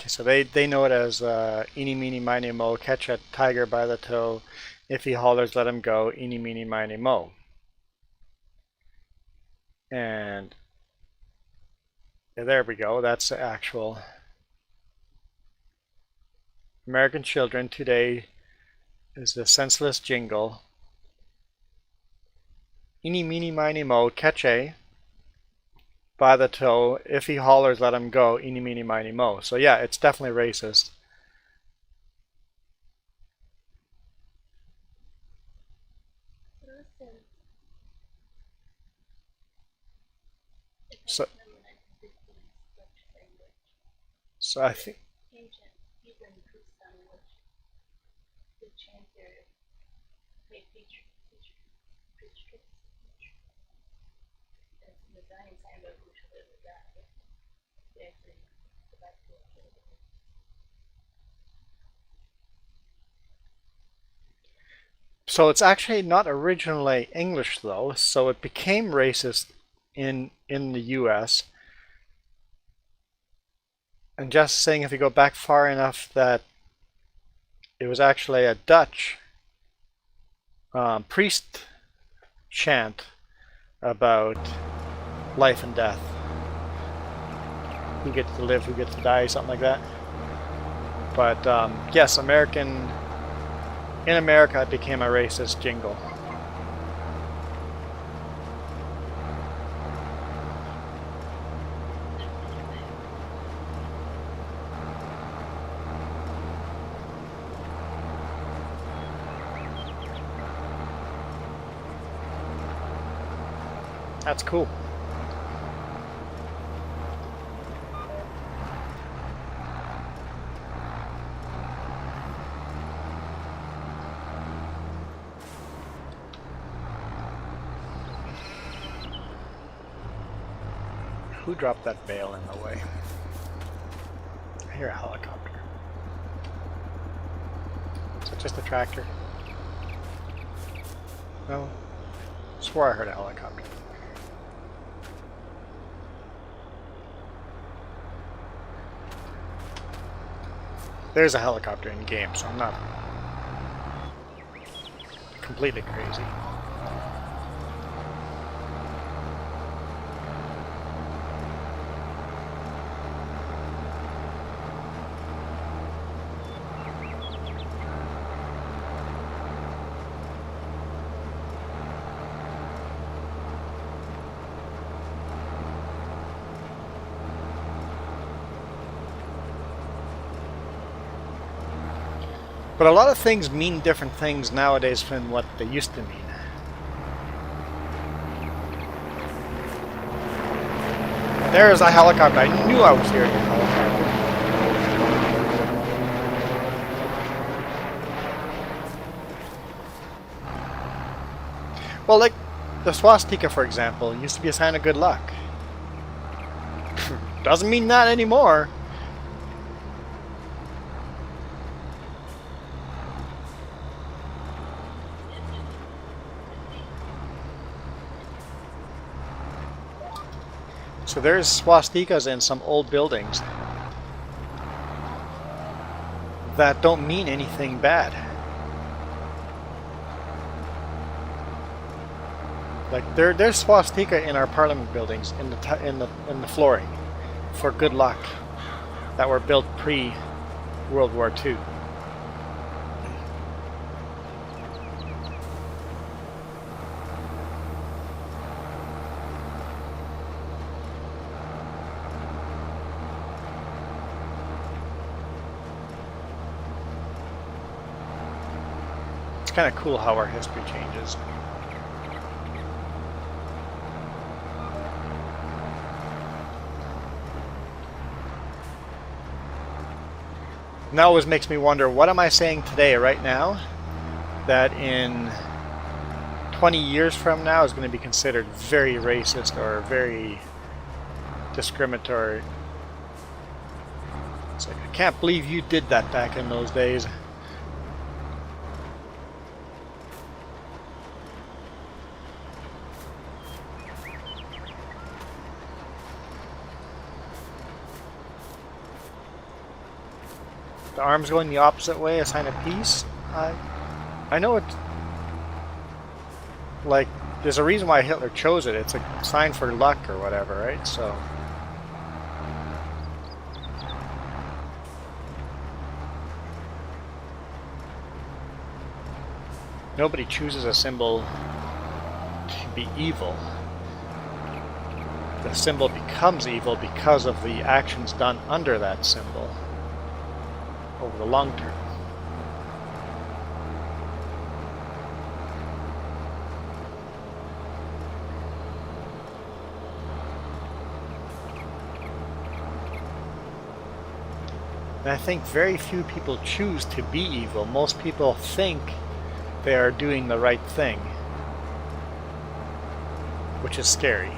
Speaker 2: So they know it as eeny, meeny, miny, mo, catch a tiger by the toe. If he hollers, let him go, eeny, meeny, miny, mo. And there we go. That's the actual American children today is the senseless jingle. Eeny, meeny, miny, mo, catch a by the toe. If he hollers, let him go, eeny, meeny, miny, mo. So yeah, it's definitely racist. So I think so it's actually not originally English though, so it became racist in the US. And just saying if you go back far enough that it was actually a Dutch priest chant about life and death. Who gets to live, who gets to die, something like that. But yes, in America it became a racist jingle. That's cool. Who dropped that bale in the way? I hear a helicopter. Is it just a tractor? No. Swore I heard a helicopter. There's a helicopter in game, so I'm not completely crazy. But a lot of things mean different things nowadays than what they used to mean. There's a helicopter. I knew I was hearing a helicopter. Well, like the swastika, for example, used to be a sign of good luck. Doesn't mean that anymore. So there's swastikas in some old buildings that don't mean anything bad. Like there's swastika in our parliament buildings in the flooring for good luck that were built pre-World War II. It's kind of cool how our history changes. Now always makes me wonder, what am I saying today, right now, that in 20 years from now is going to be considered very racist or very discriminatory It's like, I can't believe you did that back in those days. The arm's going the opposite way, a sign of peace? I know it's... Like, there's a reason why Hitler chose it. It's a sign for luck or whatever, right? So... Nobody chooses a symbol to be evil. The symbol becomes evil because of the actions done under that symbol over the long term. And I think very few people choose to be evil. Most people think they are doing the right thing, which is scary.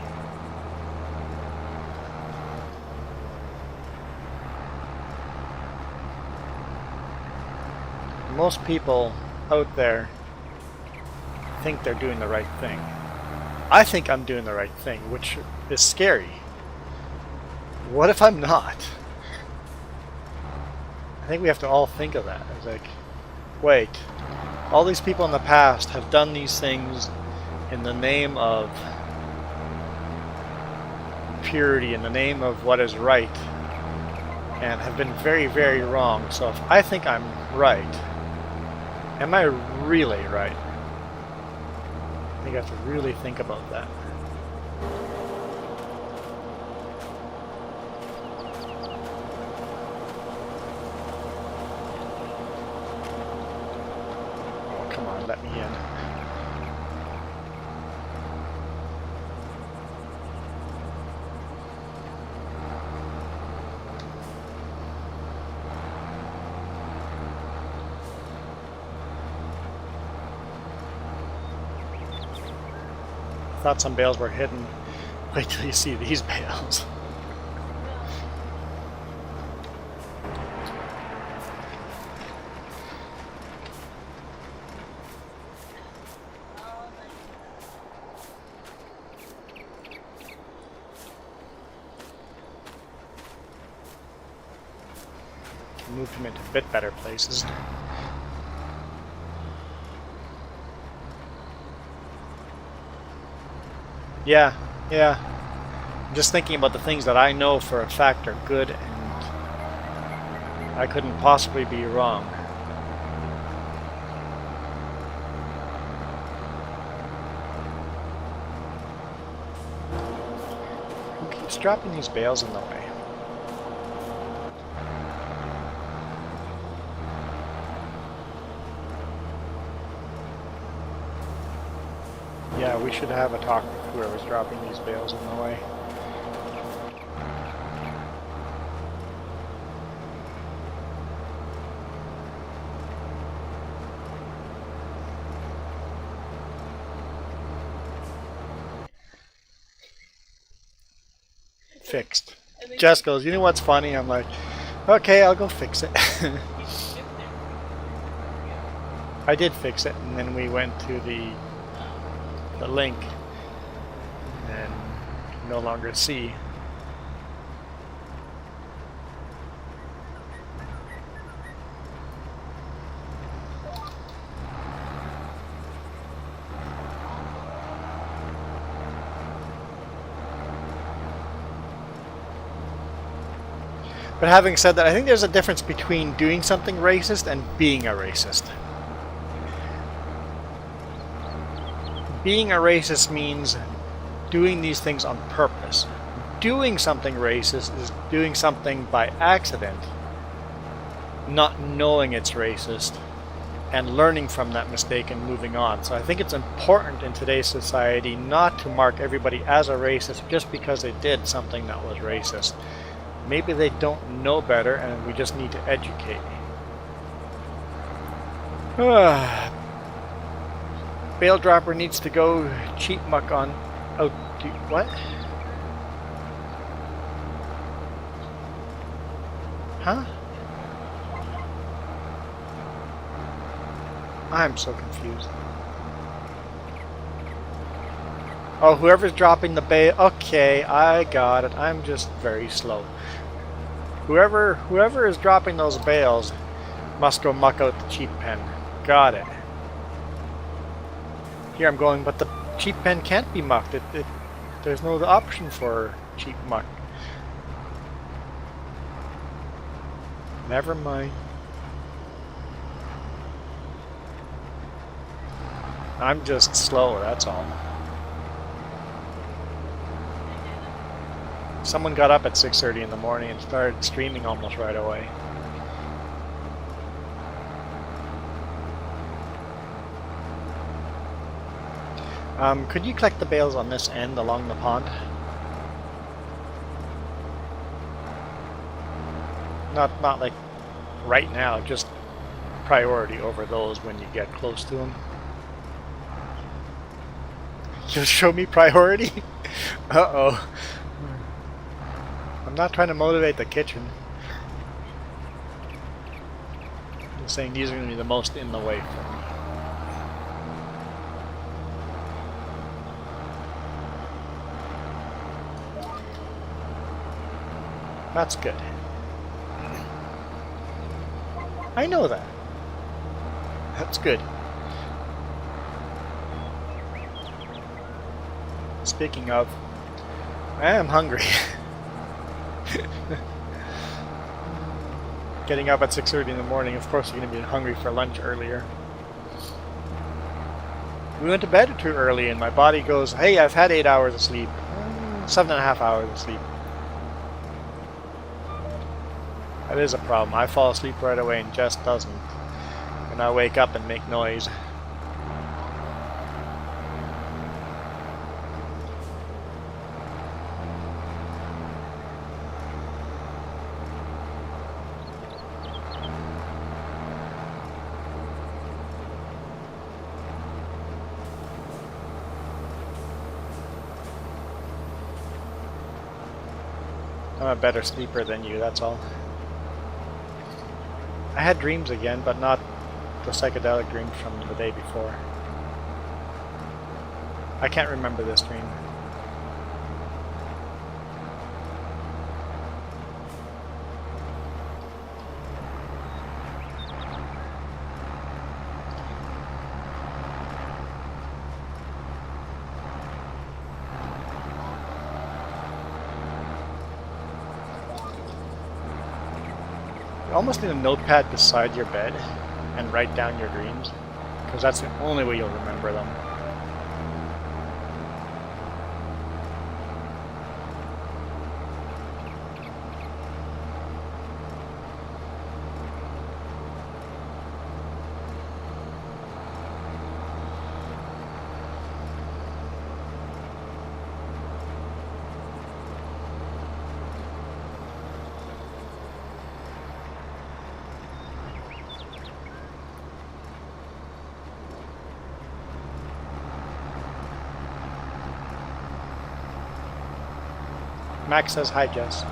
Speaker 2: Most people out there think they're doing the right thing. I think I'm doing the right thing, which is scary. What if I'm not? I think we have to all think of that. It's like, wait, all these people in the past have done these things in the name of purity, in the name of what is right, and have been very, very wrong. So if I think I'm right, am I really right? I think I have to really think about that. Oh, come on, let me in. Thought some bales were hidden. Wait till you see these bales. Moved them into a bit better places. Yeah. I'm just thinking about the things that I know for a fact are good, and I couldn't possibly be wrong. Who keeps dropping these bales in the way? Yeah, we should have a talk with whoever's dropping these bales in the way. Fixed. Jess goes, you know what's funny? I'm like, okay, I'll go fix it. I did fix it, and then we went to the link and no longer see. But having said that, I think there's a difference between doing something racist and being a racist. Being a racist means doing these things on purpose. Doing something racist is doing something by accident, not knowing it's racist, and learning from that mistake and moving on. So I think it's important in today's society not to mark everybody as a racist just because they did something that was racist. Maybe they don't know better and we just need to educate. Bale dropper needs to go cheap muck on... Oh, what? Huh? I'm so confused. Oh, whoever's dropping the bale. Okay, I got it. I'm just very slow. Whoever is dropping those bales must go muck out the cheap pen. Got it. Here I'm going, but the cheap pen can't be mucked. There's no option for cheap muck. Never mind. I'm just slow, that's all. Someone got up at 6:30 in the morning and started streaming almost right away. Could you collect the bales on this end along the pond? Not like right now, just priority over those when you get close to them. Just show me priority? Uh-oh. I'm not trying to motivate the kitchen. I'm saying these are going to be the most in the way for me. That's good. I know that. That's good. Speaking of, I am hungry. Getting up at 6:30 in the morning, of course you're going to be hungry for lunch earlier. We went to bed too early and my body goes, hey, I've had 8 hours of sleep. 7.5 hours of sleep. That is a problem. I fall asleep right away and Jess doesn't. And I wake up and make noise. I'm a better sleeper than you, that's all. I had dreams again, but not the psychedelic dreams from the day before. I can't remember this dream. You almost need a notepad beside your bed and write down your dreams, because that's the only way you'll remember them. Max says hi, Jess.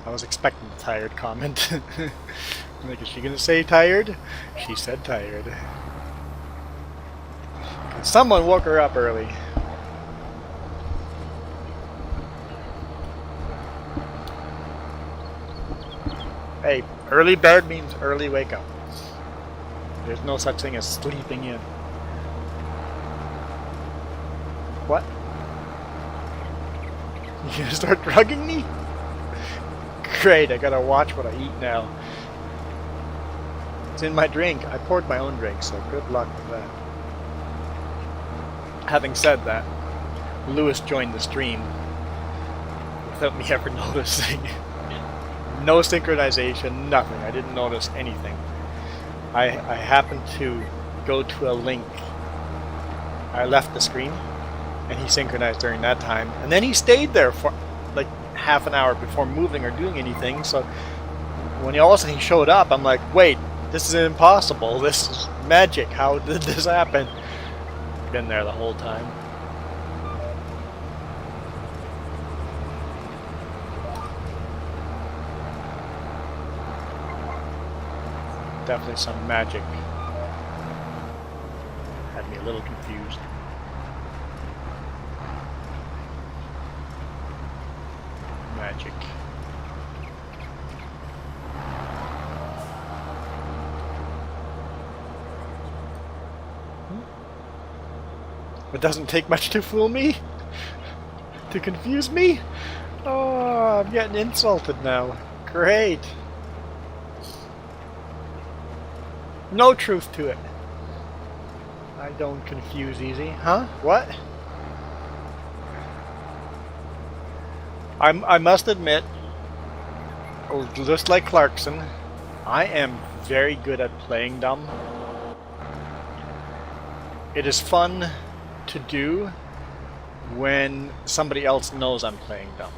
Speaker 2: I was expecting a tired comment. Like, is she gonna say tired? She said tired. Someone woke her up early. Hey, early bed means early wake up. There's no such thing as sleeping in. What? You gonna start drugging me? Great, I gotta watch what I eat now. It's in my drink. I poured my own drink, so good luck with that. Having said that, Lewis joined the stream without me ever noticing. No synchronization, nothing. I didn't notice anything. I happened to go to a link. I left the screen and he synchronized during that time. And then he stayed there for like half an hour before moving or doing anything. So when all of a sudden he showed up, I'm like, wait, this is impossible. This is magic. How did this happen? Been there the whole time. Definitely some magic. Had me a little confused. Magic. It doesn't take much to fool me? To confuse me? Oh, I'm getting insulted now. Great. No truth to it. I don't confuse easy. Huh? What? I must admit, just like Clarkson, I am very good at playing dumb. It is fun to do when somebody else knows I'm playing dumb.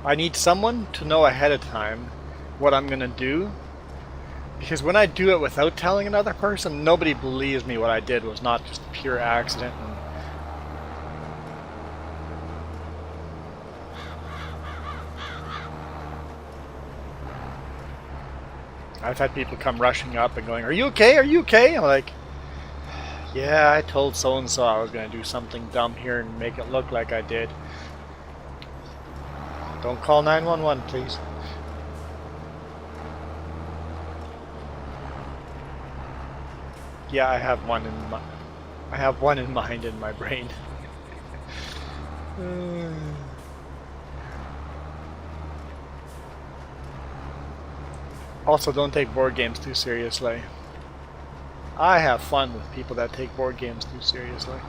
Speaker 2: I need someone to know ahead of time what I'm gonna do, because when I do it without telling another person, nobody believes me what I did was not just pure accident. And I've had people come rushing up and going, "Are you okay? Are you okay?" I'm like, "Yeah, I told so-and-so I was gonna do something dumb here and make it look like I did. Don't call 911, please." Yeah, I have one in mind in my brain. Also, don't take board games too seriously. I have fun with people that take board games too seriously.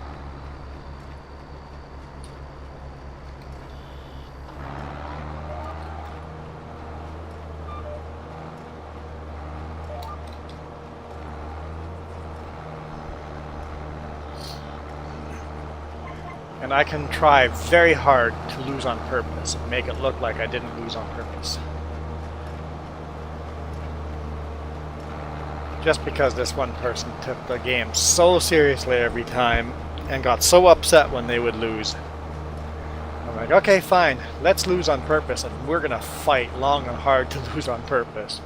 Speaker 2: And I can try very hard to lose on purpose and make it look like I didn't lose on purpose. Just because this one person took the game so seriously every time and got so upset when they would lose. I'm like, okay, fine, let's lose on purpose, and we're gonna fight long and hard to lose on purpose.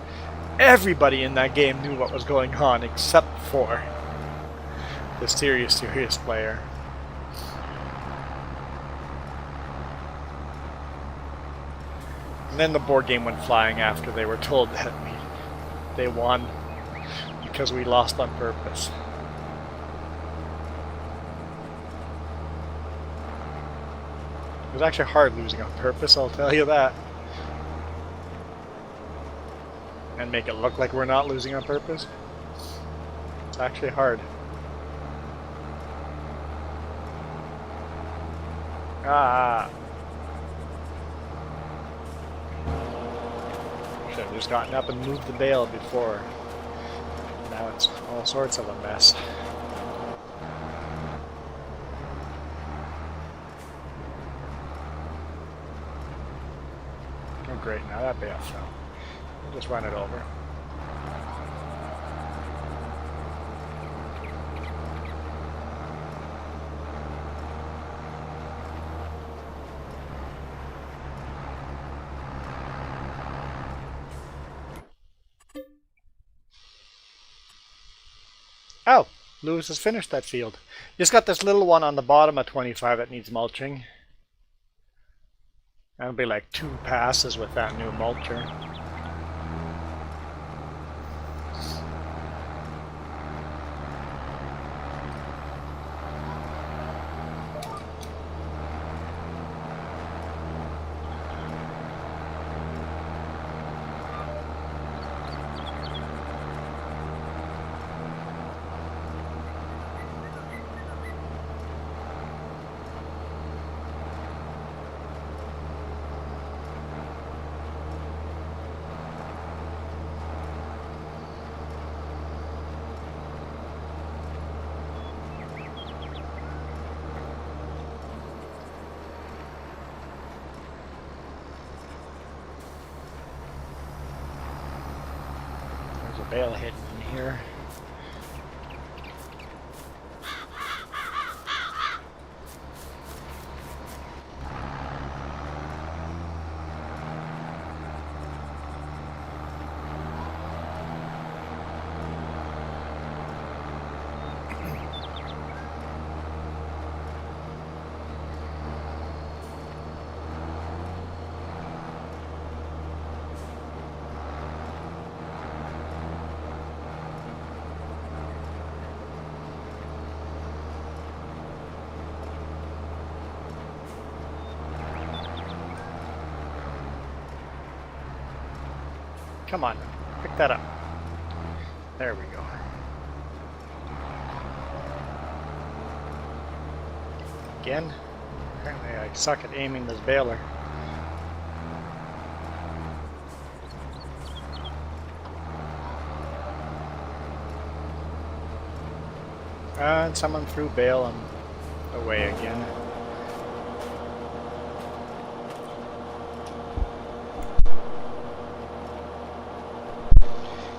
Speaker 2: Everybody in that game knew what was going on except for the serious player. And then the board game went flying after they were told that they won because we lost on purpose. It was actually hard losing on purpose, I'll tell you that. And make it look like we're not losing on purpose. It's actually hard. Ah. Should have just gotten up and moved the bale before. Now it's all sorts of a mess. Oh great, now that bale fell. We'll just run it over. Oh, Lewis has finished that field. Just got this little one on the bottom of 25 that needs mulching. That'll be like 2 passes with that new mulcher. a bale hidden in here. Come on, pick that up. There we go. Again, apparently I suck at aiming this baler. And someone threw bale and away again.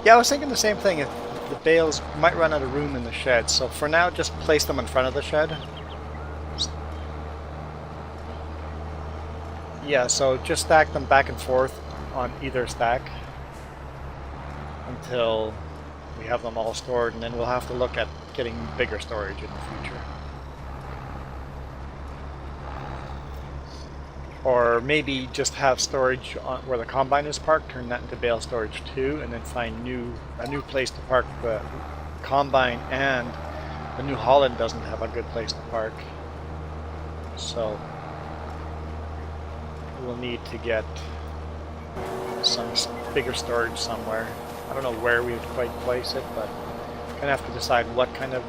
Speaker 2: Yeah, I was thinking the same thing. If the bales might run out of room in the shed, so for now, just place them in front of the shed. Yeah, so just stack them back and forth on either stack until we have them all stored, and then we'll have to look at getting bigger storage in the future. Or maybe just have storage on where the combine is parked, turn that into bale storage too, and then find a new place to park the combine, and the New Holland doesn't have a good place to park. So we'll need to get some bigger storage somewhere. I don't know where we would quite place it, but kind of have to decide what kind of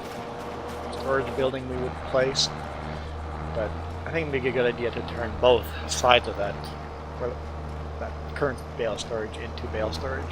Speaker 2: storage building we would place. But I think it'd be a good idea to turn both sides of that current bale storage into bale storage.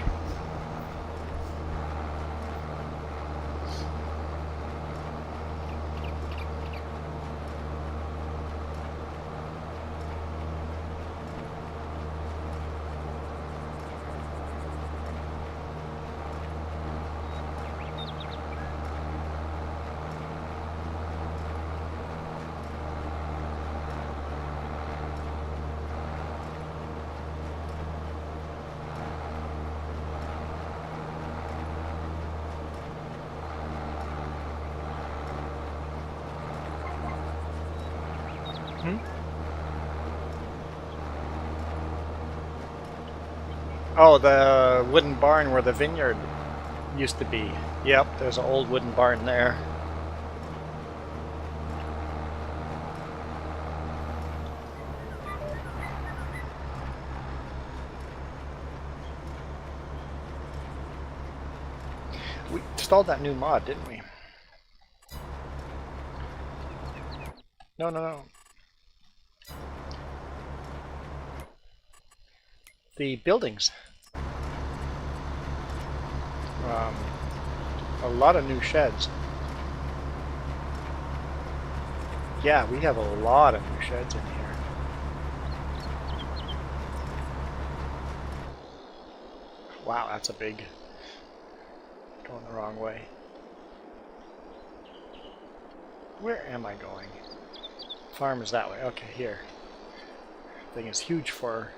Speaker 2: Oh, the wooden barn where the vineyard used to be. Yep, there's an old wooden barn there. We installed that new mod, didn't we? No. The buildings. A lot of new sheds. Yeah, we have a lot of new sheds in here. Wow, that's a big... going the wrong way. Where am I going? Farm is that way. Okay, here. Thing is huge for...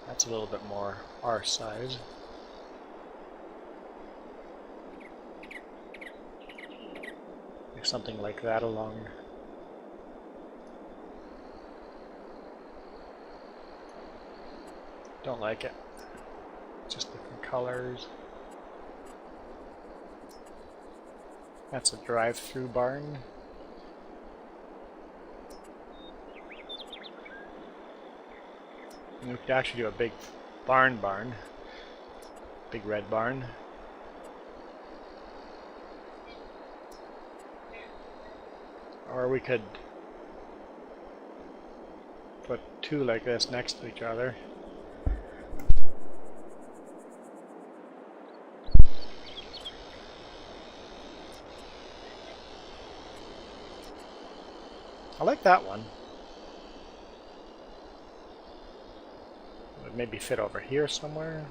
Speaker 2: That's a little bit more our size. Maybe something like that along. Don't like it. Just different colors. That's a drive-through barn. We could actually do a big barn. Big red barn. Or we could put two like this next to each other. I like that one. would maybe fit over here somewhere.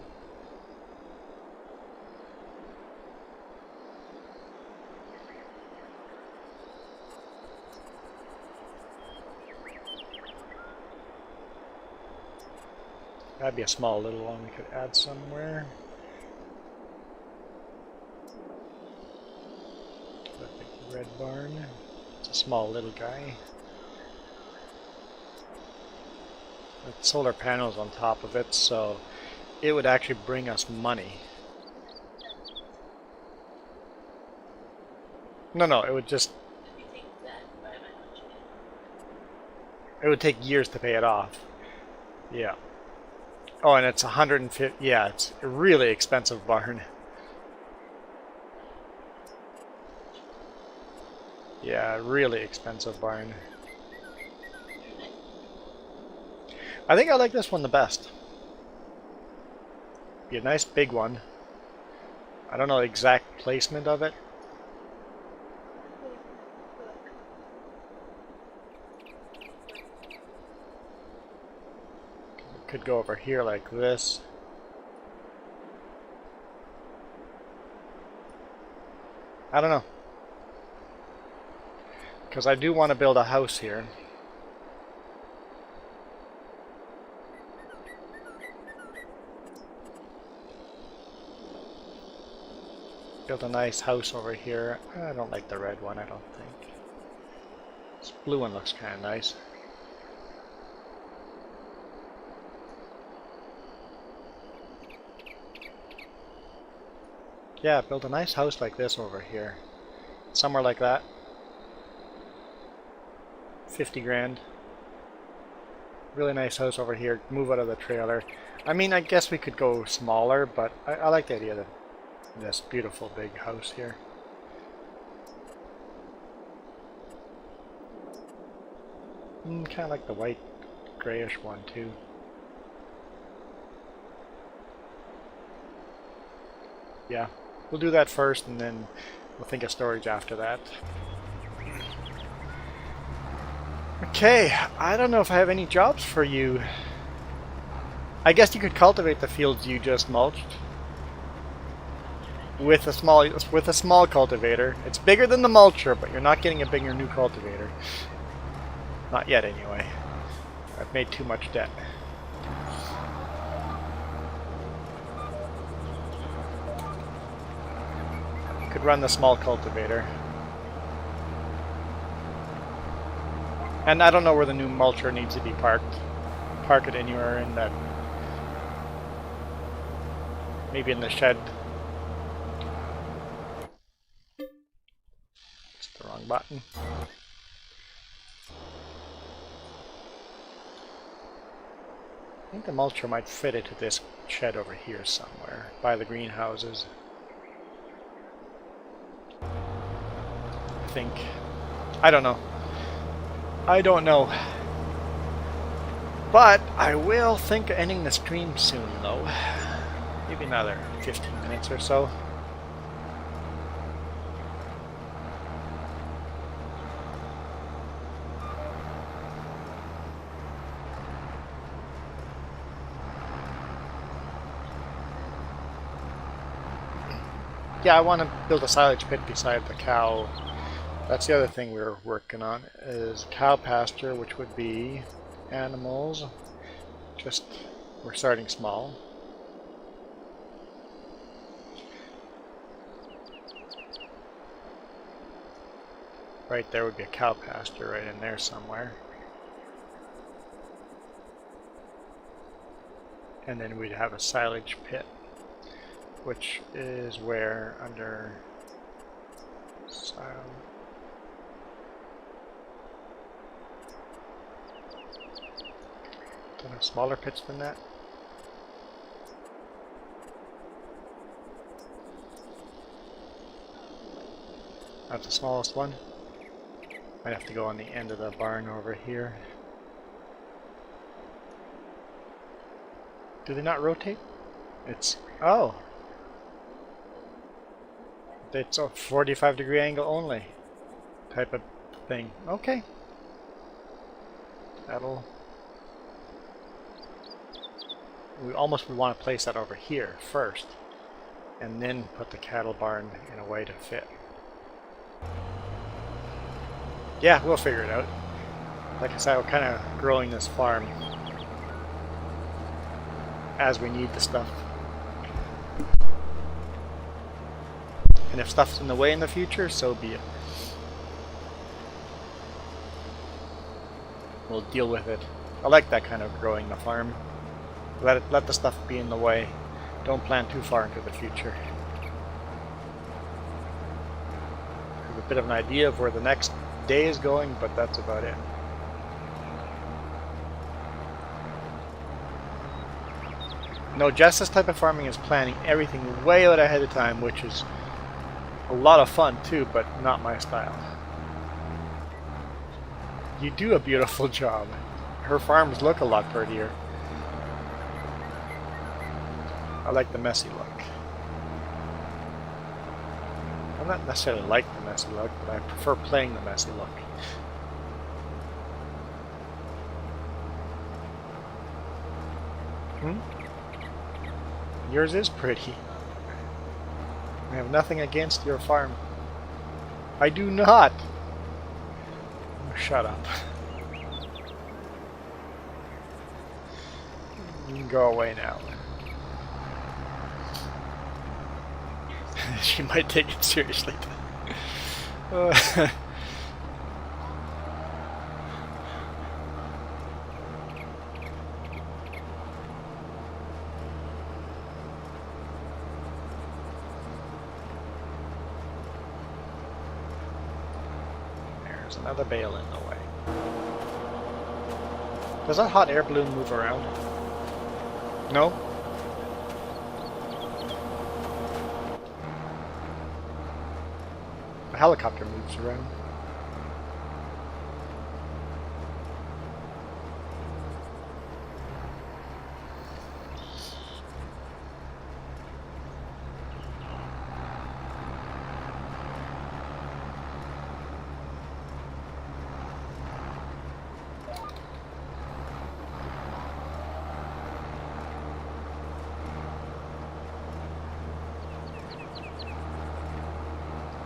Speaker 2: That'd be a small little one we could add somewhere. The big red barn. It's a small little guy. With solar panels on top of it, so it would actually bring us money. No, it would just... It would take years to pay it off. Yeah. Oh, and it's 150. Yeah, it's a really expensive barn. Yeah, really expensive barn. I think I like this one the best. Be a nice big one. I don't know the exact placement of it. Could go over here like this. I don't know. Because I do want to build a house here. Build a nice house over here. I don't like the red one, I don't think. This blue one looks kind of nice. Yeah, build a nice house like this over here. Somewhere like that. 50 grand. Really nice house over here. Move out of the trailer. I mean, I guess we could go smaller, but I like the idea of this beautiful big house here. Kind of like the white grayish one too. Yeah, we'll do that first and then we'll think of storage after that. Okay, I don't know if I have any jobs for you. I guess you could cultivate the fields you just mulched with a small cultivator. It's bigger than the mulcher, but you're not getting a bigger new cultivator. Not yet, anyway. I've made too much debt. You could run the small cultivator. And I don't know where the new mulcher needs to be parked. Park it anywhere in that. Maybe in the shed. It's the wrong button. I think the mulcher might fit into this shed over here somewhere, by the greenhouses. I think. I don't know. I don't know. But I will think of ending the stream soon, though. Maybe another 15 minutes or so. Yeah, I want to build a silage pit beside the cow. That's the other thing we're working on, is cow pasture, which would be animals. Just, we're starting small. Right there would be a cow pasture right in there somewhere. And then we'd have a silage pit, which is where under silage. Don't have smaller pits than that. That's the smallest one. Might have to go on the end of the barn over here. Do they not rotate? It's... oh! It's a 45-degree angle only type of thing. Okay. That'll... we almost would want to place that over here first, and then put the cattle barn in a way to fit. Yeah, we'll figure it out. Like I said, we're kind of growing this farm as we need the stuff. And if stuff's in the way in the future, so be it. We'll deal with it. I like that kind of growing the farm. Let the stuff be in the way. Don't plan too far into the future. Have a bit of an idea of where the next day is going, but that's about it. No, Jess, this type of farming is planning everything way out ahead of time, which is a lot of fun too, but not my style. You do a beautiful job. Her farms look a lot prettier. I like the messy look. I'm not necessarily like the messy look, but I prefer playing the messy look. Yours is pretty. I have nothing against your farm. I do not! Shut up. You can go away now. She might take it seriously. There's another bale in the way. Does that hot air balloon move around? No? The helicopter moves around.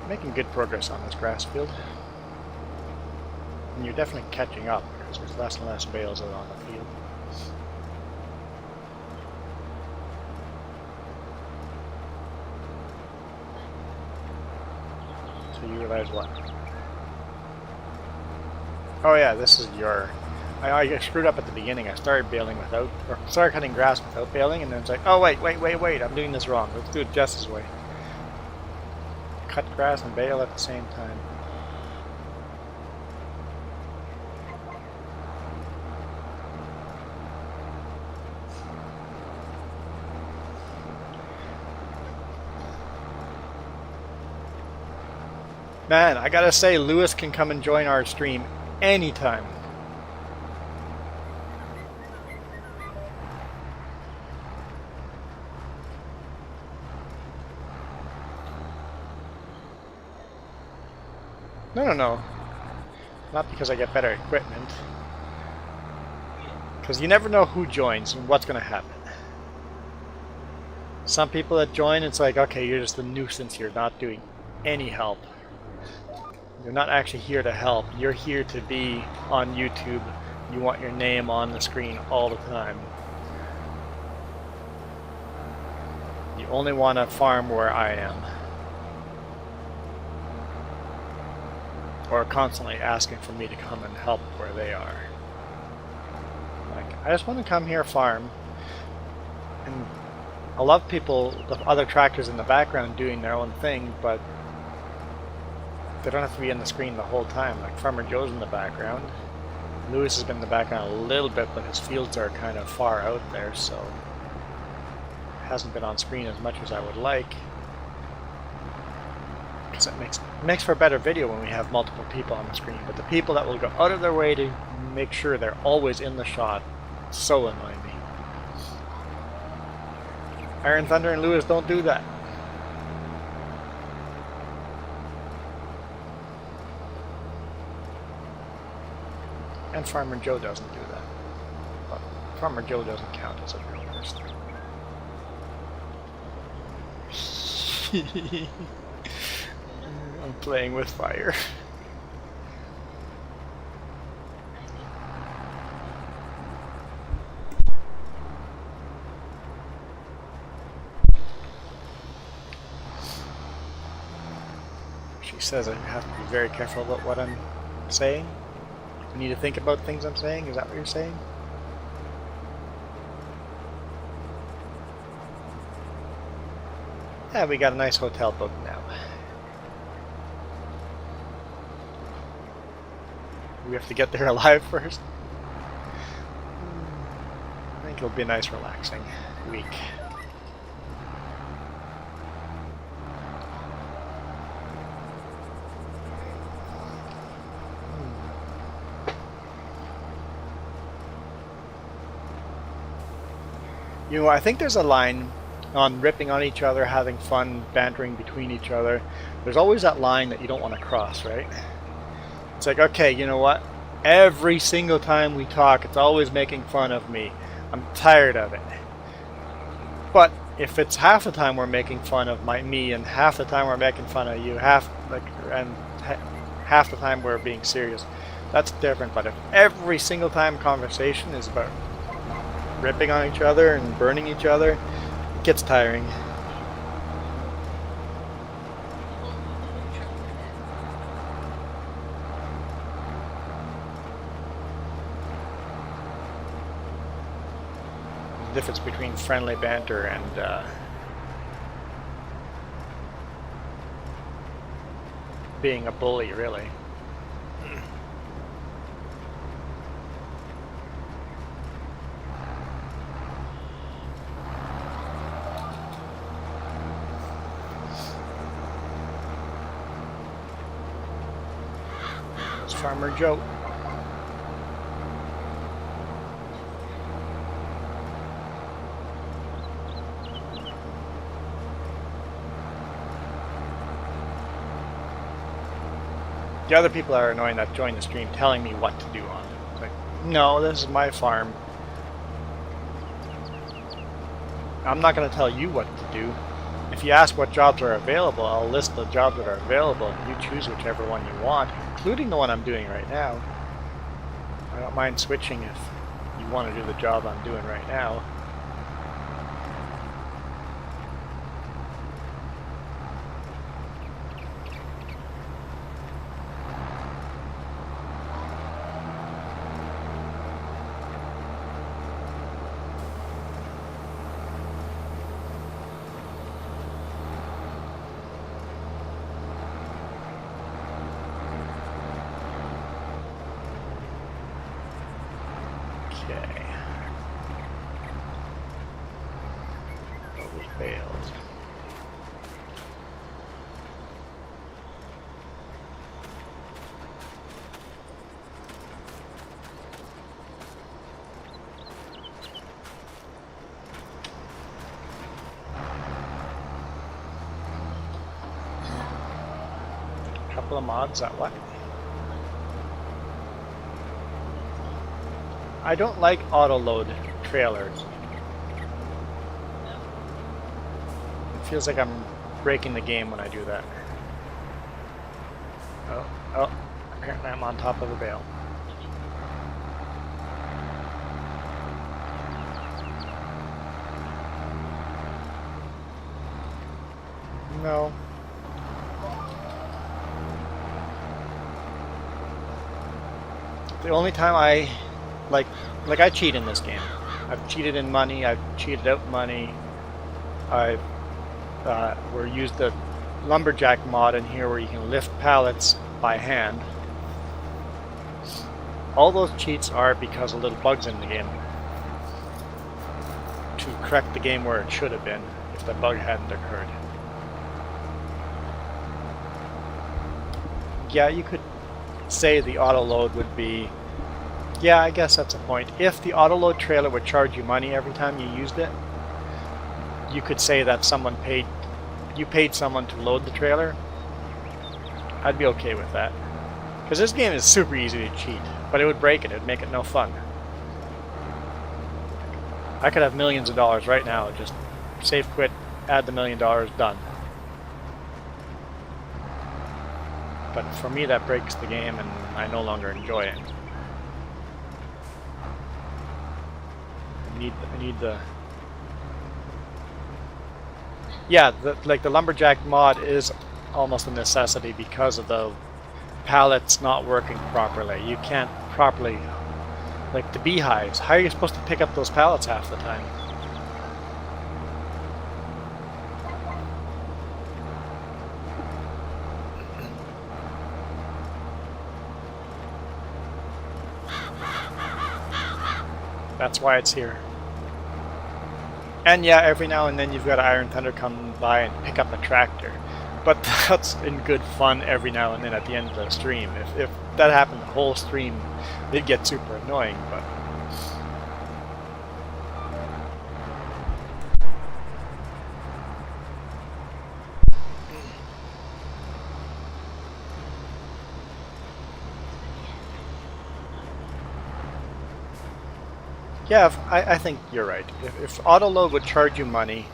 Speaker 2: Making good progress on this grass field. And you're definitely catching up because there's less and less bales out on the field. So you realize what? Oh yeah, this is your... I screwed up at the beginning. I started baling without... or started cutting grass without baling, and then it's like, oh wait, I'm doing this wrong. Let's do it Jess's way. Cut grass and bale at the same time. Man, I gotta say, Lewis can come and join our stream anytime. No. Not because I get better equipment. Because you never know who joins and what's going to happen. Some people that join, it's like, okay, you're just a nuisance. You're not doing any help. You're not actually here to help. You're here to be on YouTube. You want your name on the screen all the time. You only want to farm where I am. Or constantly asking for me to come and help where they are. Like, I just want to come here farm. And I love people, the other tractors in the background doing their own thing, but they don't have to be on the screen the whole time. Like Farmer Joe's in the background. Lewis has been in the background a little bit, but his fields are kind of far out there, so hasn't been on screen as much as I would like. Because it makes for a better video when we have multiple people on the screen. But the people that will go out of their way to make sure they're always in the shot so annoy me. Iron Thunder and Lewis don't do that. And Farmer Joe doesn't do that. But Farmer Joe doesn't count as a real person. I'm playing with fire. She says I have to be very careful about what I'm saying. I need to think about things I'm saying. Is that what you're saying? Yeah, we got a nice hotel booked now. We have to get there alive first. I think it'll be a nice, relaxing week. You know, I think there's a line on ripping on each other, having fun, bantering between each other. There's always that line that you don't want to cross, right? It's like, okay, you know what? Every single time we talk, it's always making fun of me. I'm tired of it. But if it's half the time we're making fun of me and half the time we're making fun of you, half the time we're being serious, that's different. But if every single time conversation is about ripping on each other and burning each other, it gets tiring. The difference between friendly banter and being a bully, really. It's Farmer Joe. The other people are annoying that join the stream telling me what to do on it. It's like, no, this is my farm. I'm not going to tell you what to do. If you ask what jobs are available, I'll list the jobs that are available and you choose whichever one you want, including the one I'm doing right now. I don't mind switching if you want to do the job I'm doing right now. Couple of mods at what? I don't like auto load trailers. It feels like I'm breaking the game when I do that. Oh, apparently I'm on top of a bale. No. The only time I I cheat in this game. I've cheated in money. I've cheated out money. I've we used the lumberjack mod in here where you can lift pallets by hand. All those cheats are because of little bugs in the game to correct the game where it should have been if the bug hadn't occurred. Yeah, you could say the auto load would be, yeah, I guess that's a point. If the auto load trailer would charge you money every time you used it, you could say that you paid someone to load the trailer. I'd be okay with that. Because this game is super easy to cheat, but it would break it. It would make it no fun.
Speaker 3: I could have millions of dollars right now. Just save, quit, add the $1 million, done. But for me, that breaks the game, and I no longer enjoy it. I need the. Yeah, like the lumberjack mod is almost a necessity because of the pallets not working properly. You can't properly, like the beehives. How are you supposed to pick up those pallets half the time? That's why it's here. And yeah, every now and then you've got Iron Thunder come by and pick up a tractor. But that's in good fun every now and then at the end of the stream. If that happened the whole stream, it'd get super annoying, but... Yeah, I think you're right. If autoload would charge you money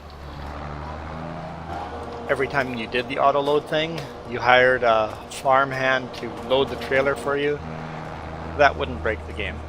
Speaker 3: every time you did the autoload thing, you hired a farmhand to load the trailer for you, that wouldn't break the game.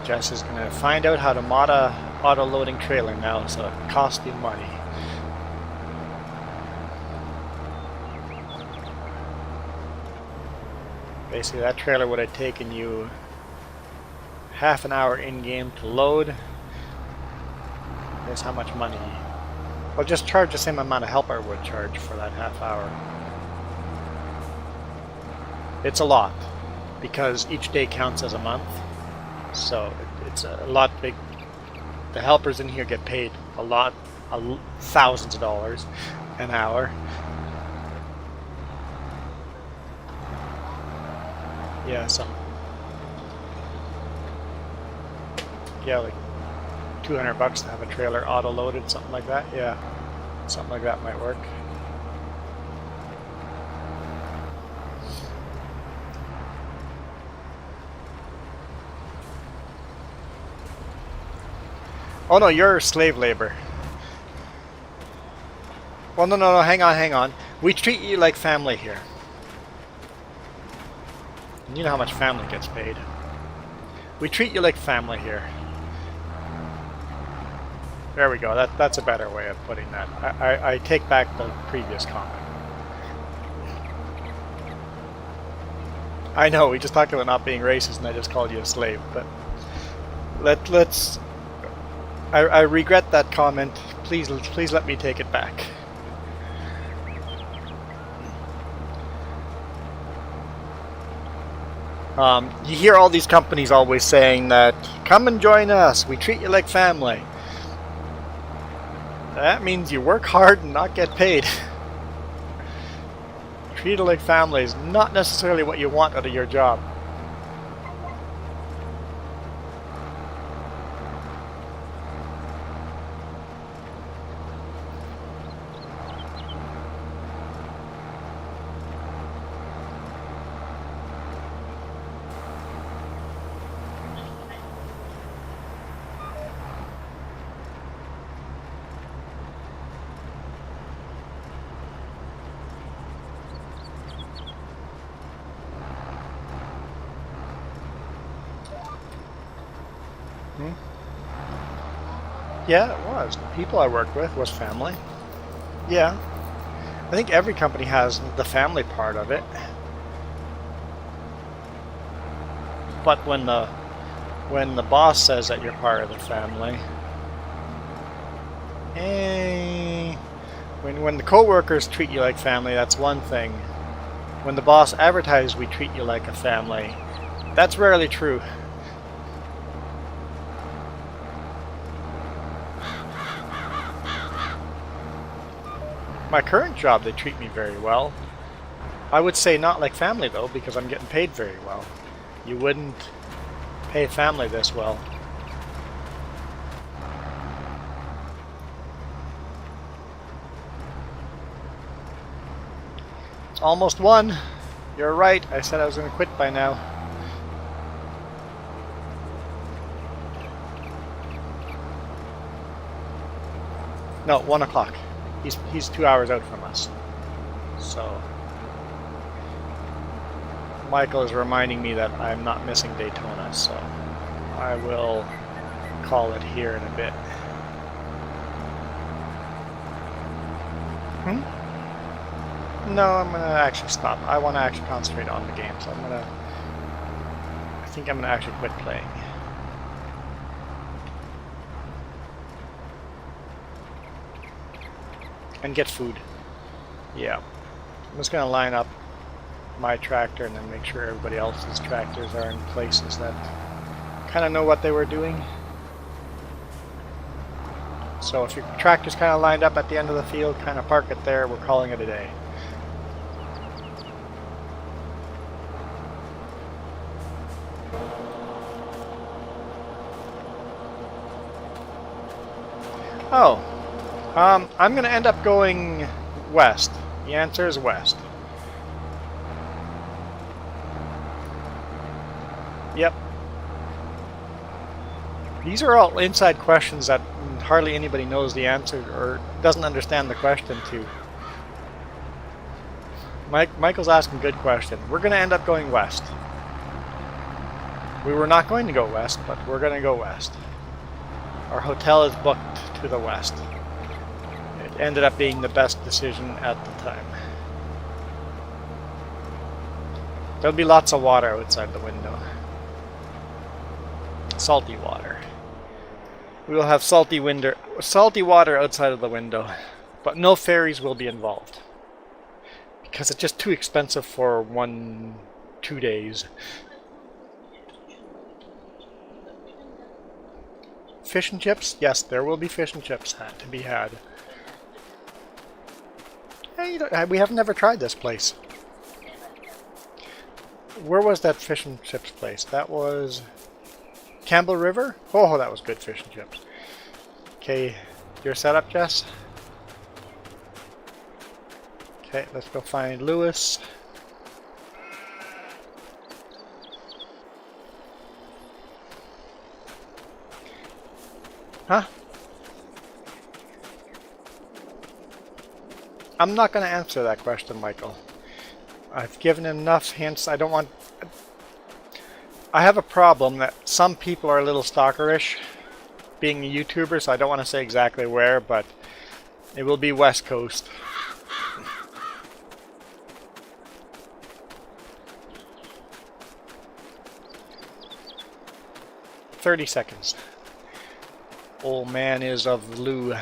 Speaker 3: Jess is going to find out how to mod a auto-loading trailer now, so it costs you money. Basically, that trailer would have taken you half an hour in-game to load. Here's how much money. Well, just charge the same amount a helper would charge for that half hour. It's a lot, because each day counts as a month. So it's a lot big. The helpers in here get paid a lot, thousands of dollars an hour. Yeah, yeah, like $200 to have a trailer auto-loaded, something like that. Yeah, something like that might work. Oh no, you're slave labor. Well, no, hang on. We treat you like family here. You know how much family gets paid. We treat you like family here. There we go, that's a better way of putting that. I take back the previous comment. I know, we just talked about not being racist and I just called you a slave, but let's... I regret that comment. Please let me take it back. You hear all these companies always saying that, come and join us, we treat you like family. That means you work hard and not get paid. Treated like family is not necessarily what you want out of your job. Yeah, it was. The people I worked with was family. Yeah. I think every company has the family part of it. But when the boss says that you're part of the family, when the co-workers treat you like family, that's one thing. When the boss advertises we treat you like a family, that's rarely true. My current job, they treat me very well. I would say not like family though, because I'm getting paid very well. You wouldn't pay family this well. It's almost 1. You're right, I said I was going to quit by now. No, 1 o'clock. He's 2 hours out from us. So Michael is reminding me that I'm not missing Daytona, so I will call it here in a bit. No, I'm gonna actually stop. I want to actually concentrate on the game, so I think I'm gonna actually quit playing. And get food. Yeah. I'm just gonna line up my tractor and then make sure everybody else's tractors are in places that kind of know what they were doing. So if your tractor's kind of lined up at the end of the field, kind of park it there, we're calling it a day. Oh, I'm going to end up going west. The answer is west. Yep. These are all inside questions that hardly anybody knows the answer or doesn't understand the question to. Michael's asking a good question. We're going to end up going west. We were not going to go west, but we're going to go west. Our hotel is booked to the west. It ended up being the best decision at the time. There'll be lots of water outside the window. Salty water. We will have salty water outside of the window, but no ferries will be involved because it's just too expensive for 1-2 days. Fish and chips? Yes, there will be fish and chips to be had. Hey, we have never tried this place. Where was that fish and chips place? That was Campbell River? Oh, that was good fish and chips. Okay, your setup, Jess? Okay, let's go find Lewis. Huh? I'm not going to answer that question, Michael. I've given enough hints. I don't want... I have a problem that some people are a little stalkerish, being a YouTuber, so I don't want to say exactly where, but it will be West Coast. "30 seconds. Old man is of Lou.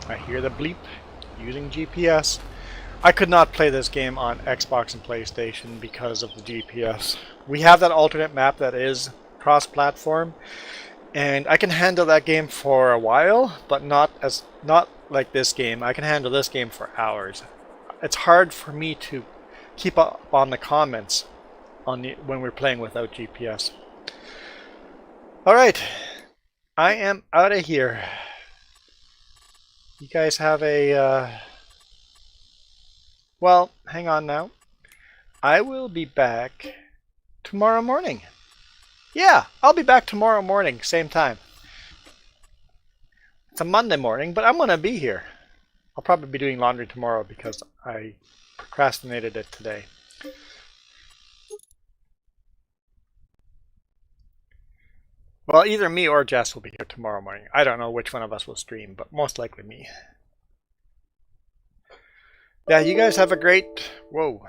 Speaker 3: I hear the bleep using GPS. I could not play this game on Xbox and PlayStation because of the GPS. We have that alternate map that is cross-platform, and I can handle that game for a while, but not like this game. I can handle this game for hours. It's hard for me to keep up on the comments when we're playing without GPS. Alright, I am out of here. You guys have a... Well, hang on now. I will be back tomorrow morning. Yeah, I'll be back tomorrow morning, same time. It's a Monday morning, but I'm going to be here. I'll probably be doing laundry tomorrow because I procrastinated it today. Well, either me or Jess will be here tomorrow morning. I don't know which one of us will stream, but most likely me. Yeah, you guys have a great... Whoa.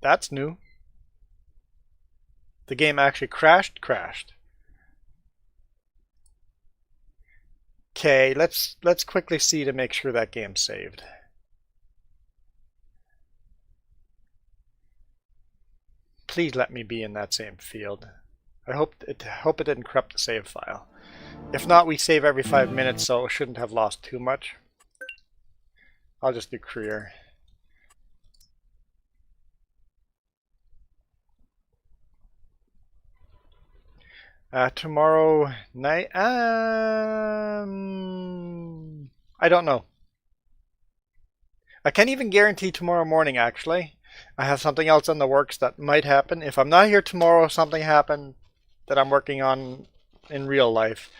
Speaker 3: That's new. the game actually crashed. Okay, let's quickly see to make sure that game's saved. Please let me be in that same field. I hope it didn't corrupt the save file. If not, we save every 5 minutes, so it shouldn't have lost too much. I'll just do career. Tomorrow night, I don't know. I can't even guarantee tomorrow morning, actually. I have something else in the works that might happen. If I'm not here tomorrow, something happened that I'm working on in real life.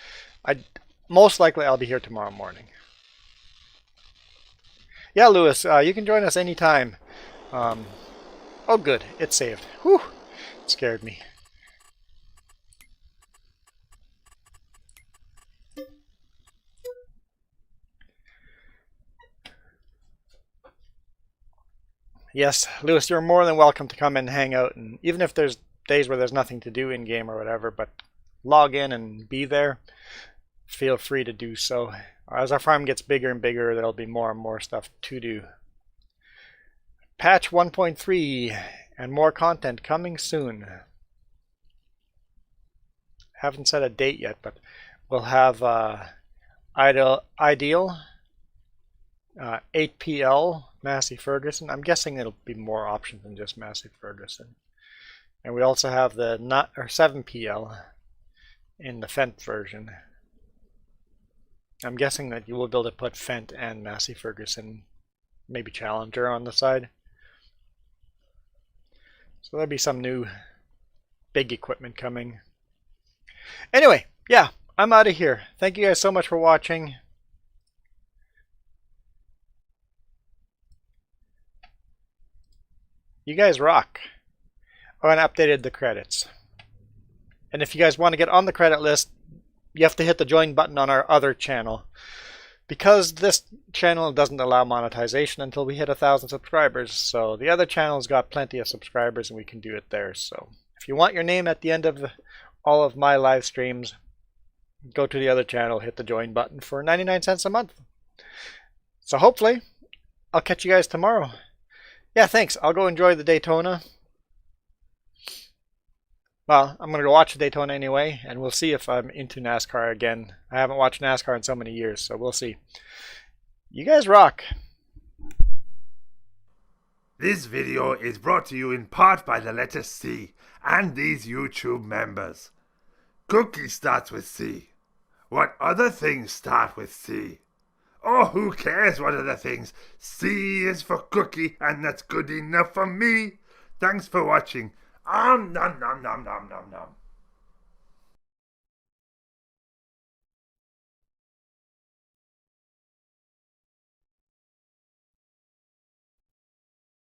Speaker 3: Most likely I'll be here tomorrow morning. Yeah, Lewis, you can join us anytime. Oh, good. It's saved. Whew. It scared me. Yes, Lewis, you're more than welcome to come and hang out, and even if there's days where there's nothing to do in game or whatever, but log in and be there, feel free to do so. As our farm gets bigger and bigger, there'll be more and more stuff to do. Patch 1.3 and more content coming soon. Haven't set a date yet, but we'll have Ideal, 8PL, Massey Ferguson. I'm guessing it'll be more options than just Massey Ferguson. And we also have the 7PL in the Fent version. I'm guessing that you will be able to put Fent and Massey Ferguson, maybe Challenger on the side. So there'll be some new big equipment coming. Anyway, yeah, I'm out of here. Thank you guys so much for watching. You guys rock. Oh, and I updated the credits. And if you guys want to get on the credit list, you have to hit the join button on our other channel. Because this channel doesn't allow monetization until we hit 1,000 subscribers. So the other channel's got plenty of subscribers and we can do it there. So if you want your name at the end of all of my live streams, go to the other channel, hit the join button for 99 cents a month. So hopefully, I'll catch you guys tomorrow. Yeah, thanks. I'll go enjoy the Daytona. Well, I'm going to go watch the Daytona anyway, and we'll see if I'm into NASCAR again. I haven't watched NASCAR in so many years, so we'll see. You guys rock.
Speaker 1: This video is brought to you in part by the letter C and these YouTube members. Cookie starts with C. What other things start with C? Oh, who cares what other things? C is for cookie, and that's good enough for me. Thanks for watching. Nom nom nom nom nom nom nom.